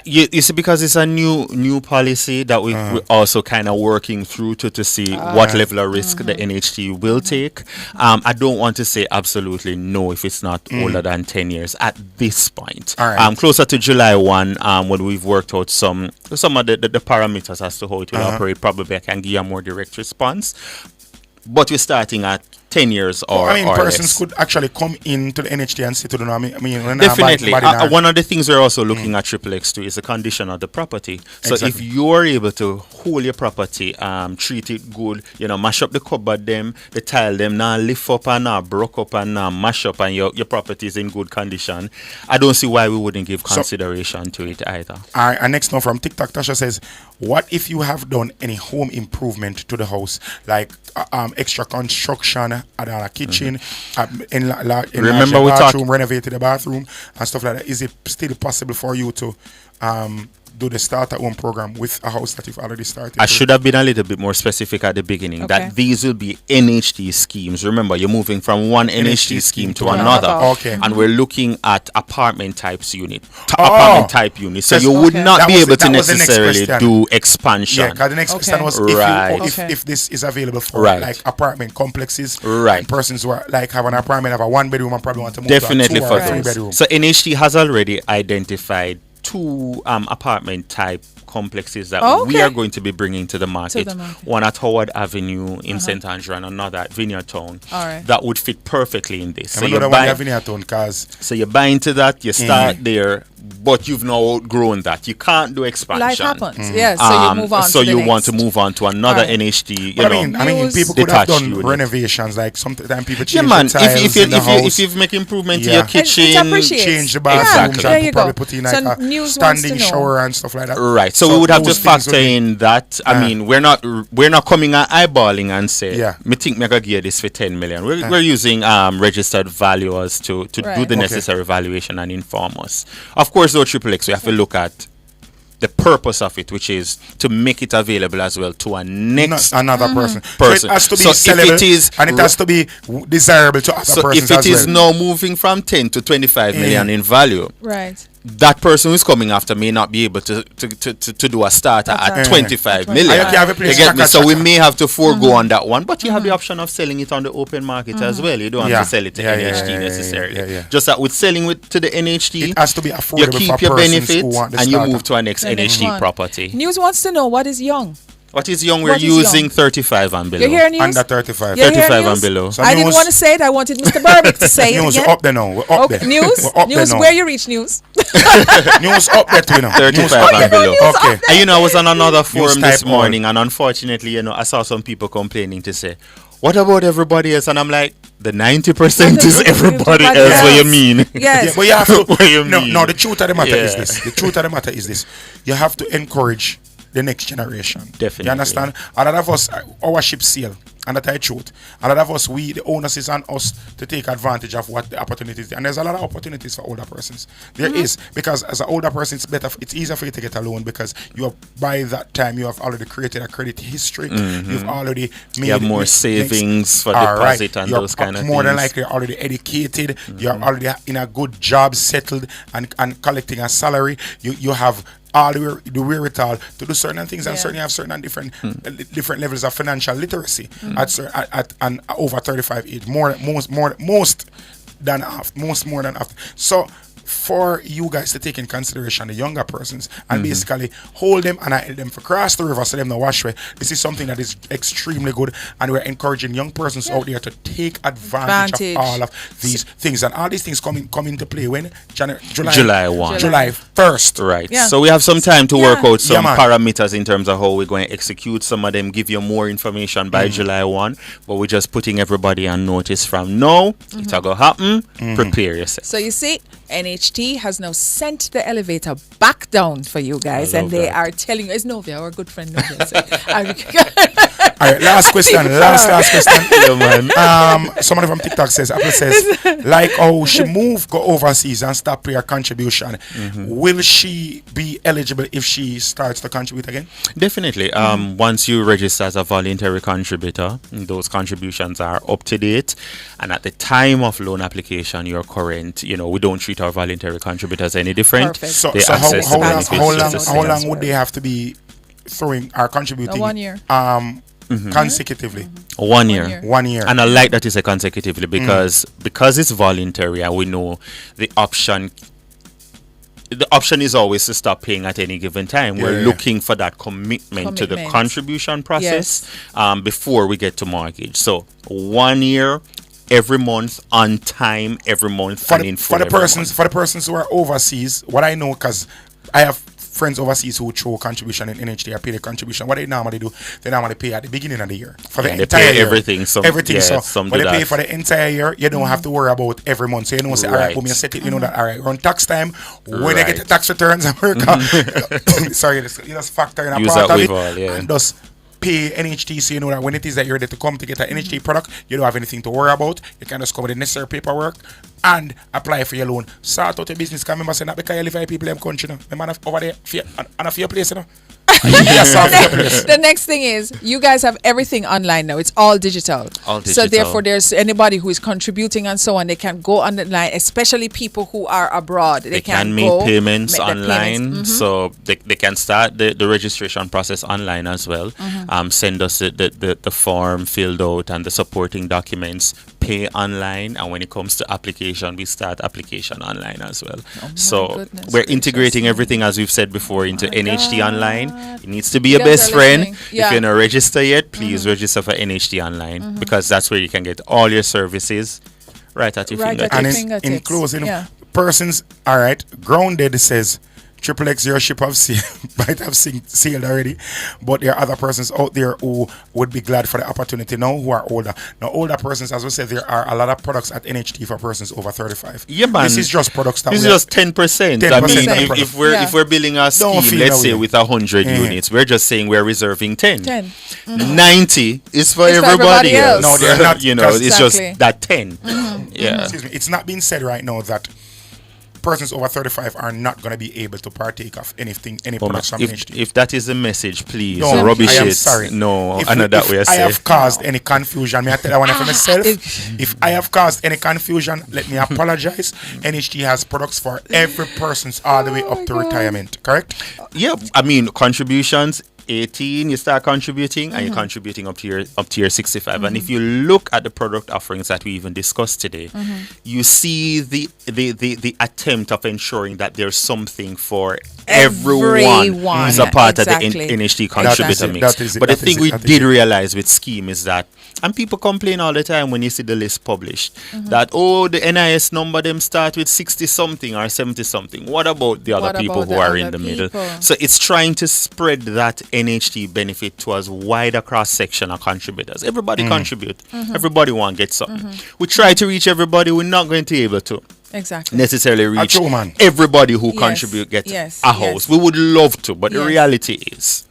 [SPEAKER 3] You see, because it's a new policy that we're also kind of working through to see what level of risk the NHT will take. I don't want to say absolutely no if it's not older than 10 years at this point. Closer to July 1, when we've worked out some of the parameters as to how it will operate, probably I can give you a more direct response. But we're starting at 10 years or
[SPEAKER 16] persons
[SPEAKER 3] less.
[SPEAKER 16] could actually come into the NHT and sit to the
[SPEAKER 3] Definitely. One of the things we're also looking at XXX2 is the condition of the property. So if you're able to hold your property, treat it good, mash up the cupboard the tile them, now lift up and now broke up and now mash up and your property is in good condition, I don't see why we wouldn't give consideration to it either.
[SPEAKER 16] And next one from TikTok, Tasha says, what if you have done any home improvement to the house, like extra construction, add on a kitchen,
[SPEAKER 3] remember we
[SPEAKER 16] bathroom, renovated the bathroom and stuff like that? Is it still possible for you to do the starter home program with a house that you've already started?
[SPEAKER 3] I should have been a little bit more specific at the beginning that these will be NHT schemes. Remember, you're moving from one NHT scheme to another.
[SPEAKER 16] Okay.
[SPEAKER 3] And we're looking at apartment type units. So you would not be able to necessarily do expansion.
[SPEAKER 16] Yeah, because the next question was if this is available for like apartment complexes, and persons who are like have an apartment, have a 1-bedroom and probably want to move to a 2 or 3-bedroom.
[SPEAKER 3] So NHT has already identified 2 apartment type complexes that we are going to be bringing to the market. One at Howard Avenue in St. Andrew and another at Vineyard Town. That would fit perfectly in this. So you buy into that, you start there, but you've now outgrown that. You can't do expansion.
[SPEAKER 17] Life happens. Yes. So you move on.
[SPEAKER 3] So you want to move on to another NHT.
[SPEAKER 16] I mean, people could have done renovations. Like sometimes people change the tiles in the house.
[SPEAKER 3] If you make improvement to your kitchen,
[SPEAKER 16] change the bathroom, probably put in like a standing shower and stuff like that.
[SPEAKER 3] Right. So we would have to factor in that. I mean, we're not coming and eyeballing and say, me think me gonna give this for 10 million. We're using registered valuers to do the necessary valuation and inform us. Of course, though, XXX, we have to look at the purpose of it, which is to make it available as well to
[SPEAKER 16] another person. So it has to be sellable, and it has to be desirable to other persons.
[SPEAKER 3] So if it is now moving from 10 to 25 million in value,
[SPEAKER 17] right,
[SPEAKER 3] that person who's coming after may not be able to do a starter at 25 million. You get me? So we may have to forego on that one, but you have the option of selling it on the open market as well. You don't have to sell it to NHT necessarily. Just that with selling to the NHT,
[SPEAKER 16] it has to be affordable.
[SPEAKER 3] You keep your benefit and you move to our next NHT property.
[SPEAKER 17] News wants to know what is young.
[SPEAKER 3] What is young? We're using 35 and below.
[SPEAKER 17] You hear news?
[SPEAKER 16] Under 35.
[SPEAKER 3] 35 and below.
[SPEAKER 17] So I didn't want to say it. I wanted Mr. Burbick to say it
[SPEAKER 16] news,
[SPEAKER 17] again.
[SPEAKER 16] We're up there now. We're up there.
[SPEAKER 17] News?
[SPEAKER 16] We're up
[SPEAKER 17] News,
[SPEAKER 16] there now.
[SPEAKER 17] where you reach news?
[SPEAKER 16] News up there too,
[SPEAKER 3] 35 and below.
[SPEAKER 16] Okay.
[SPEAKER 3] And I was on another forum this morning, and unfortunately, I saw some people complaining to say, what about everybody else? And I'm like, the 90% is everybody else. What you mean?
[SPEAKER 17] Yes.
[SPEAKER 16] But you have to.
[SPEAKER 3] What you mean?
[SPEAKER 16] No, the truth of the matter is this. The truth of the matter is this. You have to encourage the next generation.
[SPEAKER 3] Definitely.
[SPEAKER 16] You understand? A lot of us, our ship sail, and that's the truth. A lot of us, the onus is on us to take advantage of what the opportunities are. And there's a lot of opportunities for older persons. There is, because as an older person, it's easier for you to get a loan because by that time you have already created a credit history. You've already made.
[SPEAKER 3] You have more savings for deposit and those kind of things.
[SPEAKER 16] More than likely, you're already educated. You're already in a good job, settled, and collecting a salary. You have all the wherewithal to do certain things, and certainly have certain different levels of financial literacy at over 35 age, more than half. So for you guys to take in consideration the younger persons and basically hold them and help them for cross the river so them no wash away. This is something that is extremely good, and we're encouraging young persons out there to take advantage of all of these things. And all these things come into play when
[SPEAKER 3] July 1.
[SPEAKER 16] July 1st.
[SPEAKER 3] Right. Yeah. So we have some time to work out some parameters in terms of how we're going to execute some of them, give you more information by July 1. But we're just putting everybody on notice from now. It's going to happen. Prepare yourself.
[SPEAKER 17] So you see, NHT has now sent the elevator back down for you guys, and they are telling you, it's Novia, our good friend Novia. So,
[SPEAKER 16] all right, last question. Last question. Somebody from TikTok says, Apple says, like how she go overseas and stop pay her contribution, will she be eligible if she starts to contribute again?
[SPEAKER 3] Definitely. Once you register as a voluntary contributor, those contributions are up to date, and at the time of loan application, you're current. We don't treat our voluntary contributors any different.
[SPEAKER 16] So how long would they have to be throwing or contributing?
[SPEAKER 17] 1 year.
[SPEAKER 16] Consecutively.
[SPEAKER 3] 1 year.
[SPEAKER 16] 1 year.
[SPEAKER 3] And I like that it's a consecutively because it's voluntary, and we know the option is always to stop paying at any given time. We're looking for that commitment to the contribution process before we get to mortgage. So 1 year, every month, on time, every month,
[SPEAKER 16] for the persons who are overseas. What I know, because I have friends overseas who throw contribution in NHT, pay the contribution. What they normally do, they normally pay at the beginning of the year for the entire year.
[SPEAKER 3] Everything.
[SPEAKER 16] So when they pay for the entire year, you don't have to worry about every month. So say, all right, when you set it, you know that, all right, around tax time, when they get the tax returns, America, sorry, you just factor in a part of it, and just pay NHT, so you know that when it is that you're ready to come to get an NHT product, you don't have anything to worry about. You can just come with the necessary paperwork and apply for your loan. Start out your business. Can remember saying that because you live in people in the country, the man over there and a fair place,
[SPEAKER 17] The next thing is, you guys have everything online now. It's all digital. So therefore, there's anybody who is contributing and so on, they can go online, especially people who are abroad. They can
[SPEAKER 3] make payments online. So they can start the registration process online as well. Send us the form filled out and the supporting documents. Pay online, and when it comes to application, we start application online as well. So we're integrating everything, as we've said before, into NHT Online. It needs to be a best friend. If you're not registered yet, please register for NHT Online, because that's where you can get all your services right at your fingertips.
[SPEAKER 16] And in closing, persons, all right, Grounded says, Triple X, your ship have might have sailed already, but there are other persons out there who would be glad for the opportunity now, who are older. Now, older persons, as we said, there are a lot of products at NHT for persons over 35.
[SPEAKER 3] Yeah, man.
[SPEAKER 16] This is just products that
[SPEAKER 3] this is just 10%. I mean, if we're building a scheme, let's say with 100 units, we're just saying we're reserving 10. 90 is for everybody else.
[SPEAKER 16] No, they're not.
[SPEAKER 3] It's just that 10. Yeah.
[SPEAKER 16] Excuse me. It's not being said right now that persons over 35 are not going to be able to partake of anything, any products from NHT.
[SPEAKER 3] If that is the message, please rubbish it.
[SPEAKER 16] Sorry.
[SPEAKER 3] No, I know that way.
[SPEAKER 16] I have caused any confusion, may I tell that one for myself? If I have caused any confusion, let me apologize. NHT has products for every person's all the way up to retirement, correct?
[SPEAKER 3] Yeah, I mean, contributions. 18 you start contributing, and you're contributing up to your 65. And if you look at the product offerings that we even discussed today, you see the attempt of ensuring that there's something for everyone who's a part of the NHT contributor mix. But the thing we did realize with scheme is that, and people complain all the time when you see the list published, that the NIS number them start with 60 something or 70 something. What about the other people who are in the middle? So it's trying to spread that NHT benefit to as wide a cross section of contributors. Everybody contribute. Everybody want to get something. We try to reach everybody. We're not going to be able to necessarily reach everybody who contribute get a house. We would love to, but the reality is,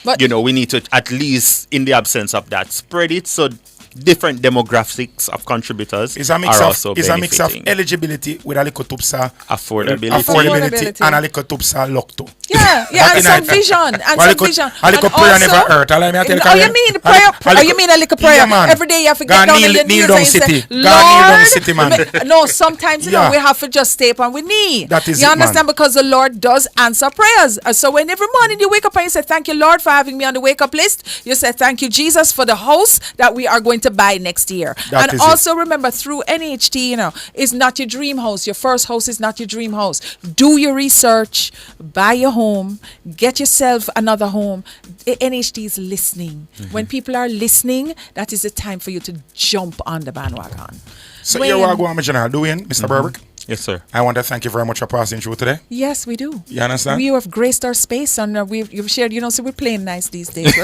[SPEAKER 3] we need to, at least in the absence of that, spread it so different demographics of contributors
[SPEAKER 16] is a mix
[SPEAKER 3] are
[SPEAKER 16] of,
[SPEAKER 3] also
[SPEAKER 16] is a mix of eligibility with a little tupsa
[SPEAKER 3] affordability
[SPEAKER 16] and a little tupsa luck too.
[SPEAKER 17] And some vision. And some vision.
[SPEAKER 16] A little prayer never hurt.
[SPEAKER 17] You mean prayer? You mean a little prayer? Every day you have to get down on your knees and say, Lord. No, sometimes we have to just stay up on with knee. You understand? Because the Lord does answer prayers. So when every morning you wake up and you say, thank you, Lord, for having me on the wake up list. You say, thank you, Jesus, for the house that we are going to buy next year. And also remember, through NHT, it's not your dream house. Your first house is not your dream house. Do your research, buy your home, get yourself another home. The NHT is listening. When people are listening, that is the time for you to jump on the bandwagon.
[SPEAKER 16] So here we go, General. Doing, Mr. Burbick.
[SPEAKER 3] Yes, sir.
[SPEAKER 16] I want to thank you very much for passing through today.
[SPEAKER 17] Yes, we do.
[SPEAKER 16] You understand?
[SPEAKER 17] We have graced our space, and you've shared. So we're playing nice these days.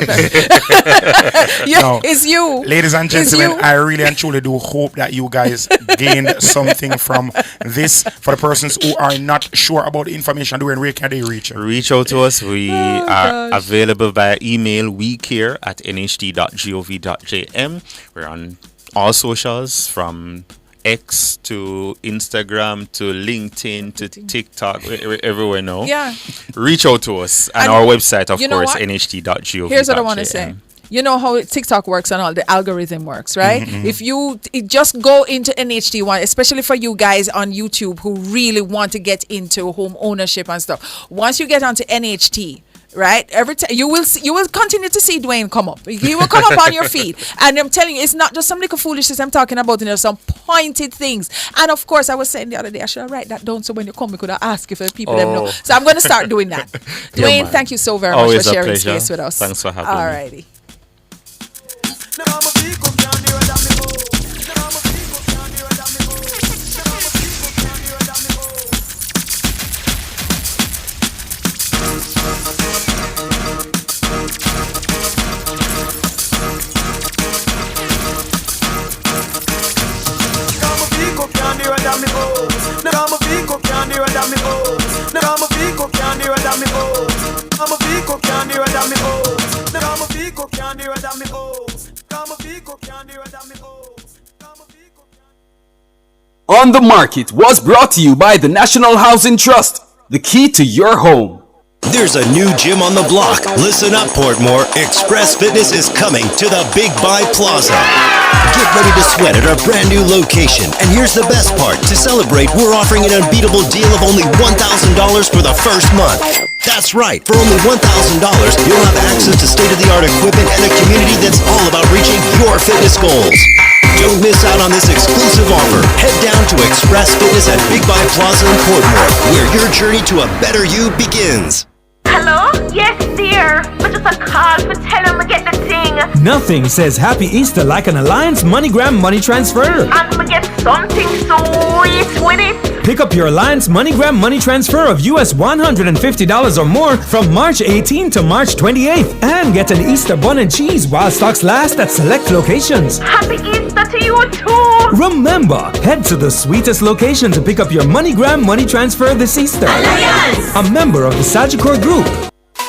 [SPEAKER 16] No.
[SPEAKER 17] It's you,
[SPEAKER 16] ladies and gentlemen. I really and truly do hope that you guys gained something from this. For the persons who are not sure about the information, where can they reach?
[SPEAKER 3] Reach out to us. We are available via email, weecare@nht.gov.jm. We're on all socials, from X to Instagram to LinkedIn to TikTok, everywhere now.
[SPEAKER 17] Yeah.
[SPEAKER 3] Reach out to us, and our website, of course,
[SPEAKER 17] what?
[SPEAKER 3] nht.gov.jm.
[SPEAKER 17] Here's what I want to say. You know how TikTok works and all the algorithm works, right? If you just go into NHT one, especially for you guys on YouTube who really want to get into home ownership and stuff. Once you get onto NHT, right, every time you will continue to see Dwayne come up. He will come up on your feed, and I'm telling you, it's not just some little foolishness I'm talking about. Some pointed things. And of course, I was saying the other day, I should write that down so when you come, we could ask if people them know. So I'm going to start doing that. Dwayne, thank you so very much for sharing space with us.
[SPEAKER 3] Thanks for having me.
[SPEAKER 17] Alrighty.
[SPEAKER 9] On the Market was brought to you by the National Housing Trust, the key to your home.
[SPEAKER 20] There's a new gym on the block. Listen up, Portmore. Express Fitness is coming to the Big Buy Plaza. Get ready to sweat at our brand new location. And here's the best part. To celebrate, we're offering an unbeatable deal of only $1,000 for the first month. That's right. For only $1,000, you'll have access to state-of-the-art equipment and a community that's all about reaching your fitness goals. Don't miss out on this exclusive offer. Head down to Express Fitness at Big Buy Plaza in Portmore, where your journey to a better you begins.
[SPEAKER 1] Hello? Yes, dear. But just a call for tell him to get the thing.
[SPEAKER 2] Nothing says Happy Easter like an Alliance MoneyGram money transfer.
[SPEAKER 1] And we get something sweet with it.
[SPEAKER 2] Pick up your Alliance MoneyGram money transfer of US $150 or more from March 18 to March 28th and get an Easter bun and cheese while stocks last at select locations.
[SPEAKER 1] Happy Easter to you too.
[SPEAKER 2] Remember, head to the sweetest location to pick up your MoneyGram money transfer this Easter.
[SPEAKER 5] Alliance!
[SPEAKER 2] A member of the Sagicor Group.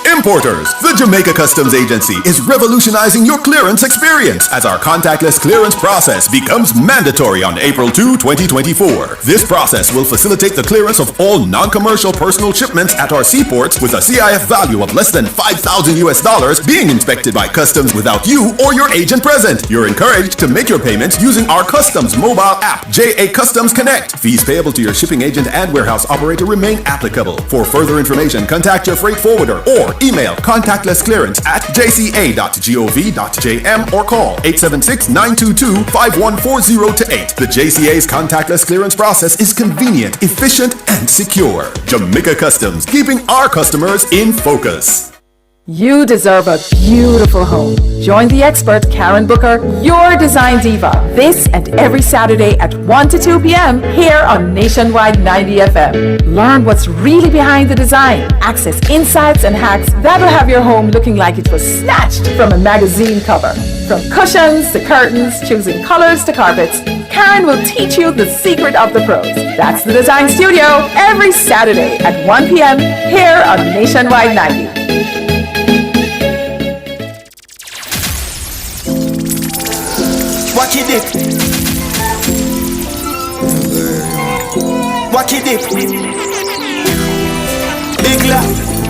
[SPEAKER 5] Importers, the Jamaica Customs Agency is revolutionizing your clearance experience as our contactless clearance process becomes mandatory on April 2, 2024. This process will facilitate the clearance of all non-commercial personal shipments at our seaports with a CIF value of less than $5,000 being inspected by customs without you or your agent present. You're encouraged to make your payments using our customs mobile app, JA Customs Connect. Fees payable to your shipping agent and warehouse operator remain applicable. For further information, contact your freight forwarder or email contactlessclearance@jca.gov.jm or call 876-922-5140 The JCA's contactless clearance process is convenient, efficient, and secure. Jamaica Customs, keeping our customers in focus.
[SPEAKER 21] You deserve a beautiful home. Join the expert Karen Booker, your design diva, this and every Saturday at 1 to 2 p.m. here on Nationwide 90 FM. Learn what's really behind the design. Access insights and hacks that'll have your home looking like it was snatched from a magazine cover. From cushions to curtains, choosing colors to carpets, Karen will teach you the secret of the pros. That's the Design Studio every Saturday at 1 p.m. here on Nationwide 90.
[SPEAKER 6] Wacky dip. Wacky dip. Big la,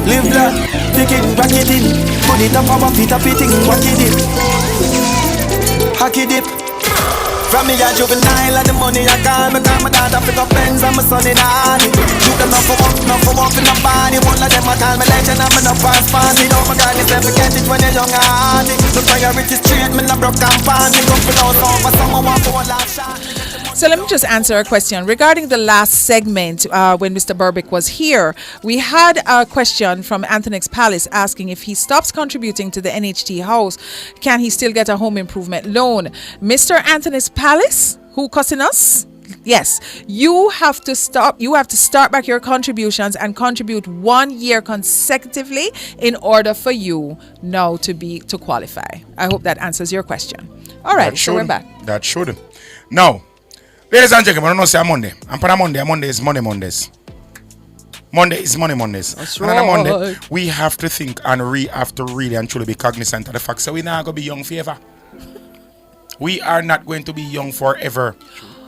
[SPEAKER 6] live la, take it, wack it in. Put it up our feet, up it in. Wacky dip. Hacky dip. From me a juvenile and the money I got. Me call my dad pick up Benz and my son in Harvey. Shoot them up for walk in the body. One of them I call me legend and me no pass party. Don't forget if you forget it when you're young and hardy. The priority straight, me no broke and panty. Go for those over, someone want for a last shot.
[SPEAKER 17] So let me just answer a question regarding the last segment when Mr. Burbick was here. We had a question from Anthony's Palace asking if he stops contributing to the NHT house, can he still get a home improvement loan? Mr. Anthony's Palace, who cussing us? Yes, you have to stop. You have to start back your contributions and contribute 1 year consecutively in order for you now to qualify. I hope that answers your question. All right, so we're back.
[SPEAKER 16] That should. Now, ladies and gentlemen, I don't know say Monday. And for Monday is Money Mondays. Monday is Money Mondays.
[SPEAKER 17] That's
[SPEAKER 16] and on Monday, we have to think and have to really and truly be cognizant of the fact that we're not going to be young forever. We are not going to be young forever.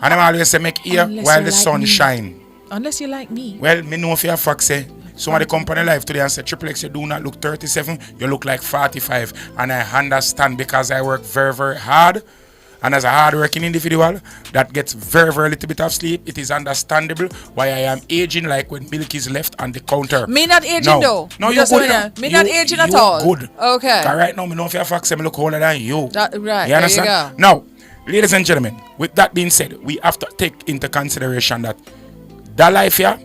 [SPEAKER 16] And I'm always say make ear while the sun shine.
[SPEAKER 17] Unless you like me.
[SPEAKER 16] Well, me know for a fact say somebody come on live today and say Triple X, you do not look 37, you look like 45. And I understand because I work very, very hard. And as a hard-working individual that gets very, very little bit of sleep, it is understandable why I am aging like when milk is left on the counter.
[SPEAKER 17] Me not aging though.
[SPEAKER 16] No, you're good.
[SPEAKER 17] Me not aging at all.
[SPEAKER 16] Good.
[SPEAKER 17] Okay.
[SPEAKER 16] All right, now me know for a fact say me look older than you.
[SPEAKER 17] Right.
[SPEAKER 16] You understand?
[SPEAKER 17] There you go.
[SPEAKER 16] Now, ladies and gentlemen, with that being said, we have to take into consideration that life here,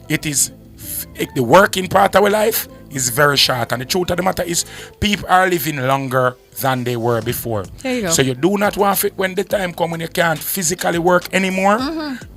[SPEAKER 16] it is the working part of our life is very short, and the truth of the matter is people are living longer than they were before.
[SPEAKER 17] There you go.
[SPEAKER 16] So you do not want it when the time comes when you can't physically work anymore,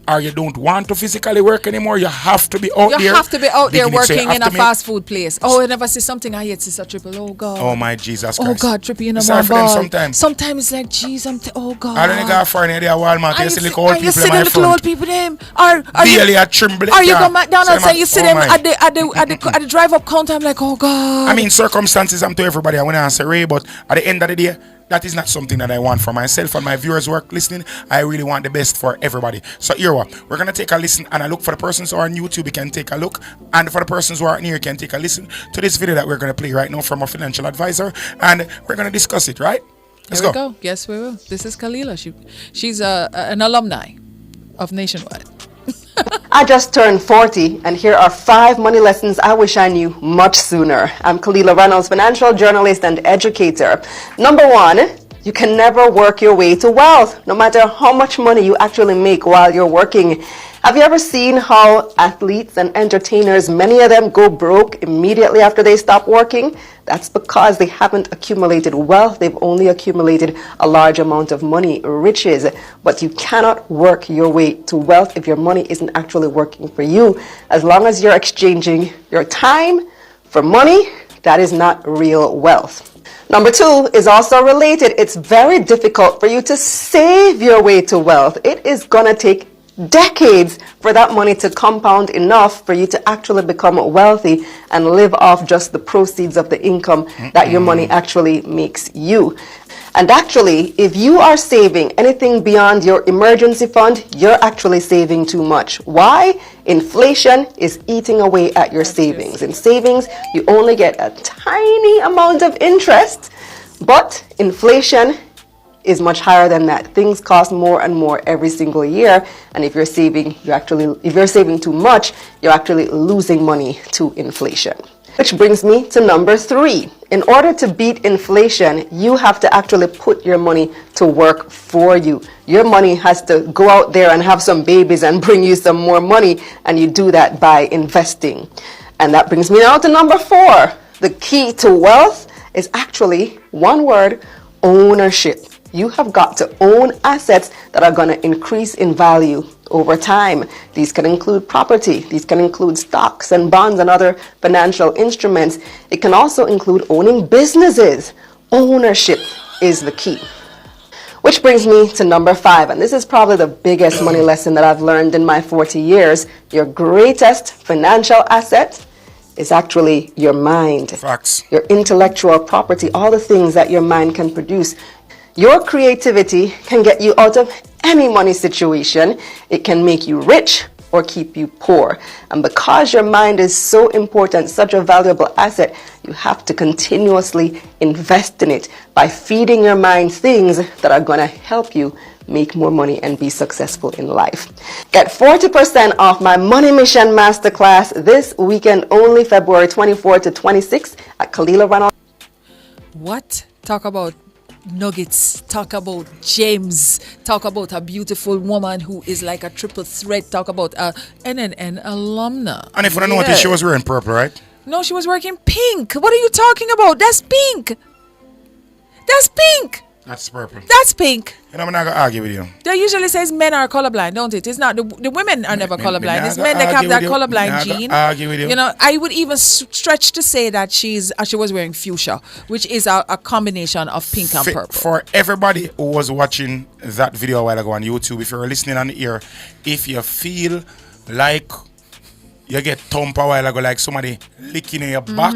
[SPEAKER 16] or you don't want to physically work anymore. You have to be out there.
[SPEAKER 17] You have to be out there working in a fast food place. Oh, I never see something I hate is a Triple. Oh God.
[SPEAKER 16] Oh my Jesus Christ.
[SPEAKER 17] Oh God, Triple, you know
[SPEAKER 16] it's
[SPEAKER 17] my
[SPEAKER 16] hard for them
[SPEAKER 17] ball.
[SPEAKER 16] sometimes.
[SPEAKER 17] Sometimes it's like, geez, oh God.
[SPEAKER 16] I don't go for any idea Walmart. You see the old people in my
[SPEAKER 17] the old people them. Are
[SPEAKER 16] you
[SPEAKER 17] you
[SPEAKER 16] tremble?
[SPEAKER 17] Are you go McDonald's and you see them at the drive-up counter? I'm like, oh God.
[SPEAKER 16] I mean, circumstances I'm to everybody. I want to answer Ray, but at the end of the day, that is not something that I want for myself and my viewers who are listening. I really want the best for everybody. So here we're going to take a listen and a look. For the persons who are on YouTube, you can take a look. And for the persons who are here, you can take a listen to this video that we're going to play right now from a financial advisor. And we're going to discuss it, right? Let's go.
[SPEAKER 17] Yes, we will. This is Kalila. She's an alumni of Nationwide.
[SPEAKER 7] I just turned 40, and here are 5 money lessons I wish I knew much sooner. I'm Kalila Reynolds, financial journalist and educator. Number 1, you can never work your way to wealth, no matter how much money you actually make while you're working. Have you ever seen how athletes and entertainers, many of them go broke immediately after they stop working? That's because they haven't accumulated wealth. They've only accumulated a large amount of money, riches. But you cannot work your way to wealth if your money isn't actually working for you. As long as you're exchanging your time for money, that is not real wealth. Number 2 is also related. It's very difficult for you to save your way to wealth. It is going to take decades for that money to compound enough for you to actually become wealthy and live off just the proceeds of the income that your money actually makes you. And actually, if you are saving anything beyond your emergency fund, you're actually saving too much. Why? Inflation is eating away at your savings. In savings, you only get a tiny amount of interest, but inflation is much higher than that. Things cost more and more every single year, and if you're saving too much, you're actually losing money to inflation. Which brings me to number 3. In order to beat inflation, you have to actually put your money to work for you. Your money has to go out there and have some babies and bring you some more money, and you do that by investing. And that brings me now to number 4. The key to wealth is actually one word: ownership. You have got to own assets that are going to increase in value over time. These can include property. These can include stocks and bonds and other financial instruments. It can also include owning businesses. Ownership is the key. Which brings me to number 5, and this is probably the biggest money lesson that I've learned in my 40 years. Your greatest financial asset is actually your mind.
[SPEAKER 16] Facts.
[SPEAKER 7] Your intellectual property, all the things that your mind can produce. Your creativity can get you out of any money situation. It can make you rich or keep you poor. And because your mind is so important, such a valuable asset, you have to continuously invest in it by feeding your mind things that are going to help you make more money and be successful in life. Get 40% off my Money Mission Masterclass this weekend only, February 24 to 26 at Kalila Reynolds.
[SPEAKER 17] What? Talk about nuggets, talk about gems, talk about a beautiful woman who is like a triple threat, talk about a NNN alumna.
[SPEAKER 16] And if you don't notice, she was wearing purple, right?
[SPEAKER 17] No, she was wearing pink. What are you talking about? That's pink. That's pink.
[SPEAKER 16] That's purple.
[SPEAKER 17] That's pink.
[SPEAKER 16] You know, I'm not going to argue with you.
[SPEAKER 17] They usually says men are colorblind, don't it? It's not. The women are never colorblind. It's men that have that colorblind gene.
[SPEAKER 16] Argue with you.
[SPEAKER 17] You know, I would even stretch to say that she was wearing fuchsia, which is a combination of pink and purple.
[SPEAKER 16] For everybody who was watching that video a while ago on YouTube, if you're listening on the ear, if you feel like you get thumped a while ago, like somebody licking in your back,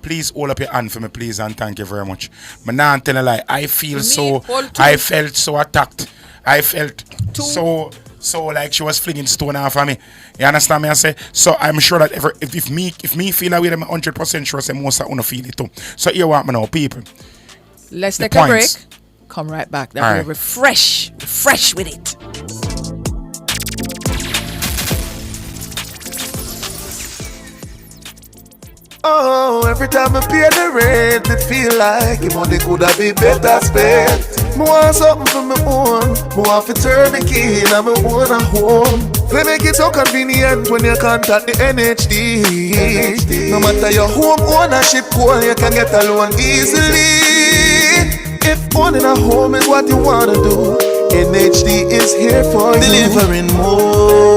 [SPEAKER 16] please hold up your hand for me, please, and thank you very much. But now I'm telling a lie. I felt so attacked. I felt so like she was flinging stone off of me. You understand me? I say, so I'm sure that if me feel that way, I'm 100% sure say most of you feel it too. So you want me now, people.
[SPEAKER 17] Let's take a break. Come right back. Then we'll refresh with it.
[SPEAKER 18] Oh, every time I pay the rent, it feel like the money could have been better spent. I want something for my own. I want to turn the key in my own home. They make it so convenient when you contact the NHD. No matter your home ownership goal, you can get a loan easily. If owning a home is what you want to do, NHD is here for you. Delivering more.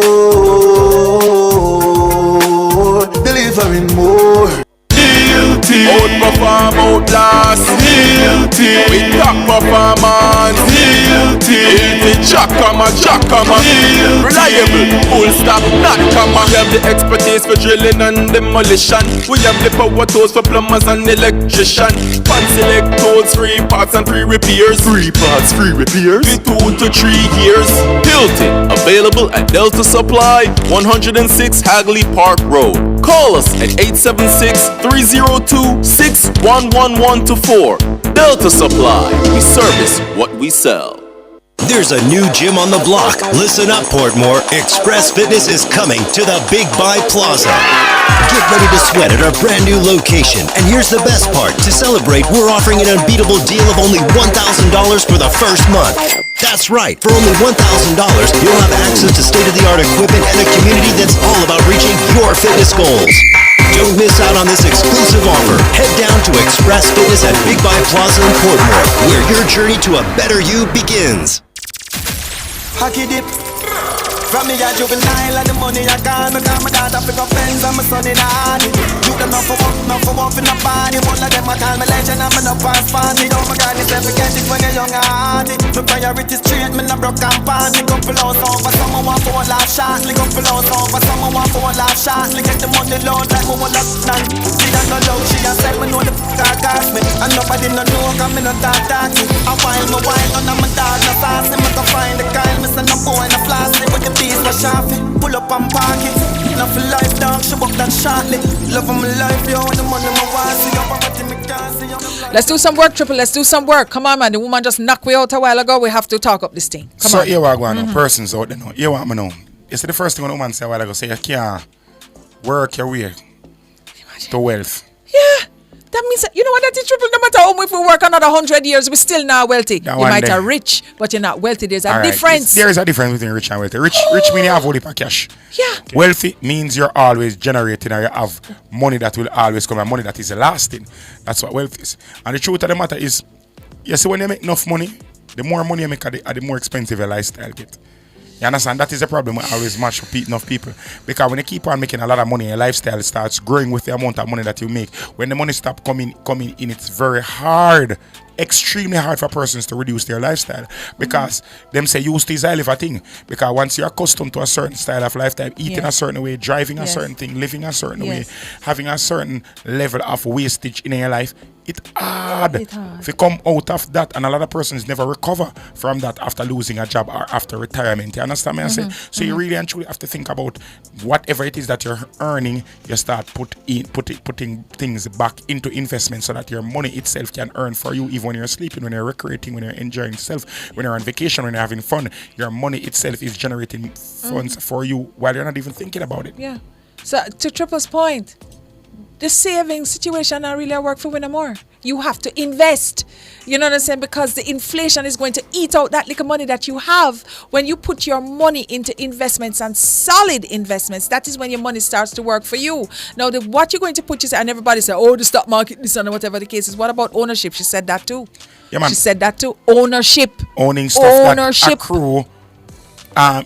[SPEAKER 18] Delivering more.
[SPEAKER 6] Guilty. Outperform, outlast. Guilty. We top performance. Guilty. Jackama. Reliable. Full stop. Not comma. We have the expertise for drilling and demolition. We have the power tools for plumbers and electrician. Fancy select tools, free parts and free repairs. Free parts, free repairs. In 2 to 3 years. Hilton. Available at Delta Supply, 106 Hagley Park Road. Call us at 876-302-61124. Delta Supply. We service what we sell.
[SPEAKER 20] There's a new gym on the block. Listen up, Portmore. Express Fitness is coming to the Big Buy Plaza. Get ready to sweat at our brand new location. And here's the best part. To celebrate, we're offering an unbeatable deal of only $1,000 for the first month. That's right. For only $1,000, you'll have access to state-of-the-art equipment and a community that's all about reaching your fitness goals. Don't miss out on this exclusive offer. Head down to Express Fitness at Big Buy Plaza in Portmore, where your journey to a better you begins.
[SPEAKER 15] Hockey dip. From me a juvenile and the money I got. Me got my daughter pick up friends and my son in a hardy. You them not for walk in the body. One of them I call me legend and me no pass party. Oh my God, it's never get it when you're young and hardy. My priorities straight, me no broke and pan. Lick up below over, someone want for a laugh shot. Lick up below over, someone want for a laugh shot. Lick get the money load like me want up stand. She don't know low, she a said me know the f*** cost me. And nobody no know cause me no talk me. A while, none of my dog no saucy. Me go find the Kyle, me send a boy no flossy. But the piece was sharpy, pull up and park it. Not for life dog, she walk that shortly. Love of my life, yo, the money my wife. See your poverty, me can't see your.
[SPEAKER 17] Let's do some work, Triple. Let's do some work. Come on, man. The woman just knocked me out a while ago. We have to talk up this thing. Come on.
[SPEAKER 16] So here we go now. Persons out there now. Here want me know. You see the first thing when a woman say a while ago, say you can't work your way to wealth.
[SPEAKER 17] Yeah. That means, you know what that is, Triple? No matter how if we work another 100 years, we're still not wealthy. You might be rich, but you're not wealthy. There's a difference.
[SPEAKER 16] There is a difference between rich and wealthy. Rich means you have all the cash.
[SPEAKER 17] Yeah.
[SPEAKER 16] Wealthy means you're always generating or you have money that will always come and money that is lasting. That's what wealth is. And the truth of the matter is, you see, when you make enough money, the more money you make, the more expensive your lifestyle get. You understand? That is the problem we always match for enough people. Because when you keep on making a lot of money, your lifestyle starts growing with the amount of money that you make. When the money stops coming in, it's very hard, extremely hard for persons to reduce their lifestyle. Because them say use is a thing. Because once you're accustomed to a certain style of lifestyle, eating a certain way, driving a certain thing, living a certain way, having a certain level of wastage in your life, it's hard. If you come out of that, and a lot of persons never recover from that after losing a job or after retirement. You understand me? I say? So you really and truly have to think about whatever it is that you're earning, you start putting things back into investment so that your money itself can earn for you even when you're sleeping, when you're recreating, when you're enjoying yourself, when you're on vacation, when you're having fun. Your money itself is generating funds for you while you're not even thinking about it.
[SPEAKER 17] Yeah. So to Triple's point, the saving situation not really work for winning more. You have to invest. You know what I'm saying? Because the inflation is going to eat out that little money that you have. When you put your money into investments and solid investments, that is when your money starts to work for you. Now, what you're going to put, and everybody say, oh, the stock market, this and whatever the case is. What about ownership? She said that too.
[SPEAKER 16] Yeah, man.
[SPEAKER 17] She said that too. Ownership.
[SPEAKER 16] Owning stuff that accrue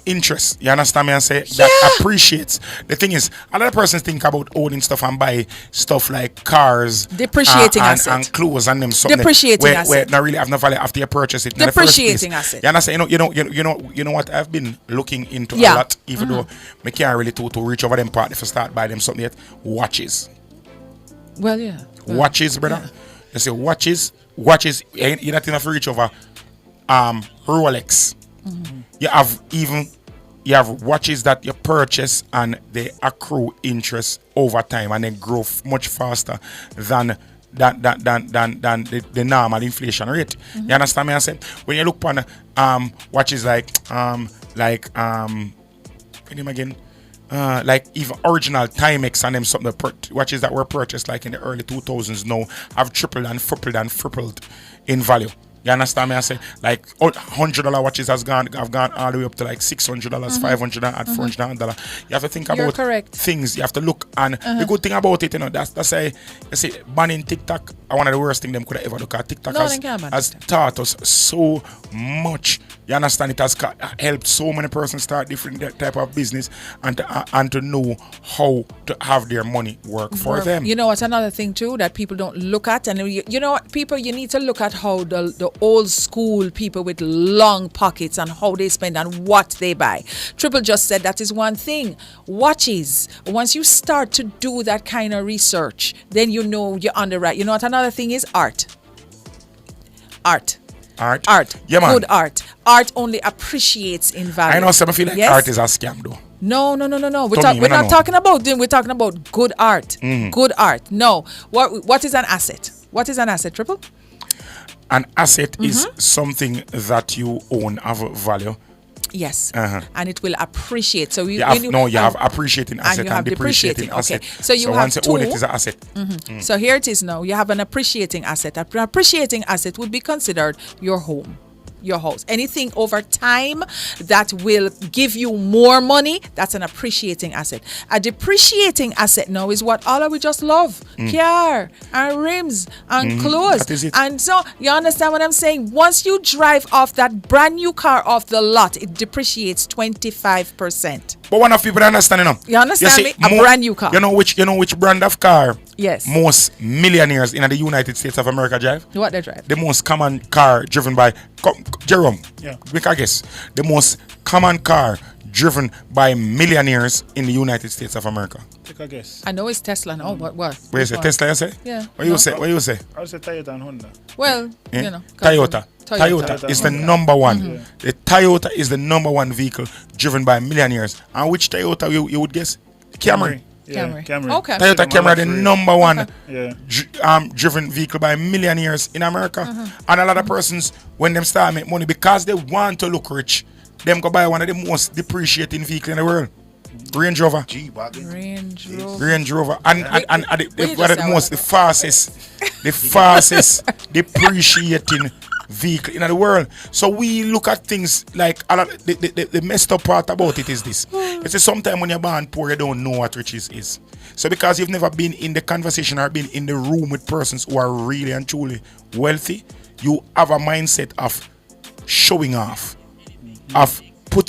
[SPEAKER 16] interest. You understand me? And say that appreciates. The thing is, a lot of persons think about owning stuff and buy stuff like cars,
[SPEAKER 17] depreciating asset,
[SPEAKER 16] and clothes and them something.
[SPEAKER 17] Depreciating asset.
[SPEAKER 16] Where not really have no value after you purchase it.
[SPEAKER 17] Depreciating asset.
[SPEAKER 16] You understand? You know what I've been looking into a lot, even though I can't really to reach over them part if I start buy them something yet. Watches.
[SPEAKER 17] Well, yeah.
[SPEAKER 16] Watches, brother.
[SPEAKER 17] Yeah.
[SPEAKER 16] You say watches. You're not enough to reach over Rolex. You have watches that you purchase and they accrue interest over time and then grow much faster than the normal inflation rate. You understand me? I said when you look on watches like even original Timex and them some watches that were purchased like in the early 2000s now have tripled and tripled in value. You understand me? I say like $100 watches have gone all the way up to like $600, $500 and $400. You have to think about things. You have to look, and the good thing about it, that's I say banning TikTok. One of the worst things them could have ever look at. TikTok has taught us so much. You understand? It has helped so many persons start different type of business and to know how to have their money work for them.
[SPEAKER 17] You know what's another thing too that people don't look at, and you know what, people, you need to look at how the old school people with long pockets and how they spend and what they buy. Triple just said that is one thing. Watches. Once you start to do that kind of research, then you know you're on the right. You know what another thing is? Art. Yeah, man. Good art. Art only appreciates in value.
[SPEAKER 16] I know some feel like art is a scam though.
[SPEAKER 17] No. We're not talking about them. We're talking about good art. Good art. No. What is an asset? What is an asset, Triple?
[SPEAKER 16] An asset is something that you own of value.
[SPEAKER 17] Yes. And it will appreciate. So you
[SPEAKER 16] have appreciating asset and depreciating asset.
[SPEAKER 17] So you have
[SPEAKER 16] once you own it is an asset.
[SPEAKER 17] So here it is now. You have an appreciating asset. An appreciating asset would be considered your home. Your house. Anything over time that will give you more money, that's an appreciating asset. A depreciating asset now is what all of we just love. Car and rims and clothes.
[SPEAKER 16] That is it.
[SPEAKER 17] And so you understand what I'm saying? Once you drive off that brand new car off the lot, it depreciates 25%.
[SPEAKER 16] But one of people understand,
[SPEAKER 17] You understand me? A brand new car.
[SPEAKER 16] You know which brand of car?
[SPEAKER 17] Yes.
[SPEAKER 16] Most millionaires in the United States of America drive?
[SPEAKER 17] What they drive?
[SPEAKER 16] The most common car driven by Jerome. Yeah. Make a guess. The most common car driven by millionaires in the United States of America.
[SPEAKER 8] Take a guess.
[SPEAKER 17] I know it's Tesla now. What?
[SPEAKER 16] Where you say? Tesla, you say?
[SPEAKER 17] Yeah.
[SPEAKER 16] What you say?
[SPEAKER 8] I would say Toyota and Honda.
[SPEAKER 17] Well,
[SPEAKER 16] Toyota is the number one. The Toyota is the number one vehicle driven by millionaires. And which Toyota you would guess? Camry.
[SPEAKER 17] Camry. Okay.
[SPEAKER 16] Toyota Camry, the number one driven vehicle by millionaires in America. And a lot of persons, when them start make money because they want to look rich, them go buy one of the most depreciating vehicles in the world. Range Rover. Range Rover. And the fastest depreciating vehicle in the world. So we look at things like the messed up part about it is this. It's sometimes when you're born poor, you don't know what riches is. So because you've never been in the conversation or been in the room with persons who are really and truly wealthy, you have a mindset of showing off, of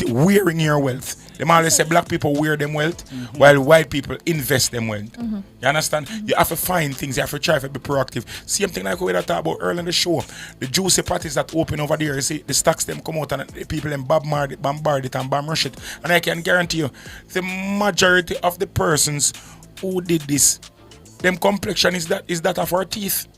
[SPEAKER 16] wearing your wealth. They always say black people wear them wealth while white people invest them wealth. You understand? You have to find things, you have to try to be proactive. Same thing like we were talking about earlier in the show. The juicy parties that open over there, you see the stocks them come out and the people them bombard it and bomb rush it. And I can guarantee you, the majority of the persons who did this, them complexion is that of our teeth.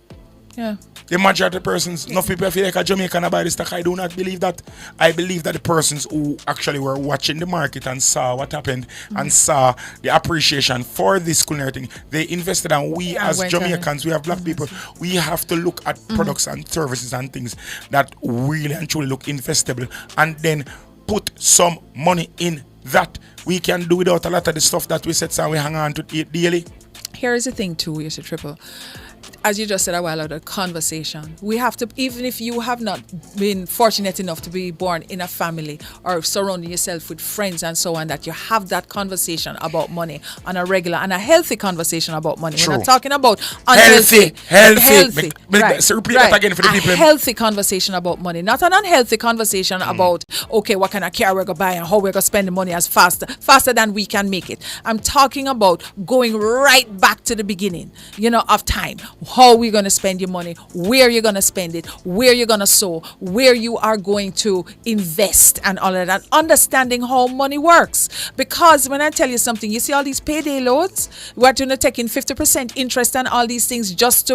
[SPEAKER 17] Yeah.
[SPEAKER 16] The majority of persons, enough people feel like a Jamaican buy this stock. I do not believe that. I believe that the persons who actually were watching the market and saw what happened and saw the appreciation for this culinary thing, they invested. And we as Jamaicans, we have black people, we have to look at products and services and things that really and truly look investable and then put some money in that. We can do without a lot of the stuff that we set and we hang on to it daily.
[SPEAKER 17] Here is the thing too, Mr. Triple. as you just said a while ago, conversation. We have to, even if you have not been fortunate enough to be born in a family or surrounding yourself with friends and so on, that you have that conversation about money on a regular and a healthy conversation about money.
[SPEAKER 16] True.
[SPEAKER 17] We're not talking about unhealthy.
[SPEAKER 16] Healthy.
[SPEAKER 17] Right.
[SPEAKER 16] So repeat that again for the people.
[SPEAKER 17] A healthy conversation about money, not an unhealthy conversation about, okay, what kind of car we're going to buy and how we're going to spend the money as faster than we can make it. I'm talking about going right back to the beginning, of time. How we're going to spend your money, where you're going to spend it, where you're going to sow, where you are going to invest and all of that. Understanding how money works. Because when I tell you something, you see all these payday loans, we're going to take in 50% interest and all these things just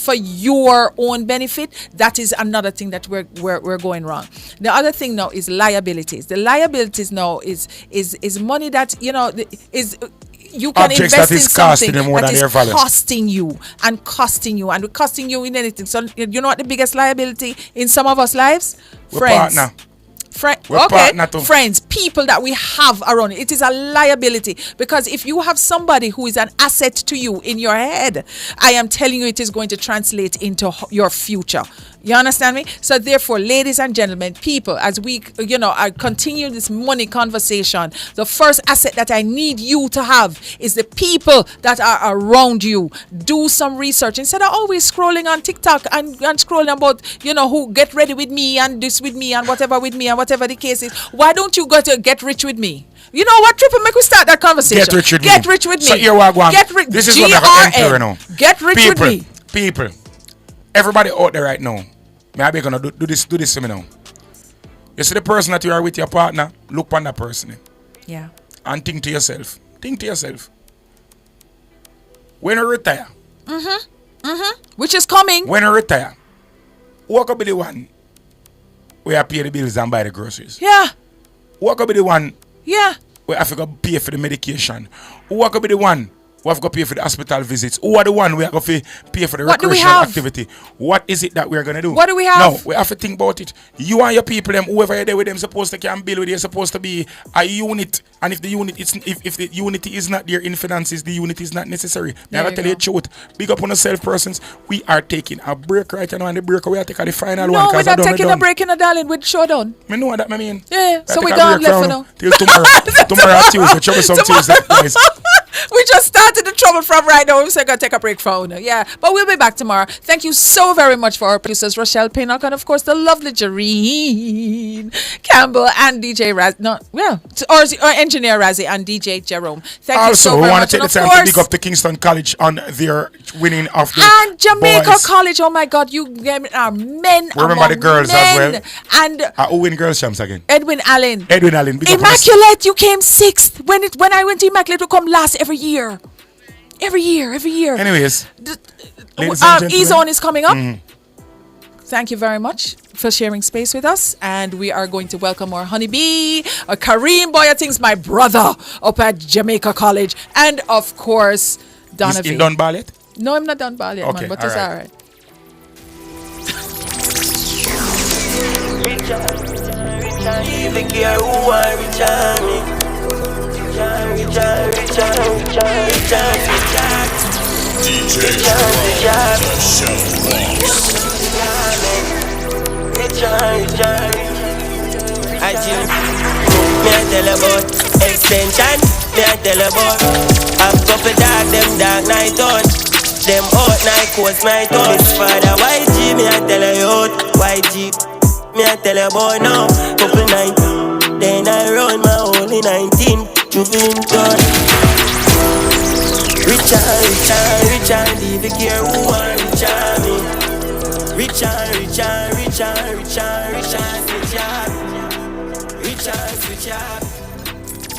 [SPEAKER 17] for your own benefit. That is another thing that we're going wrong. The other thing now is liabilities. The liabilities now is money that, is... You can
[SPEAKER 16] Objects
[SPEAKER 17] invest
[SPEAKER 16] that is
[SPEAKER 17] in something
[SPEAKER 16] that is
[SPEAKER 17] costing you in anything. So you know what the biggest liability in some of us lives? Friends.
[SPEAKER 16] Partner.
[SPEAKER 17] Friends, people that we have around. It is a liability, because if you have somebody who is an asset to you in your head, I am telling you, it is going to translate into your future. You understand me? So therefore, ladies and gentlemen, people, as we, I continue this money conversation, the first asset that I need you to have is the people that are around you. Do some research instead of always scrolling on TikTok and scrolling about, who get ready with me and this with me and whatever with me and whatever the case is. Why don't you go to Get Rich With Me? You know what, Triple? Make we start that conversation.
[SPEAKER 16] Get rich with me. So here we go.
[SPEAKER 17] Get rich.
[SPEAKER 16] This is what I'm going to now.
[SPEAKER 17] Get rich with me.
[SPEAKER 16] People, everybody out there right now, maybe gonna do this to me now. You see the person that you are with, your partner, look on that person.
[SPEAKER 17] Yeah.
[SPEAKER 16] And think to yourself. When you retire.
[SPEAKER 17] Which is coming.
[SPEAKER 16] When you retire, who could be the one where I pay the bills and buy the groceries?
[SPEAKER 17] Yeah.
[SPEAKER 16] Who could be the one?
[SPEAKER 17] Yeah.
[SPEAKER 16] Where I have to pay for the medication? Who could be the one who have to pay for the hospital visits? Who are the one we are going to pay for the recreational activity? What is it that we are going to do?
[SPEAKER 17] What do we have?
[SPEAKER 16] Now, we have to think about it. You and your people, whoever you're there with them, supposed to can build with you, supposed to be a unit. And if the unity is not there in finances, the unity is not necessary. Now, I tell you the truth. Big up on yourself, persons. We are taking a break right now, and the break we are taking the final one.
[SPEAKER 17] No, we're not taking a break in a darling with showdown.
[SPEAKER 16] I know what that mean.
[SPEAKER 17] Yeah, so we gone left for now.
[SPEAKER 16] Till tomorrow. Tomorrow Tuesday. Troublesome Tuesday. Guys.
[SPEAKER 17] We just started the trouble from right now. We're going to take a break for now. Yeah, but we'll be back tomorrow. Thank you so very much for our producers, Rochelle Pinnock, and of course the lovely Jareen Campbell and DJ Raz. Or engineer Razzie and DJ Jerome. Thank you so very much.
[SPEAKER 16] Also, we want to take the time to pick up the Kingston College on their winning of the
[SPEAKER 17] and Jamaica
[SPEAKER 16] boys.
[SPEAKER 17] College. Oh my God, you are men.
[SPEAKER 16] We remember the girls
[SPEAKER 17] men.
[SPEAKER 16] as well.
[SPEAKER 17] And
[SPEAKER 16] who win girls champs again?
[SPEAKER 17] Edwin Allen.
[SPEAKER 16] Immaculate,
[SPEAKER 17] you came 6th. When I went to Immaculate, we come last every year. Every year.
[SPEAKER 16] Anyways,
[SPEAKER 17] E-Zone is coming up. Thank you very much for sharing space with us. And we are going to welcome our honeybee, Kareem Boyatings, my brother, up at Jamaica College. And of course, Donovan.
[SPEAKER 16] Is he done ball yet?
[SPEAKER 17] No, I'm not done ball yet,
[SPEAKER 16] okay,
[SPEAKER 17] man, but it's all right.
[SPEAKER 4] I tell about extension, me I tell about I've couple dark, them dark night on. Them hot night, coast night on. Miss father YG, me I tell you out YG, me I tell you about now. Couple night, then I run my only 19 juvenile gun. Richard, leave it here, who want Richard me? Richard,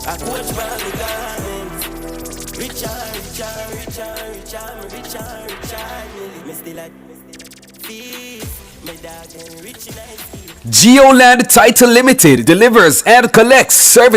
[SPEAKER 4] I coach by the garments. Richard, me still at feast, me dog and rich nice.
[SPEAKER 9] Geoland Title Limited delivers and collects service